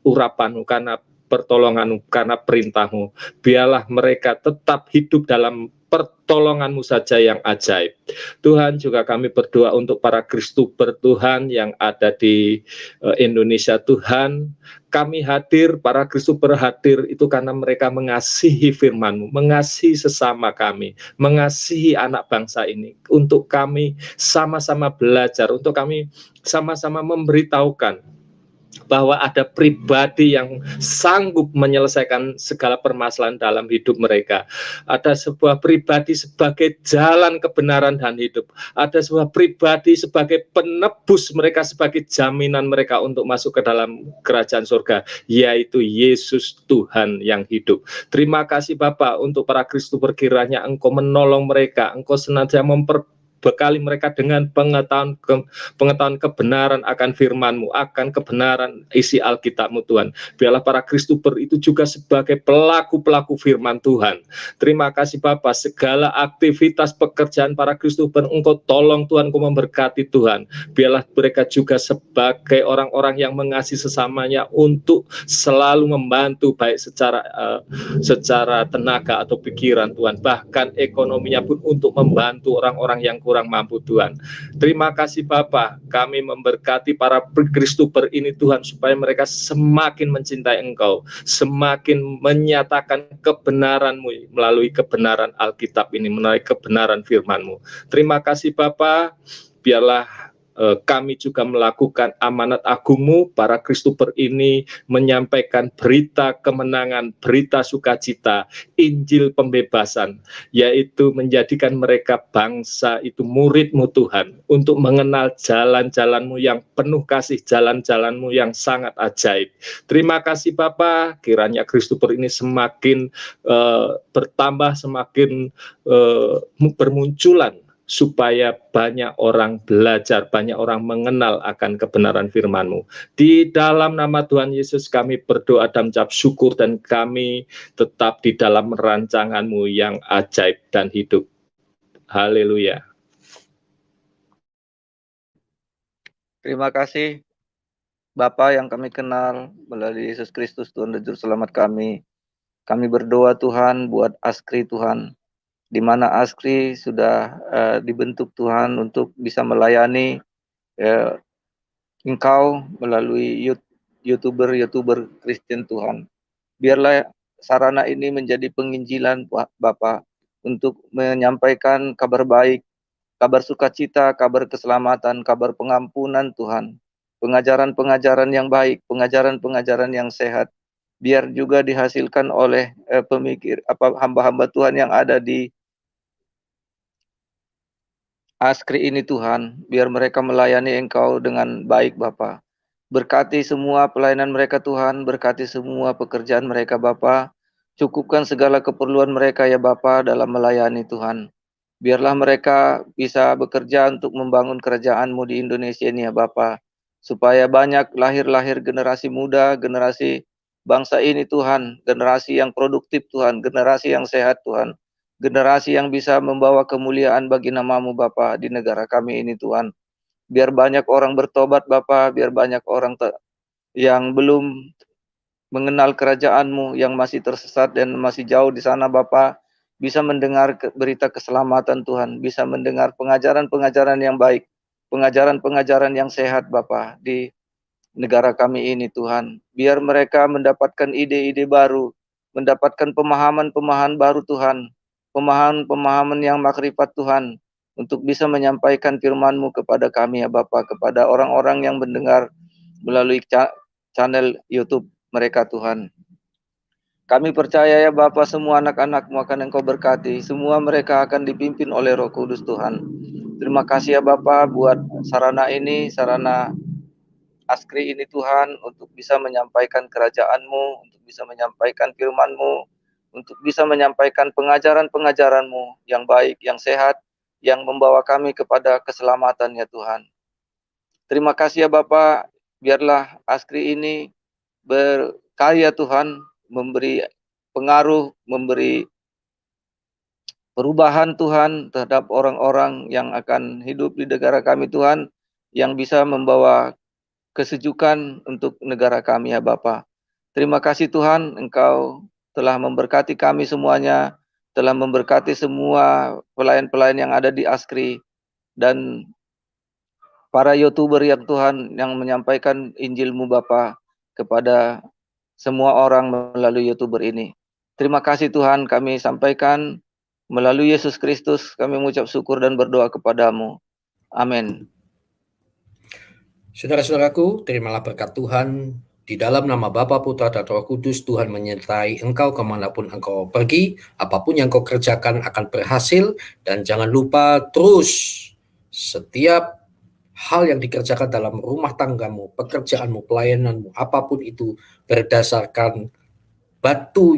urapan-Mu, karena pertolongan-Mu, karena perintah-Mu. Biarlah mereka tetap hidup dalam pertolongan-Mu saja yang ajaib. Tuhan, juga kami berdoa untuk para Kristuber Tuhan yang ada di Indonesia. Tuhan, kami hadir, para Kristuber hadir itu karena mereka mengasihi firman-Mu, mengasihi sesama kami, mengasihi anak bangsa ini, untuk kami sama-sama belajar, untuk kami sama-sama memberitahukan bahwa ada pribadi yang sanggup menyelesaikan segala permasalahan dalam hidup mereka. Ada sebuah pribadi sebagai jalan kebenaran dan hidup. Ada sebuah pribadi sebagai penebus mereka, sebagai jaminan mereka untuk masuk ke dalam kerajaan surga, yaitu Yesus Tuhan yang hidup. Terima kasih Bapa untuk para Kristuber, kiranya Engkau menolong mereka, Engkau senantiasa bekali mereka dengan pengetahuan kebenaran akan firman-Mu, akan kebenaran isi Alkitab-Mu Tuhan. Biarlah para Kristuber itu juga sebagai pelaku-pelaku firman Tuhan. Terima kasih Bapa, segala aktivitas pekerjaan para Kristuber Engkau tolong Tuhan, Engkau memberkati Tuhan. Biarlah mereka juga sebagai orang-orang yang mengasihi sesamanya untuk selalu membantu, baik secara tenaga atau pikiran Tuhan, bahkan ekonominya pun untuk membantu orang-orang yang kurang mampu Tuhan. Terima kasih Bapa, kami memberkati para Kristuber ini Tuhan, supaya mereka semakin mencintai Engkau, semakin menyatakan kebenaran-Mu melalui kebenaran Alkitab ini, melalui kebenaran firman-Mu. Terima kasih Bapa, biarlah kami juga melakukan amanat agung-Mu, para Kristuber ini menyampaikan berita kemenangan, berita sukacita, Injil pembebasan, yaitu menjadikan mereka bangsa itu murid-Mu Tuhan, untuk mengenal jalan-jalan-Mu yang penuh kasih, jalan-jalan-Mu yang sangat ajaib. Terima kasih Bapa, kiranya Kristuber ini semakin bertambah, semakin bermunculan, supaya banyak orang belajar, banyak orang mengenal akan kebenaran firman-Mu. Di dalam nama Tuhan Yesus kami berdoa dan mengucap syukur, dan kami tetap di dalam rancangan-Mu yang ajaib dan hidup. Haleluya. Terima kasih Bapa yang kami kenal melalui Yesus Kristus Tuhan dan Juru Selamat kami. Kami berdoa Tuhan buat Askri Tuhan, di mana Askri sudah dibentuk Tuhan untuk bisa melayani Engkau melalui YouTuber Kristen Tuhan. Biarlah sarana ini menjadi penginjilan Bapa, untuk menyampaikan kabar baik, kabar sukacita, kabar keselamatan, kabar pengampunan Tuhan, pengajaran-pengajaran yang baik, pengajaran-pengajaran yang sehat, biar juga dihasilkan oleh hamba-hamba Tuhan yang ada di Askri ini Tuhan, biar mereka melayani Engkau dengan baik Bapa. Berkati semua pelayanan mereka Tuhan, berkati semua pekerjaan mereka Bapa. Cukupkan segala keperluan mereka ya Bapa dalam melayani Tuhan. Biarlah mereka bisa bekerja untuk membangun kerajaan-Mu di Indonesia ini ya Bapa, supaya banyak lahir generasi muda, generasi bangsa ini Tuhan, generasi yang produktif Tuhan, generasi yang sehat Tuhan, generasi yang bisa membawa kemuliaan bagi nama-Mu Bapa di negara kami ini Tuhan. Biar banyak orang bertobat Bapa, biar banyak orang yang belum mengenal kerajaan-Mu, yang masih tersesat dan masih jauh di sana Bapa, bisa mendengar berita keselamatan Tuhan, bisa mendengar pengajaran-pengajaran yang baik, pengajaran-pengajaran yang sehat Bapa di negara kami ini Tuhan. Biar mereka mendapatkan ide-ide baru, mendapatkan pemahaman-pemahaman baru Tuhan, pemahaman-pemahaman yang makrifat Tuhan, untuk bisa menyampaikan firman-Mu kepada kami ya Bapa, kepada orang-orang yang mendengar melalui channel YouTube mereka Tuhan. Kami percaya ya Bapa, semua anak-anak-Mu akan Engkau berkati, semua mereka akan dipimpin oleh Roh Kudus Tuhan. Terima kasih ya Bapa buat sarana ini, sarana Askri ini Tuhan, untuk bisa menyampaikan kerajaan-Mu, untuk bisa menyampaikan firman-Mu, untuk bisa menyampaikan pengajaran-pengajaran-Mu yang baik, yang sehat, yang membawa kami kepada keselamatan ya Tuhan. Terima kasih ya Bapa, biarlah Askri ini berkarya Tuhan, memberi pengaruh, memberi perubahan Tuhan terhadap orang-orang yang akan hidup di negara kami Tuhan, yang bisa membawa kesejukan untuk negara kami ya Bapa. Terima kasih Tuhan, Engkau telah memberkati kami semuanya, telah memberkati semua pelayan-pelayan yang ada di Askri, dan para YouTuber yang Tuhan yang menyampaikan Injil-Mu Bapa kepada semua orang melalui YouTuber ini. Terima kasih Tuhan, kami sampaikan melalui Yesus Kristus, kami mengucap syukur dan berdoa kepadamu. Amin. Saudara-saudaraku, terimalah berkat Tuhan. Di dalam nama Bapa, Putra, dan Roh Kudus, Tuhan menyertai engkau kemanapun engkau pergi. Apapun yang kau kerjakan akan berhasil. Dan jangan lupa terus setiap hal yang dikerjakan dalam rumah tanggamu, pekerjaanmu, pelayananmu, apapun itu berdasarkan batu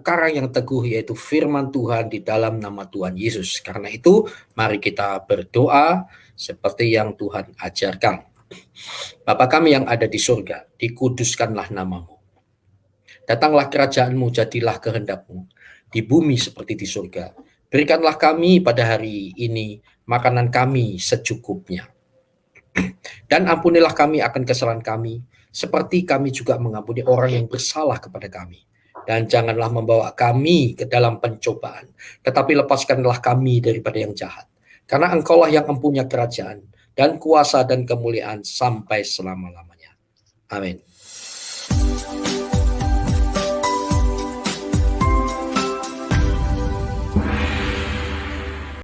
karang yang teguh, yaitu firman Tuhan di dalam nama Tuhan Yesus. Karena itu, mari kita berdoa seperti yang Tuhan ajarkan. Bapa kami yang ada di surga, dikuduskanlah namamu. Datanglah kerajaanmu, jadilah kehendakmu, di bumi seperti di surga. Berikanlah kami pada hari ini makanan kami secukupnya. Dan ampunilah kami akan kesalahan kami, seperti kami juga mengampuni orang yang bersalah kepada kami. Dan janganlah membawa kami ke dalam pencobaan, tetapi lepaskanlah kami daripada yang jahat. Karena engkaulah yang mempunyai kerajaan, dan kuasa dan kemuliaan sampai selama-lamanya. Amin.